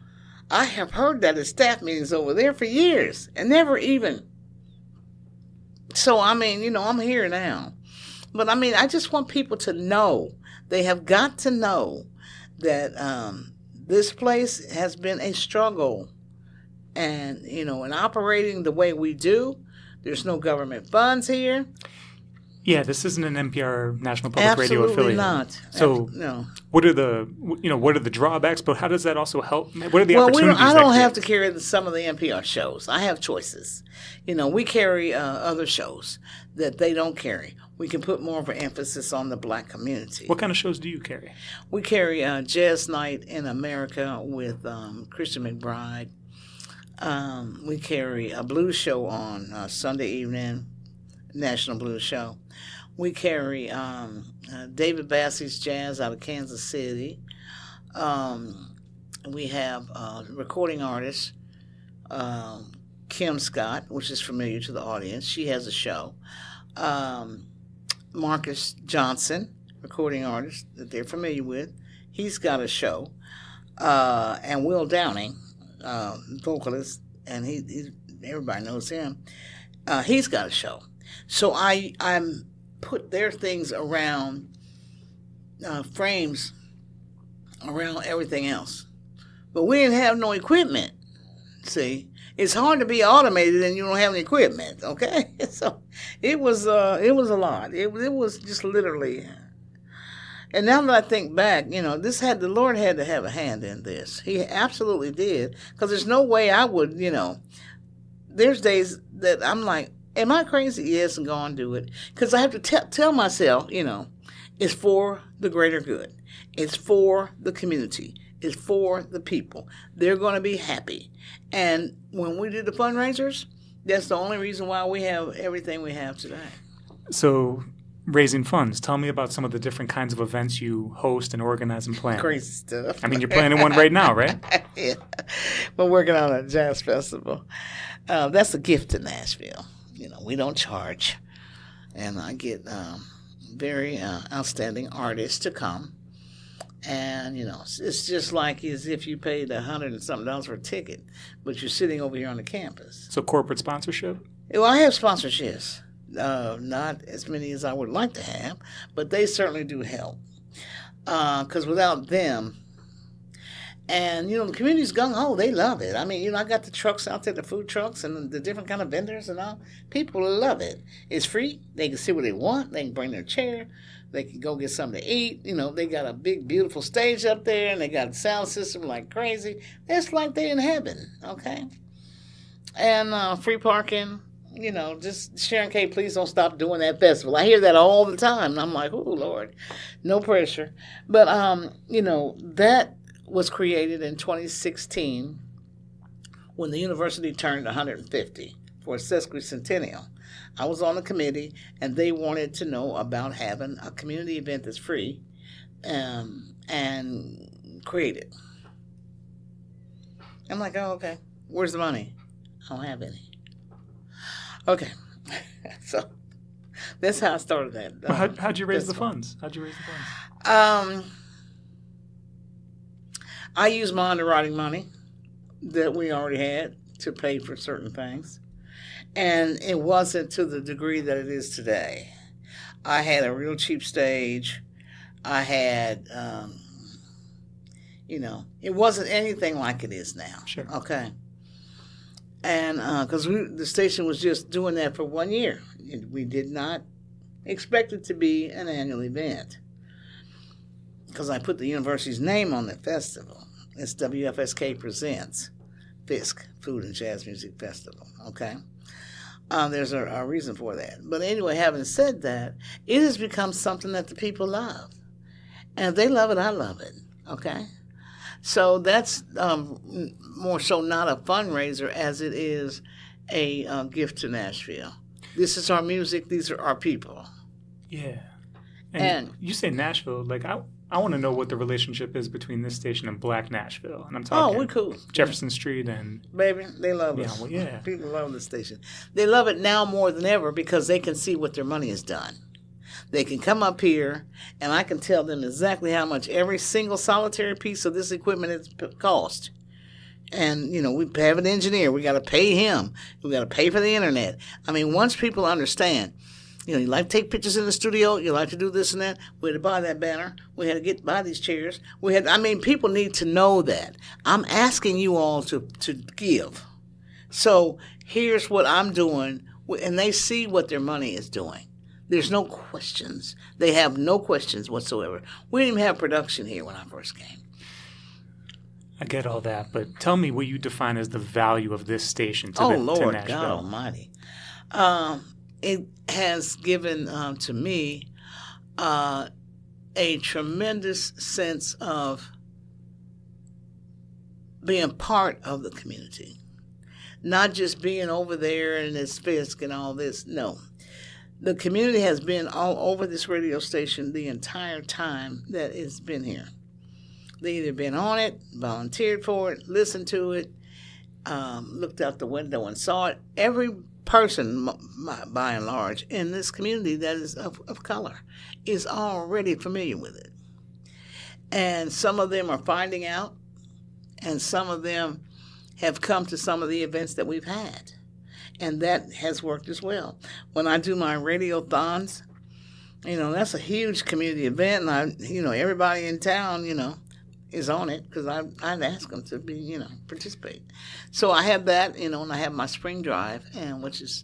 I have heard that at staff meetings over there for years and never even. So, I'm here now. But, I just want people to know, they have got to know that this place has been a struggle. And, in operating the way we do, there's no government funds here. Yeah, this isn't an NPR National Public Radio affiliate. Absolutely not. So, no. What are the drawbacks? But how does that also help? What are the opportunities? I don't have to carry some of the NPR shows. I have choices. We carry other shows that they don't carry. We can put more of an emphasis on the black community. What kind of shows do you carry? We carry Jazz Night in America with Christian McBride. We carry a blues show on Sunday evening, National Blues Show. We carry David Bassey's Jazz out of Kansas City. We have recording artist Kim Scott, which is familiar to the audience. She has a show. Marcus Johnson, recording artist that they're familiar with. He's got a show. And Will Downing, vocalist, and he everybody knows him. He's got a show. So I'm put their things around frames around everything else. But we didn't have no equipment. See, it's hard to be automated and you don't have any equipment. Okay, so it was a lot. It was just literally. And now that I think back, the Lord had to have a hand in this. He absolutely did, because there's no way I would. There's days that I'm like, am I crazy? Yes, and go and do it. Because I have to tell myself, it's for the greater good. It's for the community. It's for the people. They're going to be happy. And when we do the fundraisers, that's the only reason why we have everything we have today. So, raising funds. Tell me about some of the different kinds of events you host and organize and plan. Crazy stuff. You're planning one right now, right? Yeah. We're working on a jazz festival. That's a gift to Nashville. We don't charge. And I get very outstanding artists to come. And, it's just like as if you paid $100 and something for a ticket, but you're sitting over here on the campus. So corporate sponsorship? Well, I have sponsorships. Not as many as I would like to have, but they certainly do help. Because without them, and, the community's gung-ho, they love it. I got the trucks out there, the food trucks and the different kind of vendors and all. People love it. It's free. They can sit where they want. They can bring their chair. They can go get something to eat. They got a big, beautiful stage up there, and they got a sound system like crazy. It's like they're in heaven, okay? And free parking. just Sharon Kay, please don't stop doing that festival. I hear that all the time. And I'm like, oh, Lord, no pressure. But, that was created in 2016 when the university turned 150 for a sesquicentennial. I was on the committee, and they wanted to know about having a community event that's free and created. I'm like, oh, okay. Where's the money? I don't have any. Okay. So that's how I started that. Well, how'd you raise the funds? I used my underwriting money that we already had to pay for certain things. And it wasn't to the degree that it is today. I had a real cheap stage. I had, it wasn't anything like it is now. Sure. Okay. And because the station was just doing that for 1 year. We did not expect it to be an annual event. Because I put the university's name on the festival. It's WFSK Presents Fisk Food and Jazz Music Festival. Okay. There's a reason for that. But anyway, having said that, it has become something that the people love. And if they love it, I love it. Okay? So that's more so not a fundraiser as it is a gift to Nashville. This is our music. These are our people. Yeah. And you say Nashville, like I want to know what the relationship is between this station and Black Nashville. And I'm talking we're cool. Jefferson Street and... Baby, they love us. Well, yeah. People love the station. They love it now more than ever because they can see what their money has done. They can come up here, and I can tell them exactly how much every single solitary piece of this equipment has cost. And, we have an engineer. We got to pay him. We got to pay for the internet. I mean, once people understand, you like to take pictures in the studio. You like to do this and that. We had to buy that banner. We had to buy these chairs. People need to know that. I'm asking you all to give. So here's what I'm doing, and they see what their money is doing. There's no questions. They have no questions whatsoever. We didn't even have production here when I first came. I get all that, but tell me what you define as the value of this station to Lord, Nashville. God Almighty. It has given to me a tremendous sense of being part of the community. Not just being over there and it's Fisk and all this. No. The community has been all over this radio station the entire time that it's been here. They either been on it, volunteered for it, listened to it, looked out the window and saw it. Every person, by and large, in this community that is of color is already familiar with it. And some of them are finding out, and some of them have come to some of the events that we've had. And that has worked as well. When I do my radiothons, that's a huge community event, and everybody in town, is on it because I'd ask them to be, participate. So I have that, and I have my spring drive, which is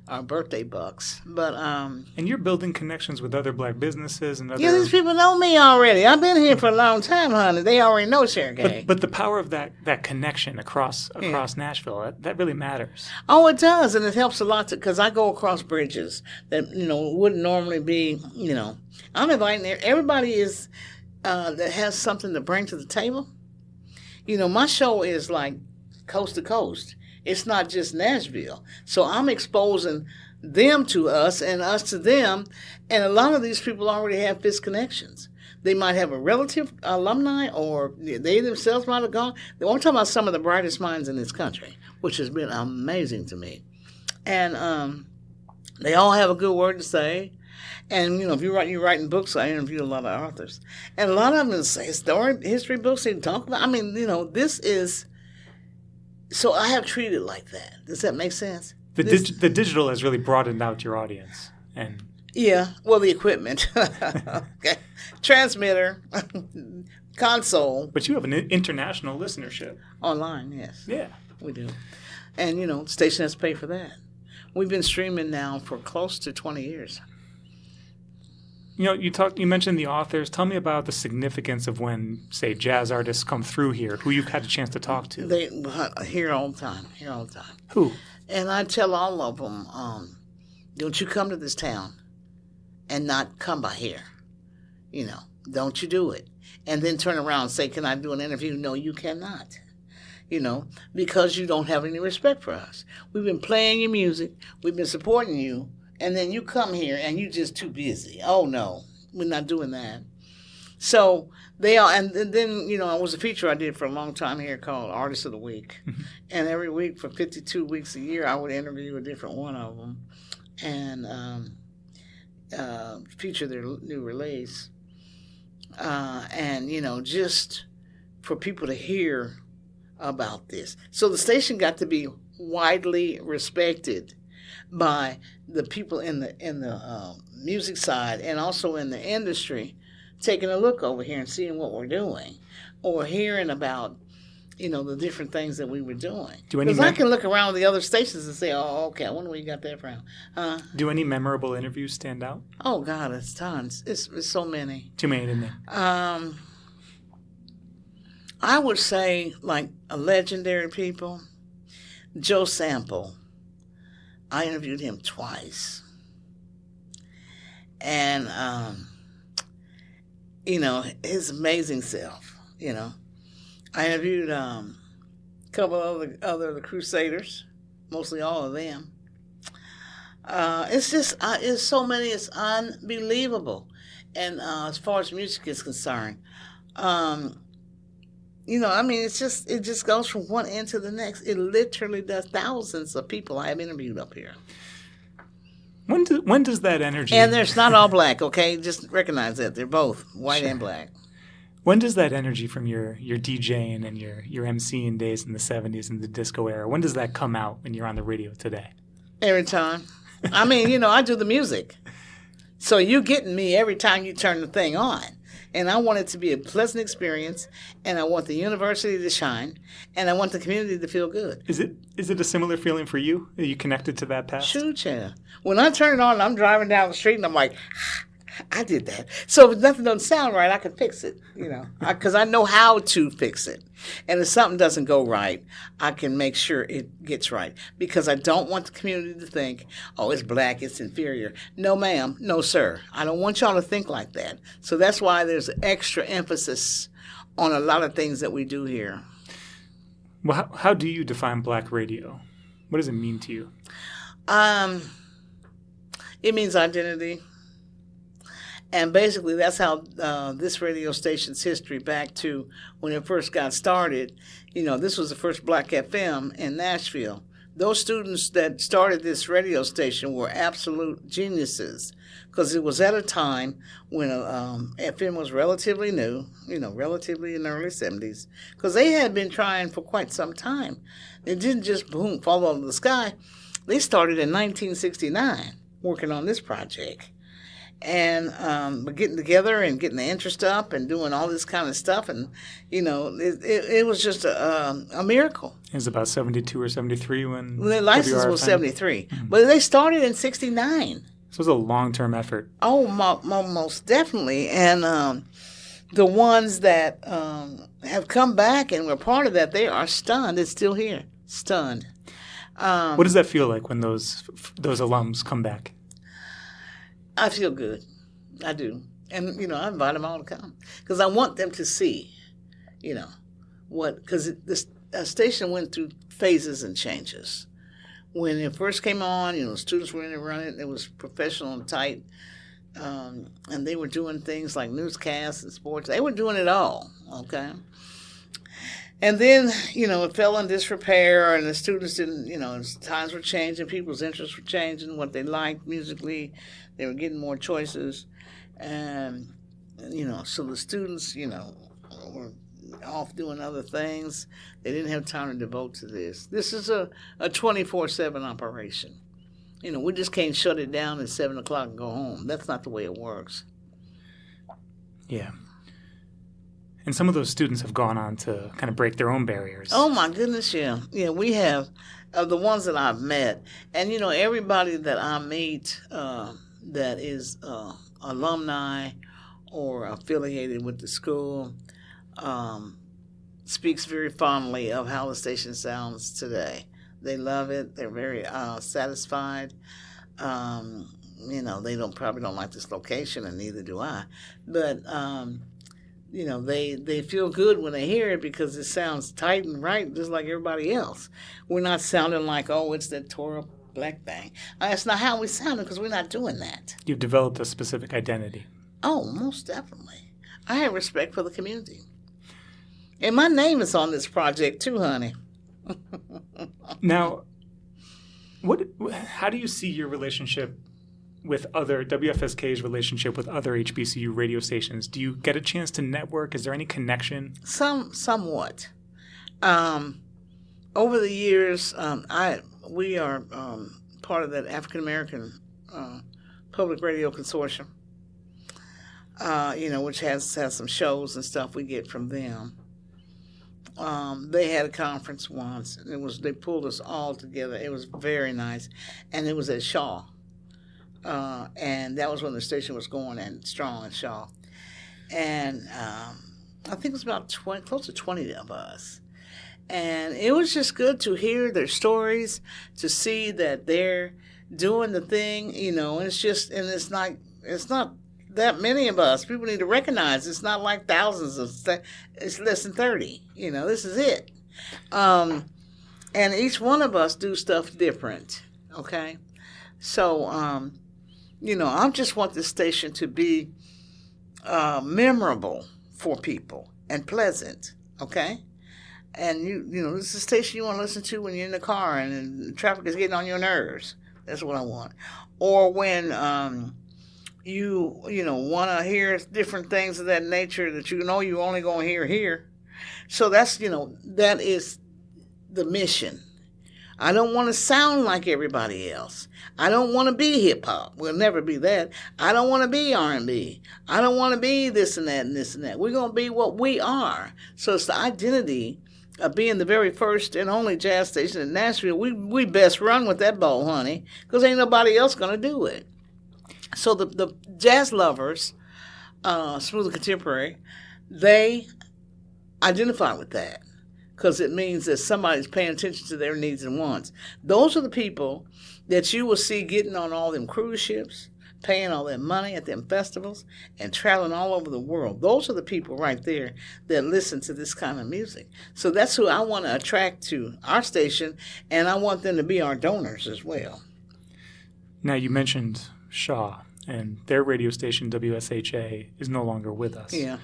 our birthday bucks. But and you're building connections with other Black businesses and other... Yeah, these people know me already. I've been here for a long time, honey. They already know Sharon Kay. But the power of that connection across Nashville, that really matters. Oh, it does, and it helps a lot because I go across bridges that wouldn't normally be. I'm inviting everybody is that has something to bring to the table. My show is like coast to coast. It's not just Nashville. So I'm exposing them to us and us to them. And a lot of these people already have Fisk connections. They might have a relative alumni or they themselves might have gone. I'm talking about some of the brightest minds in this country, which has been amazing to me. And they all have a good word to say. And, if you're writing books, I interview a lot of authors. And a lot of them say history books they talk about. This is... So I have treated it like that. Does that make sense? The digital has really broadened out your audience. And yeah, well, the equipment. Okay. Transmitter, console. But you have an international listenership. Online, yes. Yeah. We do. And, the station has to pay for that. We've been streaming now for close to 20 years. You mentioned the authors. Tell me about the significance of when, say, jazz artists come through here, who you've had a chance to talk to. They here all the time. Who? And I tell all of them, don't you come to this town and not come by here. Don't you do it. And then turn around and say, can I do an interview? No, you cannot. Because you don't have any respect for us. We've been playing your music. We've been supporting you. And then you come here and you're just too busy. Oh, no, we're not doing that. So they are, and then, it was a feature I did for a long time here called Artist of the Week. Mm-hmm. And every week for 52 weeks a year, I would interview a different one of them and feature their new release. And, just for people to hear about this. So the station got to be widely respected by the people in the music side and also in the industry, taking a look over here and seeing what we're doing or hearing about, the different things that we were doing. Because I can look around the other stations and say, oh, okay, I wonder where you got that from. Do any memorable interviews stand out? Oh, God, it's tons. It's so many. Too many, didn't they? I would say, like, a legendary people, Joe Sample. I interviewed him twice. And, his amazing self, I interviewed a couple of the Crusaders, mostly all of them. It's just, it's so many, it's unbelievable. And as far as music is concerned, it just goes from one end to the next. It literally does. Thousands of people I have interviewed up here. When does that energy... And it's not all black, okay? Just recognize that. They're both white and black. When does that energy from your DJing and your MCing days in the 70s and the disco era, when does that come out when you're on the radio today? Every time. I do the music. So you're getting me every time you turn the thing on. And I want it to be a pleasant experience, and I want the university to shine, and I want the community to feel good. Is it a similar feeling for you? Are you connected to that past? Shoot, yeah. When I turn it on, I'm driving down the street, and I'm like, I did that. So if nothing doesn't sound right, I can fix it, because I know how to fix it. And if something doesn't go right, I can make sure it gets right, because I don't want the community to think, oh, it's black, it's inferior. No, ma'am. No, sir. I don't want y'all to think like that. So that's why there's extra emphasis on a lot of things that we do here. Well, how do you define black radio? What does it mean to you? It means identity. And basically, that's how this radio station's history back to when it first got started. This was the first black FM in Nashville. Those students that started this radio station were absolute geniuses because it was at a time when FM was relatively new, relatively in the early 70s, because they had been trying for quite some time. It didn't just, boom, fall out of the sky. They started in 1969 working on this project. And getting together and getting the interest up and doing all this kind of stuff. And, it was just a miracle. It was about 72 or 73 when the license was 73. Mm-hmm. But they started in 69. So it was a long-term effort. Oh, most definitely. And the ones that have come back and were part of that, they are stunned. It's still here. Stunned. What does that feel like when those alums come back? I feel good. I do. And, I invite them all to come. Because I want them to see, because the station went through phases and changes. When it first came on, students were in it running. It was professional and tight. And they were doing things like newscasts and sports. They were doing it all, okay? And then, it fell in disrepair, and the students didn't, as times were changing, people's interests were changing, what they liked musically. They were getting more choices. And, so the students, were off doing other things. They didn't have time to devote to this. This is a 24/7 operation. We just can't shut it down at 7 o'clock and go home. That's not the way it works. Yeah. And some of those students have gone on to kind of break their own barriers. Oh, my goodness, yeah. Yeah, we have the ones that I've met. And, everybody that I meet that is alumni or affiliated with the school speaks very fondly of how the station sounds today. They love it. They're very satisfied. They probably don't like this location, and neither do I. But they feel good when they hear it because it sounds tight and right, just like everybody else. We're not sounding like, oh, it's that tore up black thing. That's not how we sound because we're not doing that. You've developed a specific identity. Oh, most definitely. I have respect for the community. And my name is on this project too, honey. Now, how do you see your relationship with other WFSK's relationship with other HBCU radio stations? Do you get a chance to network? Is there any connection? Somewhat. Over the years, we are part of that African American Public Radio Consortium. Which has some shows and stuff we get from them. They had a conference once, and they pulled us all together. It was very nice, and it was at Shaw, and that was when the station was going and strong at Shaw, and I think it was about close to 20 of us, and it was just good to hear their stories, to see that they're doing the thing, and it's not that many of us. People need to recognize it's not like thousands it's less than 30. This is it. And each one of us do stuff different, okay? So, I just want this station to be memorable for people and pleasant, okay? And, this is a station you want to listen to when you're in the car and the traffic is getting on your nerves. That's what I want. Or when you want to hear different things of that nature that you only going to hear here. So that's, that is the mission. I don't want to sound like everybody else. I don't want to be hip-hop. We'll never be that. I don't want to be R&B. I don't want to be this and that and this and that. We're going to be what we are. So it's the identity of being the very first and only jazz station in Nashville. We best run with that ball, honey, because ain't nobody else going to do it. So the jazz lovers, smooth and contemporary, they identify with that because it means that somebody's paying attention to their needs and wants. Those are the people that you will see getting on all them cruise ships, paying all that money at them festivals, and traveling all over the world. Those are the people right there that listen to this kind of music. So that's who I want to attract to our station, and I want them to be our donors as well. Now, you mentioned Shaw, and their radio station, WSHA, is no longer with us. Yeah.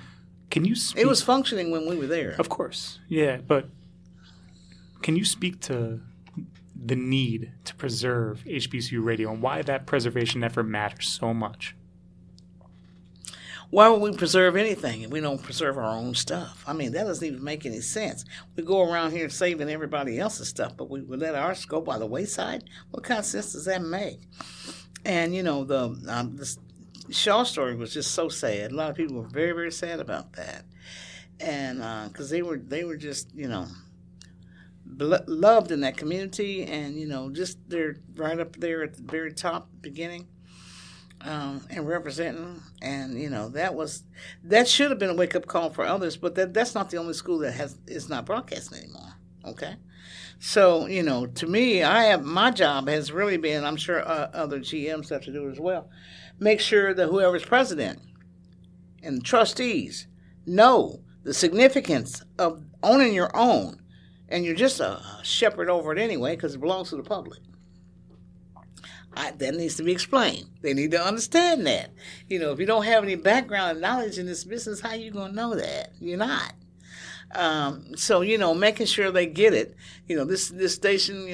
Can you speak? It was functioning when we were there. Of course, yeah, but can you speak to the need to preserve HBCU radio and why that preservation effort matters so much? Why would we preserve anything if we don't preserve our own stuff? I mean, that doesn't even make any sense. We go around here saving everybody else's stuff, but we let ours go by the wayside? What kind of sense does that make? And, the Shaw story was just so sad. A lot of people were very, very sad about that. And because they were just, loved in that community and, just they're right up there at the very top beginning and representing. And, that should have been a wake-up call for others, but that's not the only school that is not broadcasting anymore, okay? So, to me, my job has really been, I'm sure other GMs have to do it as well, make sure that whoever's president and the trustees know the significance of owning your own, and you're just a shepherd over it anyway because it belongs to the public. That needs to be explained. They need to understand that. If you don't have any background and knowledge in this business, how are you going to know that? You're not. So, making sure they get it. This station,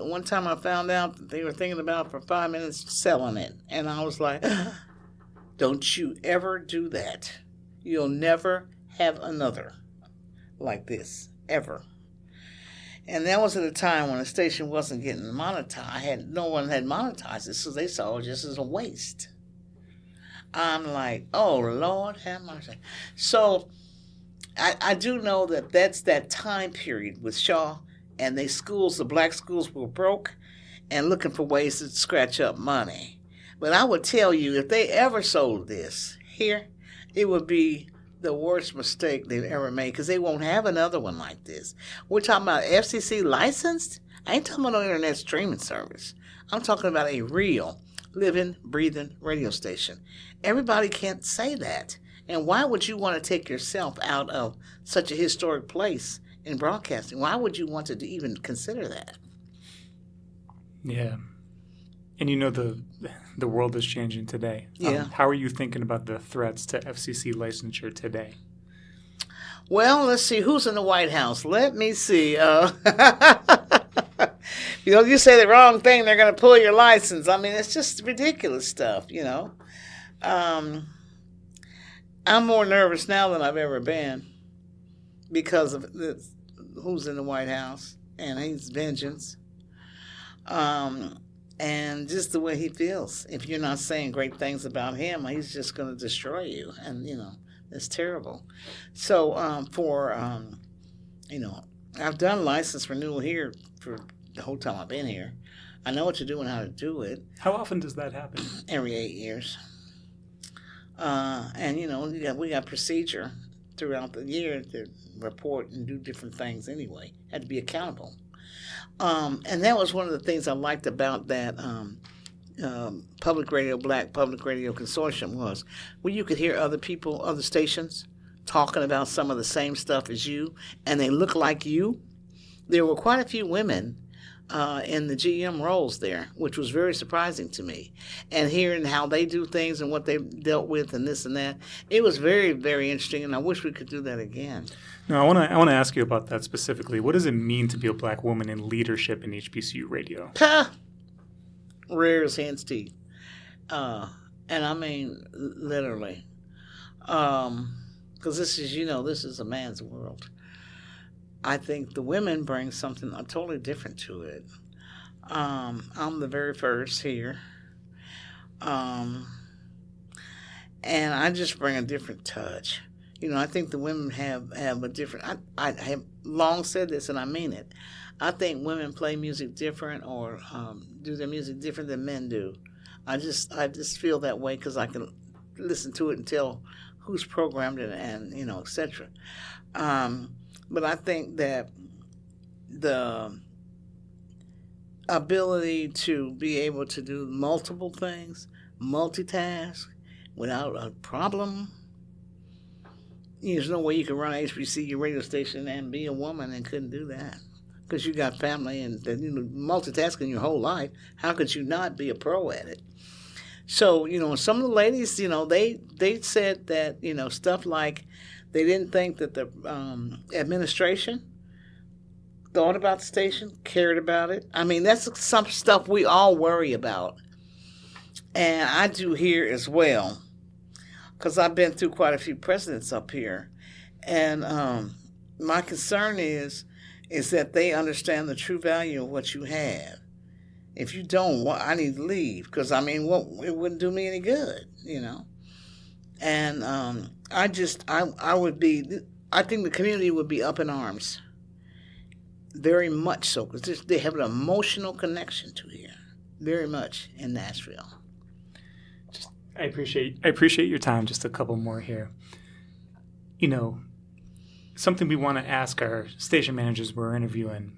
one time I found out that they were thinking about for 5 minutes selling it. And I was like, don't you ever do that. You'll never have another like this, ever. And that was at a time when the station wasn't getting monetized. No one had monetized it, so they saw it just as a waste. I'm like, oh, Lord have mercy. So I do know that that's that time period with Shaw, and the black schools were broke and looking for ways to scratch up money. But I would tell you, if they ever sold this here, it would be the worst mistake they've ever made because they won't have another one like this. We're talking about FCC licensed. I ain't talking about no internet streaming service. I'm talking about a real, living, breathing radio station. Everybody can't say that. And why would you want to take yourself out of such a historic place in broadcasting? Why would you want to even consider that? Yeah. And you know the world is changing today. Yeah. How are you thinking about the threats to FCC licensure today? Well, let's see. Who's in the White House? Let me see. You say the wrong thing, they're going to pull your license. I mean, it's just ridiculous stuff, I'm more nervous now than I've ever been because of who's in the White House, and he's vengeance. And just the way he feels. If you're not saying great things about him, he's just going to destroy you. And, it's terrible. So, I've done license renewal here for the whole time I've been here. I know what to do and how to do it. How often does that happen? Every 8 years. And, we got procedure throughout the year to report and do different things anyway. Had to be accountable. And that was one of the things I liked about that Black Public Radio Consortium was where you could hear other people, other stations, talking about some of the same stuff as you, and they look like you. There were quite a few women in the GM roles there, which was very surprising to me. And hearing how they do things and what they've dealt with and this and that, it was very, very interesting, and I wish we could do that again. No, I want to ask you about that specifically. What does it mean to be a black woman in leadership in HBCU radio? Rare as hen's teeth. And I mean, literally. Because this is a man's world. I think the women bring something totally different to it. I'm the very first here. And I just bring a different touch. I think the women have a different... I have long said this, and I mean it. I think women play music different or do their music different than men do. I just feel that way because I can listen to it and tell who's programmed it and et cetera. But I think that the ability to be able to do multiple things, multitask, without a problem... There's no way you can run an HBCU radio station and be a woman and couldn't do that because you got family and multitasking your whole life. How could you not be a pro at it? So, some of the ladies, they said that, stuff like they didn't think that the administration thought about the station, cared about it. I mean, that's some stuff we all worry about. And I do here as well. Because I've been through quite a few presidents up here. And my concern is that they understand the true value of what you have. If you don't, I need to leave. Because, it wouldn't do me any good, And I think the community would be up in arms. Very much so. Because they have an emotional connection to here. Very much in Nashville. I appreciate your time. Just a couple more here. Something we want to ask our station managers we're interviewing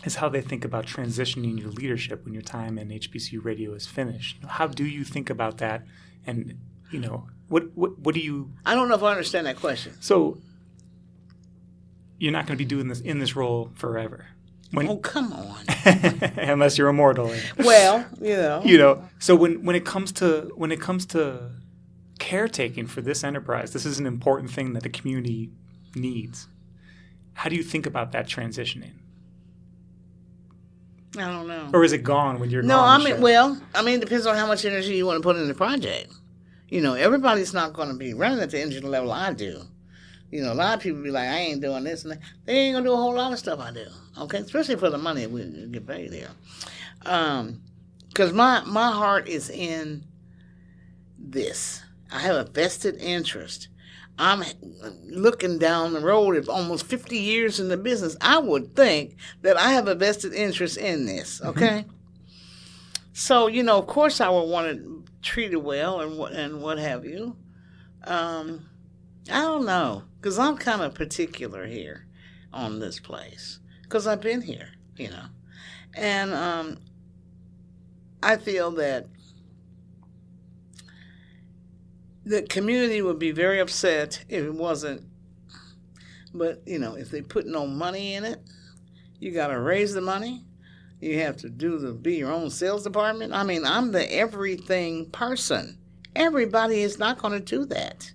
is how they think about transitioning your leadership when your time in HBCU radio is finished. How do you think about that? And what do you? I don't know if I understand that question. So you're not going to be doing this in this role forever. Oh, come on. Unless you're immortal. Well, So when it comes to caretaking for this enterprise, this is an important thing that the community needs. How do you think about that transitioning? I don't know. Or is it gone when you're gone? No, it depends on how much energy you want to put in the project. Everybody's not going to be running at the engine level I do. A lot of people be like, I ain't doing this and that. They ain't going to do a whole lot of stuff I do. Okay? Especially for the money we get paid here. Because my heart is in this. I have a vested interest. I'm looking down the road of almost 50 years in the business. I would think that I have a vested interest in this. Okay? Mm-hmm. So, of course I would want to treat it well and what have you. I don't know, because I'm kind of particular here on this place, because I've been here, and I feel that the community would be very upset if it wasn't. But, if they put no money in it, you got to raise the money. You have to be your own sales department. I mean, I'm the everything person. Everybody is not going to do that.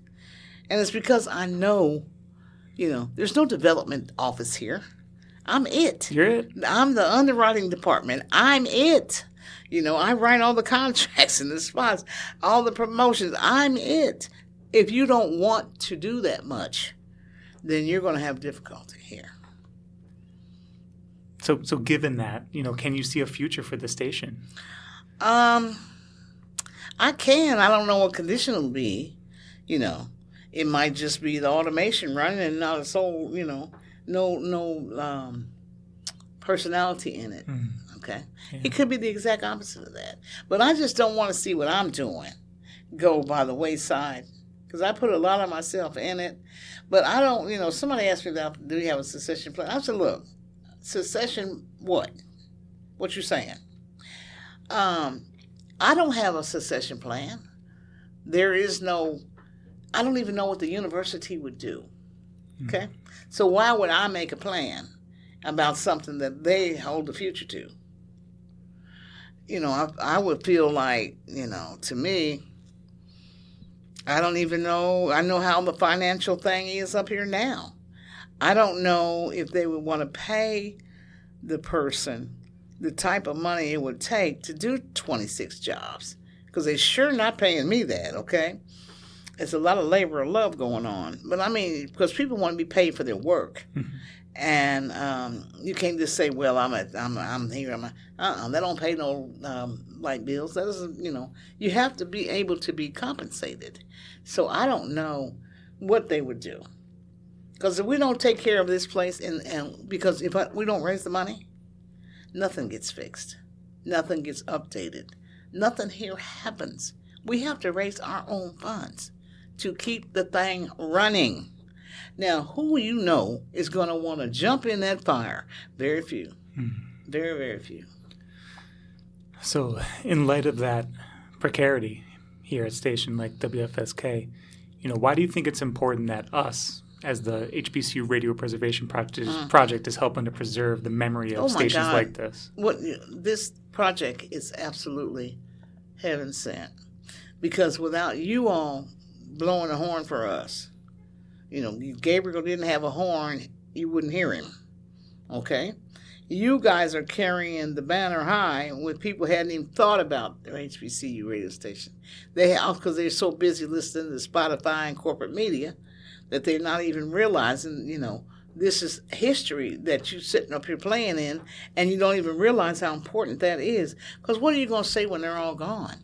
And it's because I know, there's no development office here. I'm it. You're it? I'm the underwriting department. I'm it. I write all the contracts and the spots, all the promotions. I'm it. If you don't want to do that much, then you're going to have difficulty here. So given that, can you see a future for the station? I can. I don't know what condition it'll be. It might just be the automation running and not a soul, no personality in it. Mm. Okay? Yeah. It could be the exact opposite of that. But I just don't want to see what I'm doing go by the wayside, because I put a lot of myself in it. But I don't, somebody asked me about, do we have a succession plan? I said, look, succession what? What you saying? I don't have a succession plan. There is no, I don't even know what the university would do. Okay? So why would I make a plan about something that they hold the future to? I would feel like, to me, I don't even know. I know how the financial thing is up here now. I don't know if they would want to pay the person the type of money it would take to do 26 jobs, because they're sure not paying me that, okay? It's a lot of labor of love going on. But I mean, because people want to be paid for their work. Mm-hmm. And you can't just say, well, I'm here. They don't pay no light bills. That doesn't, you have to be able to be compensated. So I don't know what they would do. Because if we don't take care of this place, and because if we don't raise the money, nothing gets fixed. Nothing gets updated. Nothing here happens. We have to raise our own funds to keep the thing running. Now, who is going to want to jump in that fire? Very few. Very, very few. So in light of that precarity here at station like WFSK, why do you think it's important that us, as the HBCU Radio Preservation Project is helping to preserve the memory of stations like this? This project is absolutely heaven sent. Because without you all blowing a horn for us, Gabriel didn't have a horn, you wouldn't hear him. Okay? You guys are carrying the banner high when people hadn't even thought about their HBCU radio station. Because they're so busy listening to Spotify and corporate media that they're not even realizing, this is history that you're sitting up here playing in, and you don't even realize how important that is. Because what are you going to say when they're all gone?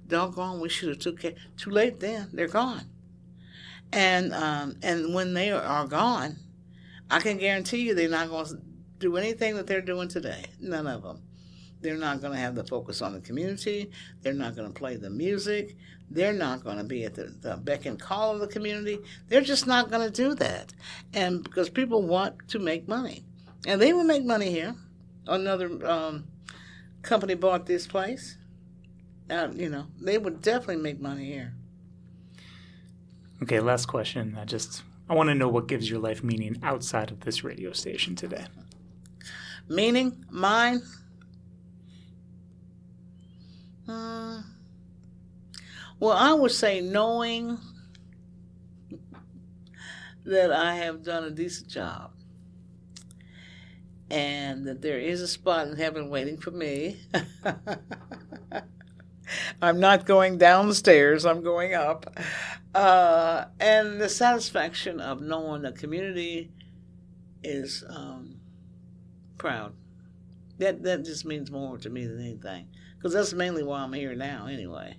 Doggone, we should have took care. Too late then. They're gone. And when they are gone, I can guarantee you they're not going to do anything that they're doing today. None of them. They're not going to have the focus on the community. They're not going to play the music. They're not going to be at the beck and call of the community. They're just not going to do that. And because people want to make money. And they will make money here. Another company bought this place. They would definitely make money here. Okay, last question. I want to know what gives your life meaning outside of this radio station today. Meaning? Mine? Well, I would say knowing that I have done a decent job and that there is a spot in heaven waiting for me. I'm not going down the stairs, I'm going up. And the satisfaction of knowing the community is proud. That just means more to me than anything. Because that's mainly why I'm here now anyway.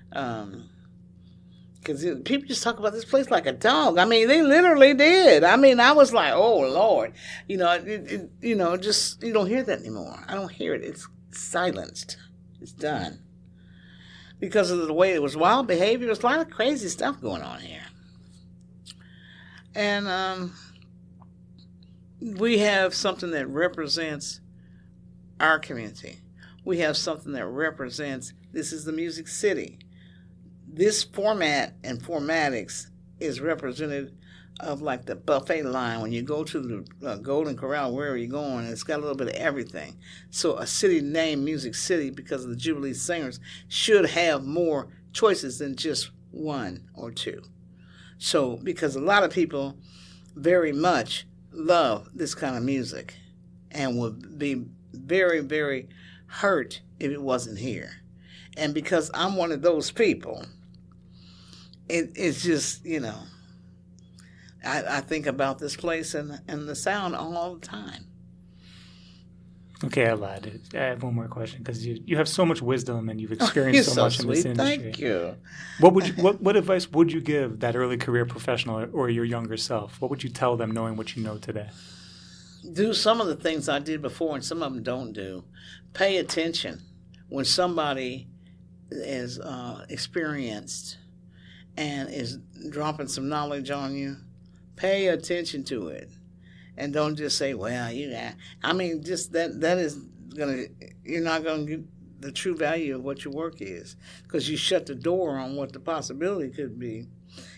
Because people just talk about this place like a dog. I mean, they literally did. I mean, I was like, oh, Lord. Just you don't hear that anymore. I don't hear it. It's silenced. It's done. Because of the way it was wild behavior, there's a lot of crazy stuff going on here. And we have something that represents our community. We have something that represents, this is the Music City. This format and formatics is represented of like the buffet line. When you go to the Golden Corral, wherever you're going, it's got a little bit of everything. So a city named Music City, because of the Jubilee Singers, should have more choices than just one or two. So, because a lot of people very much love this kind of music and would be very, very hurt if it wasn't here. And because I'm one of those people, it's just, I think about this place and the sound all the time. Okay, I lied. I have one more question because you have so much wisdom and you've experienced so much in this industry. Thank you. What advice would you give that early career professional or your younger self? What would you tell them knowing what you know today? Do some of the things I did before and some of them don't do. Pay attention when somebody is experienced and is dropping some knowledge on you. Pay attention to it. And don't just say, well, just that is you're not going to get the true value of what your work is because you shut the door on what the possibility could be.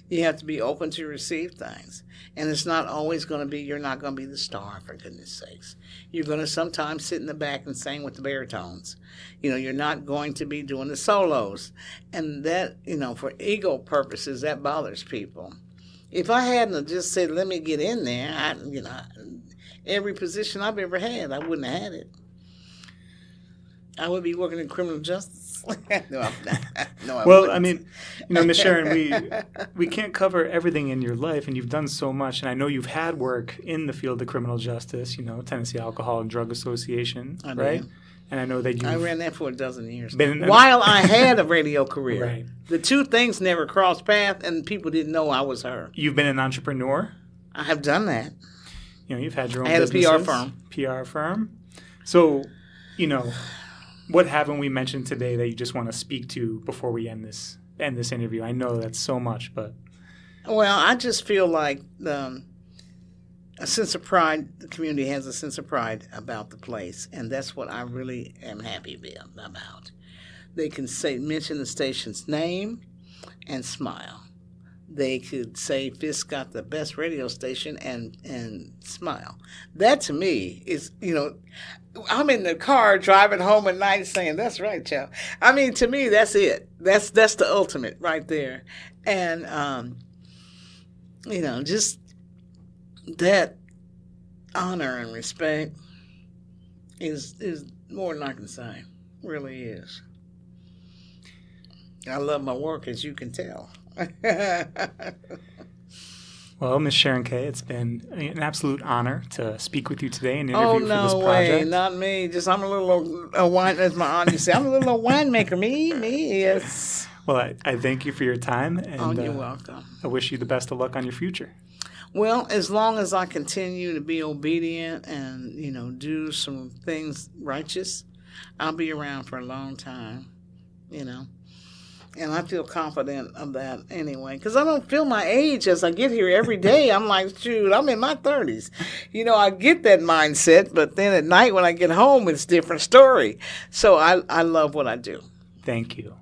You have to be open to receive things. And it's not always going to be, you're not going to be the star, for goodness sakes. You're going to sometimes sit in the back and sing with the baritones. You're not going to be doing the solos. And that, for ego purposes, that bothers people. If I hadn't just said, let me get in there, every position I've ever had, I wouldn't have had it. I would be working in criminal justice. No, I'm not. No, I well, wouldn't. I mean, Ms. Sharon, we can't cover everything in your life, and you've done so much. And I know you've had work in the field of criminal justice, Tennessee Alcohol and Drug Association, right? And I know that I ran that for a dozen years. Been while I had a radio career. Right. The two things never crossed paths, and people didn't know I was her. You've been an entrepreneur? I have done that. You've had your own businesses. I had a PR firm. So, what haven't we mentioned today that you just want to speak to before we end this interview? I know that's so much, but... Well, I just feel like a sense of pride, the community has a sense of pride about the place, and that's what I really am happy about. They can mention the station's name and smile. They could say Fisk got the best radio station and smile. That to me is, I'm in the car driving home at night saying, that's right, child. I mean, to me, that's it. That's the ultimate right there. And, just that honor and respect is more than I can say. Really is. I love my work, as you can tell. Well, Ms. Sharon Kay, it's been an absolute honor to speak with you today and interview for this project. Oh, no way, not me. Just I'm a little wine, as my auntie said, I'm a little winemaker. Me, yes. Well, I thank you for your time. And, you're welcome. I wish you the best of luck on your future. Well, as long as I continue to be obedient and, do some things righteous, I'll be around for a long time, And I feel confident of that anyway, because I don't feel my age as I get here every day. I'm like, shoot, I'm in my 30s. I get that mindset, but then at night when I get home, it's a different story. So I love what I do. Thank you.